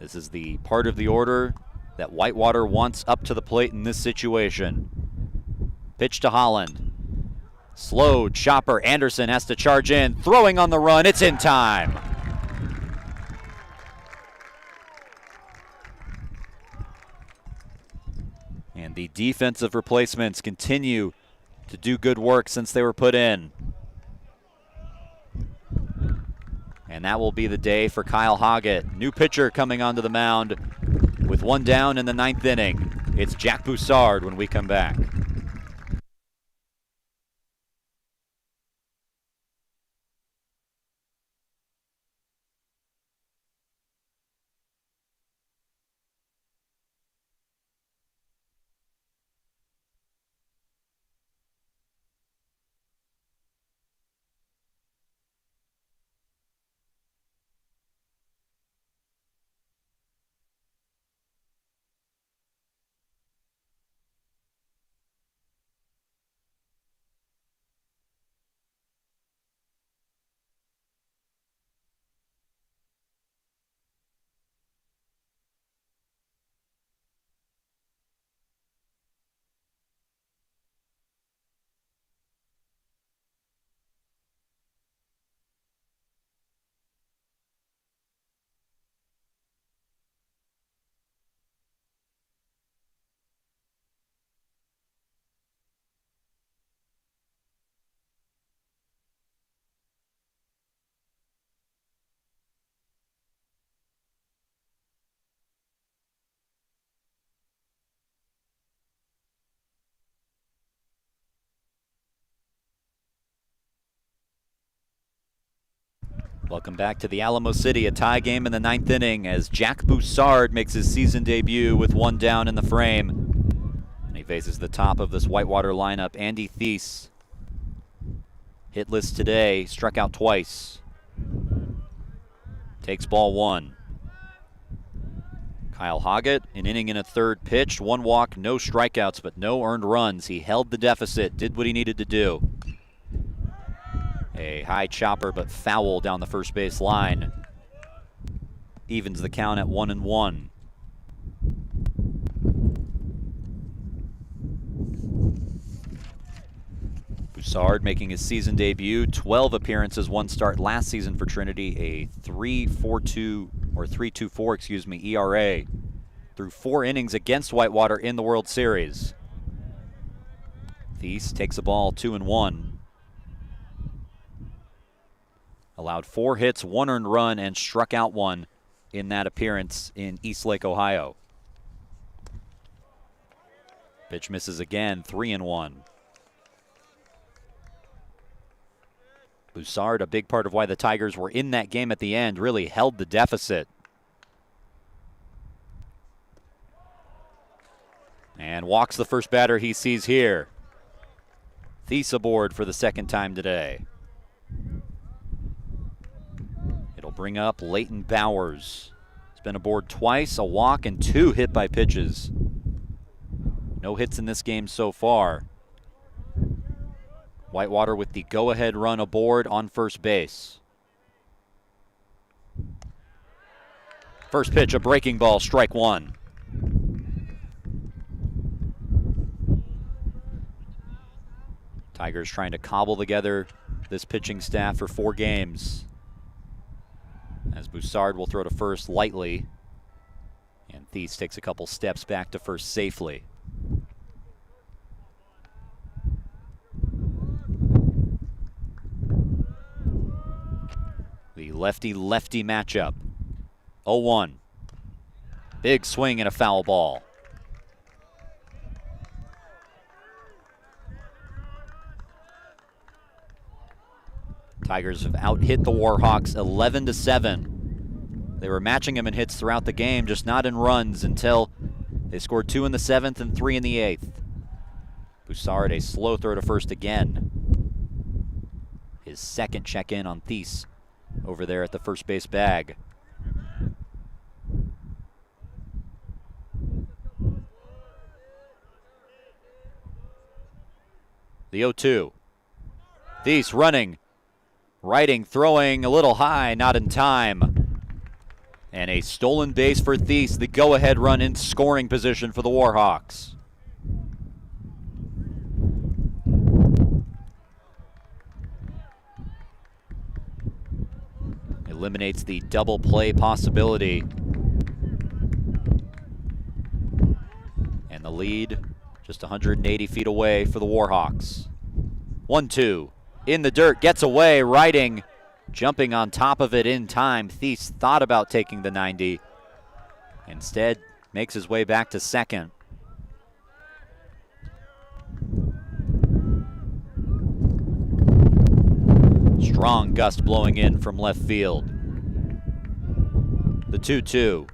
This is the part of the order that Whitewater wants up to the plate in this situation. Pitch to Holland. Slow chopper. Anderson has to charge in. Throwing on the run. It's in time. And the defensive replacements continue to do good work since they were put in. And that will be the day for Kyle Hoggett. New pitcher coming onto the mound with 1 down in the 9th inning. It's Jack Boussard when we come back. Welcome back to the Alamo City, a tie game in the 9th inning as Jack Boussard makes his season debut with 1 down in the frame. And he faces the top of this Whitewater lineup, Andy Thies. Hitless today, struck out twice. Takes ball 1. Kyle Hoggett, an inning and a third pitched, 1 walk, no strikeouts, but no earned runs. He held the deficit, did what he needed to do. A high chopper, but foul down the first base line. Evens the count at 1-1. Boussard making his season debut, 12 appearances, 1 start last season for Trinity, a 3.24 ERA through 4 innings against Whitewater in the World Series. Thies takes the ball 2-1. Allowed 4 hits, 1 earned run, and struck out 1 in that appearance in Eastlake, Ohio. Pitch misses again, 3-1. Boussard, a big part of why the Tigers were in that game at the end, really held the deficit. And walks the first batter he sees here. Thies aboard for the 2nd time today. It'll bring up Leighton Bowers. He's been aboard twice, a walk, and 2 hit by pitches. No hits in this game so far. Whitewater with the go-ahead run aboard on first base. First pitch, a breaking ball, strike 1. Tigers trying to cobble together this pitching staff for 4 games. As Boussard will throw to first lightly. And Thies takes a couple steps back to first safely. The lefty-lefty matchup. 0-1. Big swing and a foul ball. Tigers have out-hit the Warhawks 11-7. They were matching them in hits throughout the game, just not in runs until they scored 2 in the 7th and 3 in the 8th. Boussard, a slow throw to first again. His second check-in on Thies over there at the first base bag. The 0-2. Thies running, righting, throwing a little high, not in time. And a stolen base for Thies, the go-ahead run in scoring position for the Warhawks. Eliminates the double play possibility. And the lead just 180 feet away for the Warhawks. 1-2. In the dirt, gets away, riding, jumping on top of it in time. Thies thought about taking the 90. Instead, makes his way back to second. Strong gust blowing in from left field. The 2-2.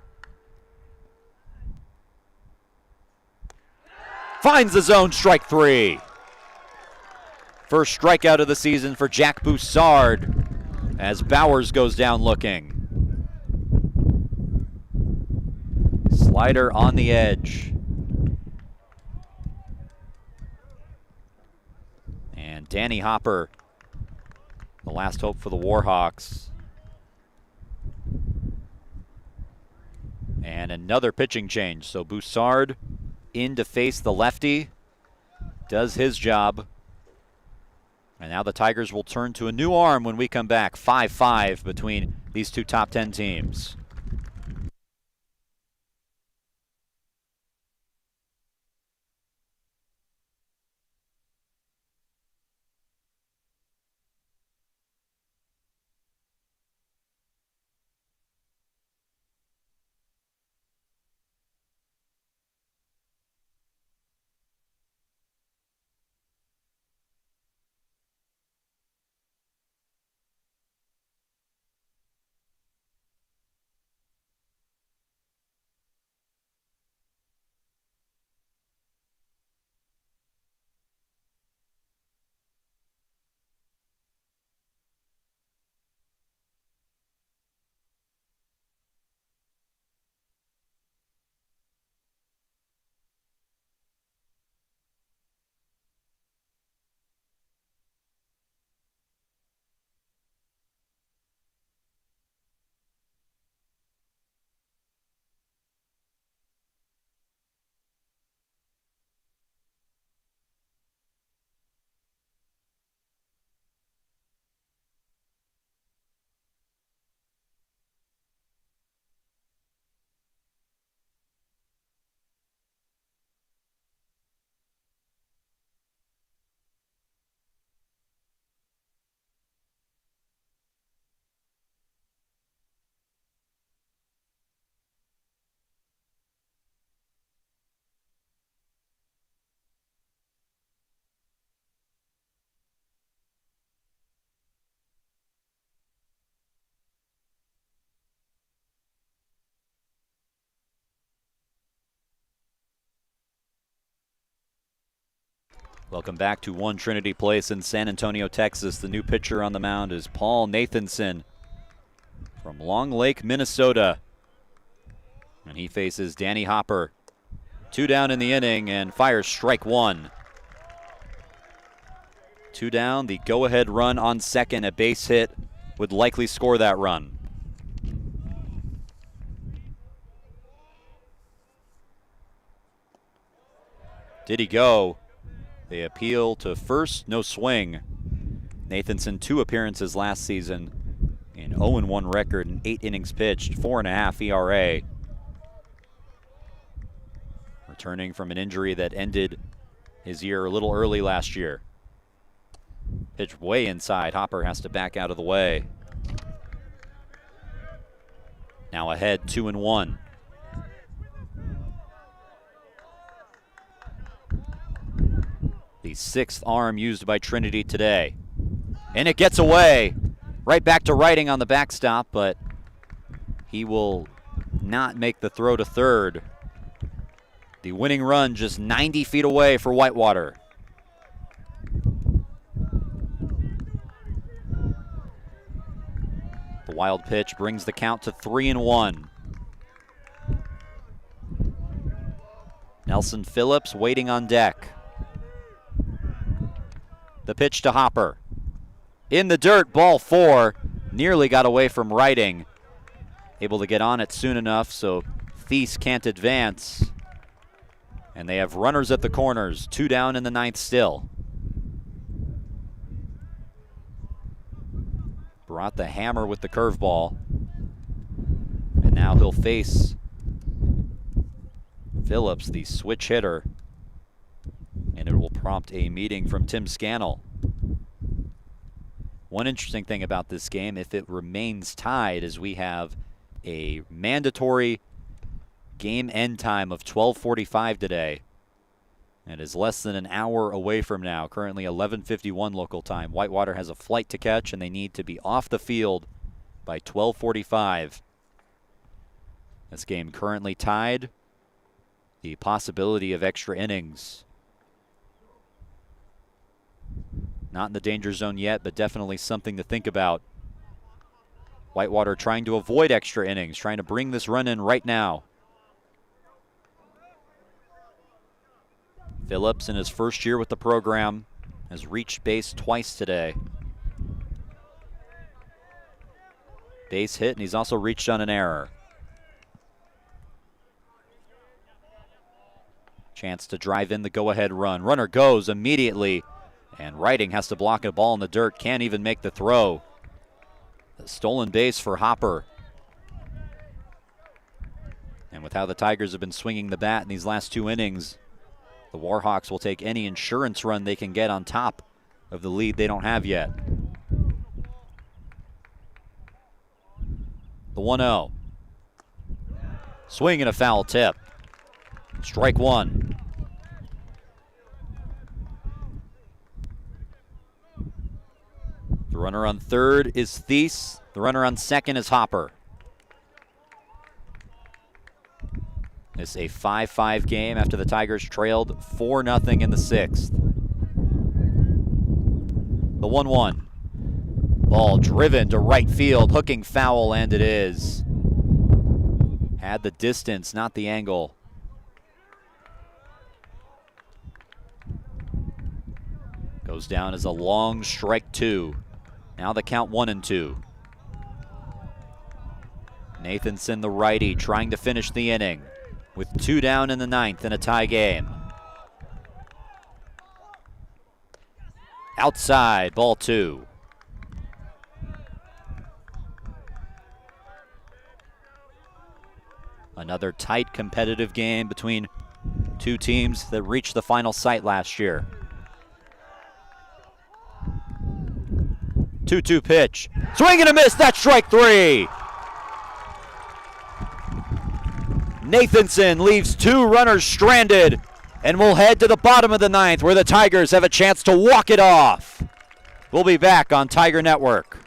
Finds the zone, strike 3. First strikeout of the season for Jack Boussard as Bowers goes down looking. Slider on the edge. And Danny Hopper, the last hope for the Warhawks. And another pitching change. So Boussard in to face the lefty. Does his job. And now the Tigers will turn to a new arm when we come back. 5-5 between these two top 10 teams. Welcome back to One Trinity Place in San Antonio, Texas. The new pitcher on the mound is Paul Nathanson from Long Lake, Minnesota. And he faces Danny Hopper. 2 down in the inning and fires strike 1. 2 down, the go-ahead run on second, a base hit would likely score that run. Did he go? They appeal to first, no swing. Nathanson, 2 appearances last season, an 0-1 record and 8 innings pitched, 4.5 ERA. Returning from an injury that ended his year a little early last year. Pitch way inside. Hopper has to back out of the way. Now ahead, 2-1. The 6th arm used by Trinity today. And it gets away. Right back to Writing on the backstop, but he will not make the throw to third. The winning run just 90 feet away for Whitewater. The wild pitch brings the count to 3-1. Nelson Phillips waiting on deck. The pitch to Hopper. In the dirt, ball 4. Nearly got away from Writing. Able to get on it soon enough so Thies can't advance. And they have runners at the corners. 2 down in the 9th still. Brought the hammer with the curveball. And now he'll face Phillips, the switch hitter. And it will prompt a meeting from Tim Scannell. One interesting thing about this game, if it remains tied, is we have a mandatory game end time of 12:45 today. It is less than an hour away from now, currently 11:51 local time. Whitewater has a flight to catch, and they need to be off the field by 12:45. This game currently tied. The possibility of extra innings. Not in the danger zone yet, but definitely something to think about. Whitewater trying to avoid extra innings, trying to bring this run in right now. Phillips, in his first year with the program, has reached base twice today. Base hit, and he's also reached on an error. Chance to drive in the go-ahead run. Runner goes immediately, and Writing has to block a ball in the dirt. Can't even make the throw. A stolen base for Hopper. And with how the Tigers have been swinging the bat in these last 2 innings, the Warhawks will take any insurance run they can get on top of the lead they don't have yet. The 1-0. Swing and a foul tip. Strike 1. The runner on third is Thies. The runner on second is Hopper. It's a 5-5 game after the Tigers trailed 4-0 in the 6th. The 1-1. Ball driven to right field, hooking foul, and it is. Had the distance, not the angle. Goes down as a long strike 2. Now the count 1-2. Nathanson, the righty, trying to finish the inning with 2 down in the 9th in a tie game. Outside, ball 2. Another tight competitive game between 2 teams that reached the final sight last year. 2-2 pitch. Swing and a miss, that's strike 3. Nathanson leaves 2 runners stranded and will head to the bottom of the 9th where the Tigers have a chance to walk it off. We'll be back on Tiger Network.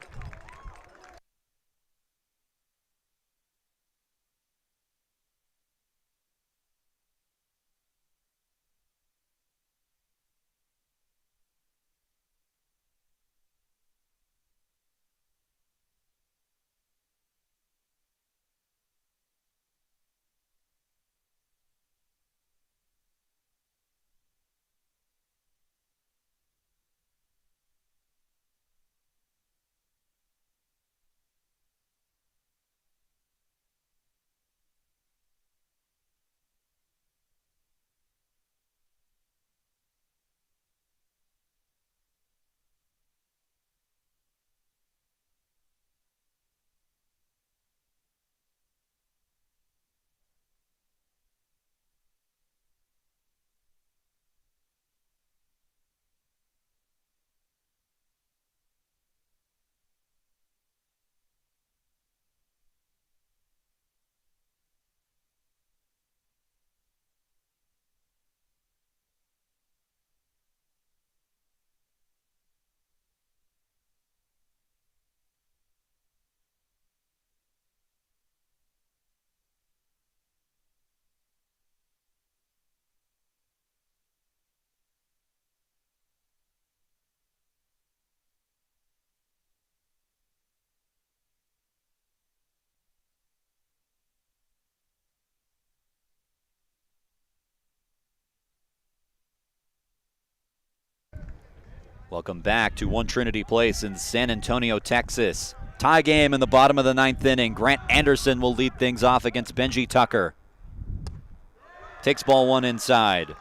Welcome back to One Trinity Place in San Antonio, Texas. Tie game in the bottom of the 9th inning. Grant Anderson will lead things off against Benji Tucker. Takes ball one inside.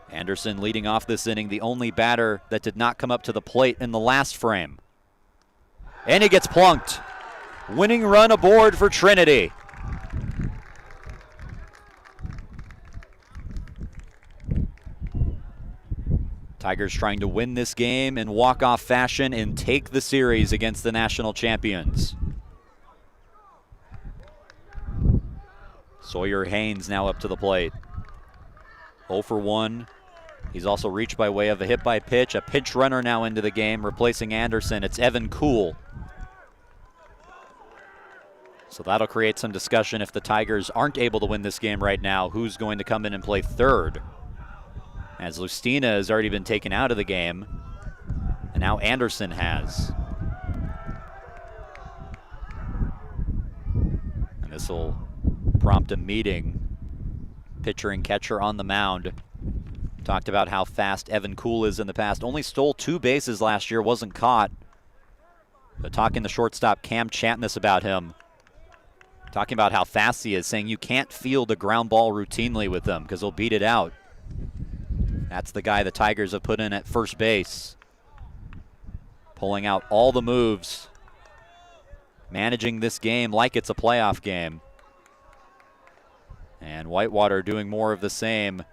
Anderson leading off this inning, the only batter that did not come up to the plate in the last frame. And he gets plunked. Winning run aboard for Trinity. Tigers trying to win this game in walk-off fashion and take the series against the national champions. Sawyer Haynes now up to the plate. 0 for 1. He's also reached by way of a hit by pitch. A pinch runner now into the game, replacing Anderson. It's Evan Kuhl. So that'll create some discussion if the Tigers aren't able to win this game right now. Who's going to come in and play third? As Lustina has already been taken out of the game, and now Anderson has. And this will prompt a meeting. Pitcher and catcher on the mound. Talked about how fast Evan Kuhl is in the past. Only stole 2 bases last year, wasn't caught. But talking to shortstop Cam Chantness about him. Talking about how fast he is, saying you can't field a ground ball routinely with him because he'll beat it out. That's the guy the Tigers have put in at first base. Pulling out all the moves. Managing this game like it's a playoff game. And Whitewater doing more of the same.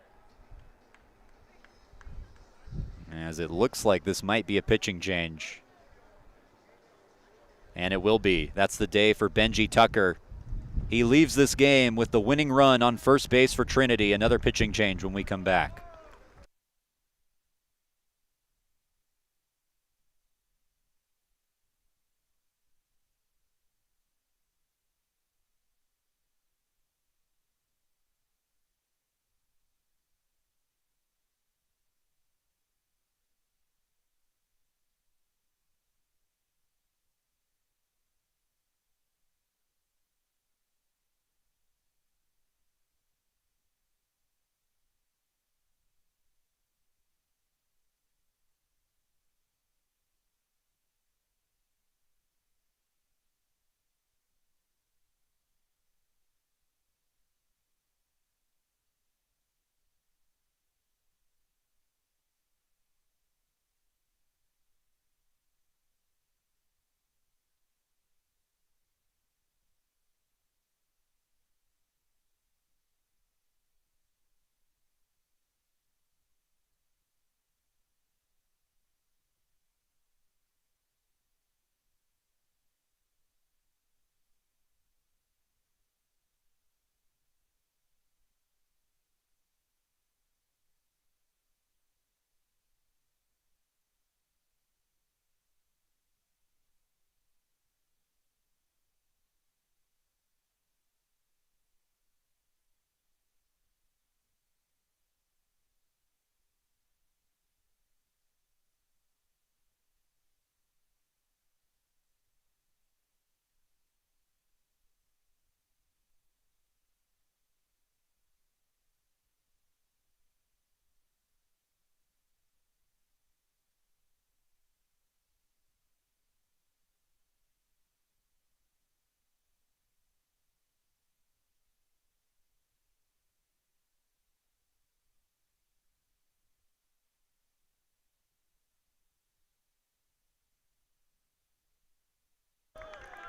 As it looks like this might be a pitching change. And it will be. That's the day for Benji Tucker. He leaves this game with the winning run on first base for Trinity. Another pitching change when we come back.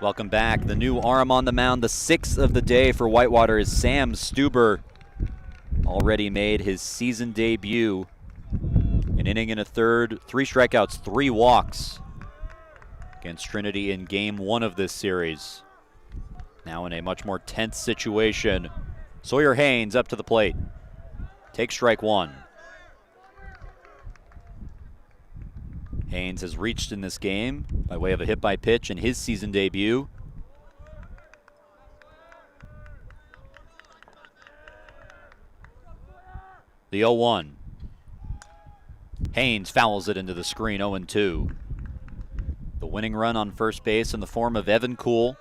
Welcome back. The new arm on the mound, the 6th of the day for Whitewater, is Sam Stuber. Already made his season debut. An inning and a third, 3 strikeouts, 3 walks against Trinity in game 1 of this series. Now in a much more tense situation. Sawyer Haynes up to the plate. Takes strike 1. Haynes has reached in this game by way of a hit by pitch in his season debut. The 0-1. Haynes fouls it into the screen, 0-2. The winning run on first base in the form of Evan Kuhl.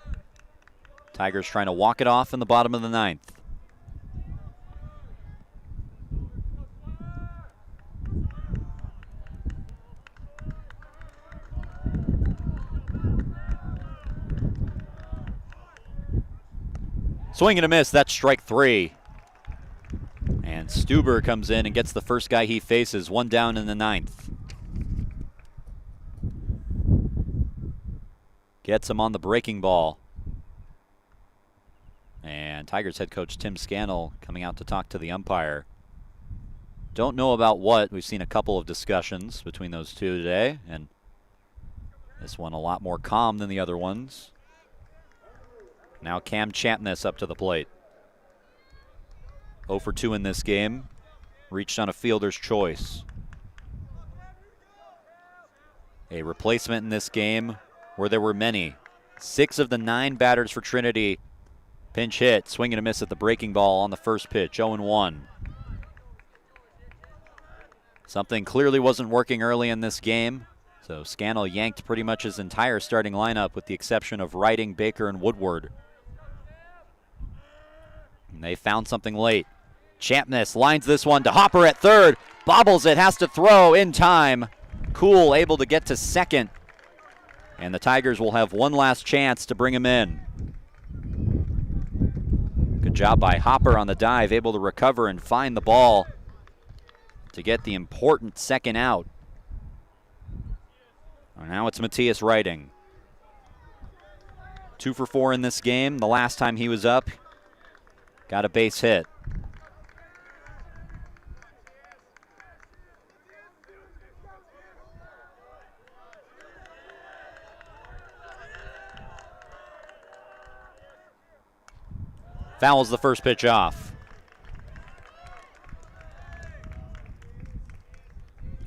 Tigers trying to walk it off in the bottom of the 9th. Swing and a miss. That's strike 3. And Stuber comes in and gets the first guy he faces. 1 down in the 9th. Gets him on the breaking ball. And Tigers head coach Tim Scannell coming out to talk to the umpire. Don't know about what. We've seen a couple of discussions between those two today, and this one a lot more calm than the other ones. Now Cam Champness up to the plate. 0 for 2 in this game. Reached on a fielder's choice. A replacement in this game where there were many. 6 of the 9 batters for Trinity pinch hit. Swing and a miss at the breaking ball on the first pitch. 0-1. Something clearly wasn't working early in this game. So Scannell yanked pretty much his entire starting lineup with the exception of Riding, Baker, and Woodward. And they found something late. Champness lines this one to Hopper at third. Bobbles it, has to throw in time. Cool able to get to second. And the Tigers will have one last chance to bring him in. Good job by Hopper on the dive, able to recover and find the ball to get the important second out. Now it's Matthias Riding. 2 for 4 in this game. The last time he was up, got a base hit. Fouls the first pitch off.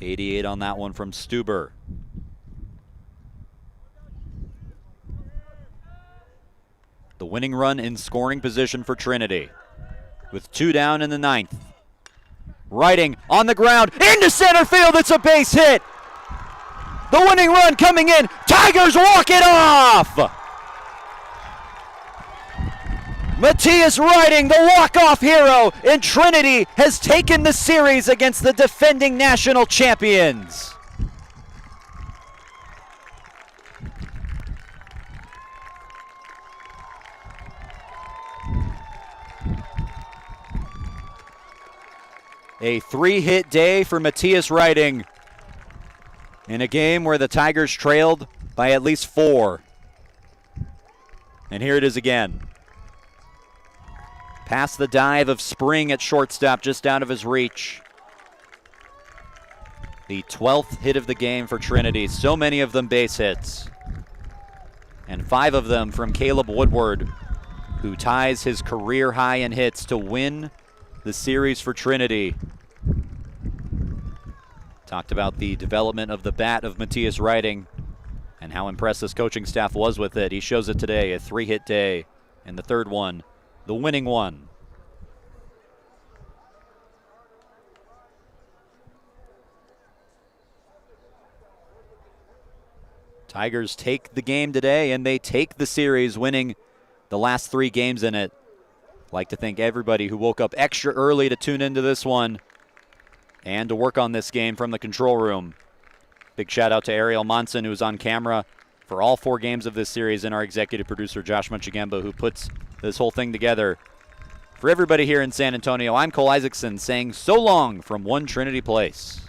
88 on that one from Stuber. The winning run in scoring position for Trinity. With 2 down in the 9th. Riding on the ground into center field. It's a base hit. The winning run coming in. Tigers walk it off. Matthias Riding, the walk-off hero in Trinity, has taken the series against the defending national champions. A 3-hit day for Matthias Riding in a game where the Tigers trailed by at least 4. And here it is again. Past the dive of Spring at shortstop, just out of his reach. The 12th hit of the game for Trinity. So many of them base hits. And 5 of them from Caleb Woodward, who ties his career high in hits to win the series for Trinity. Talked about the development of the bat of Matthias Riding and how impressed this coaching staff was with it. He shows it today, a 3-hit day, and the third one, the winning one. Tigers take the game today, and they take the series, winning the last 3 games in it. I'd like to thank everybody who woke up extra early to tune into this one and to work on this game from the control room. Big shout out to Ariel Monson, who was on camera for all 4 games of this series, and our executive producer, Josh Munchagemba, who puts this whole thing together. For everybody here in San Antonio, I'm Cole Isaacson saying so long from One Trinity Place.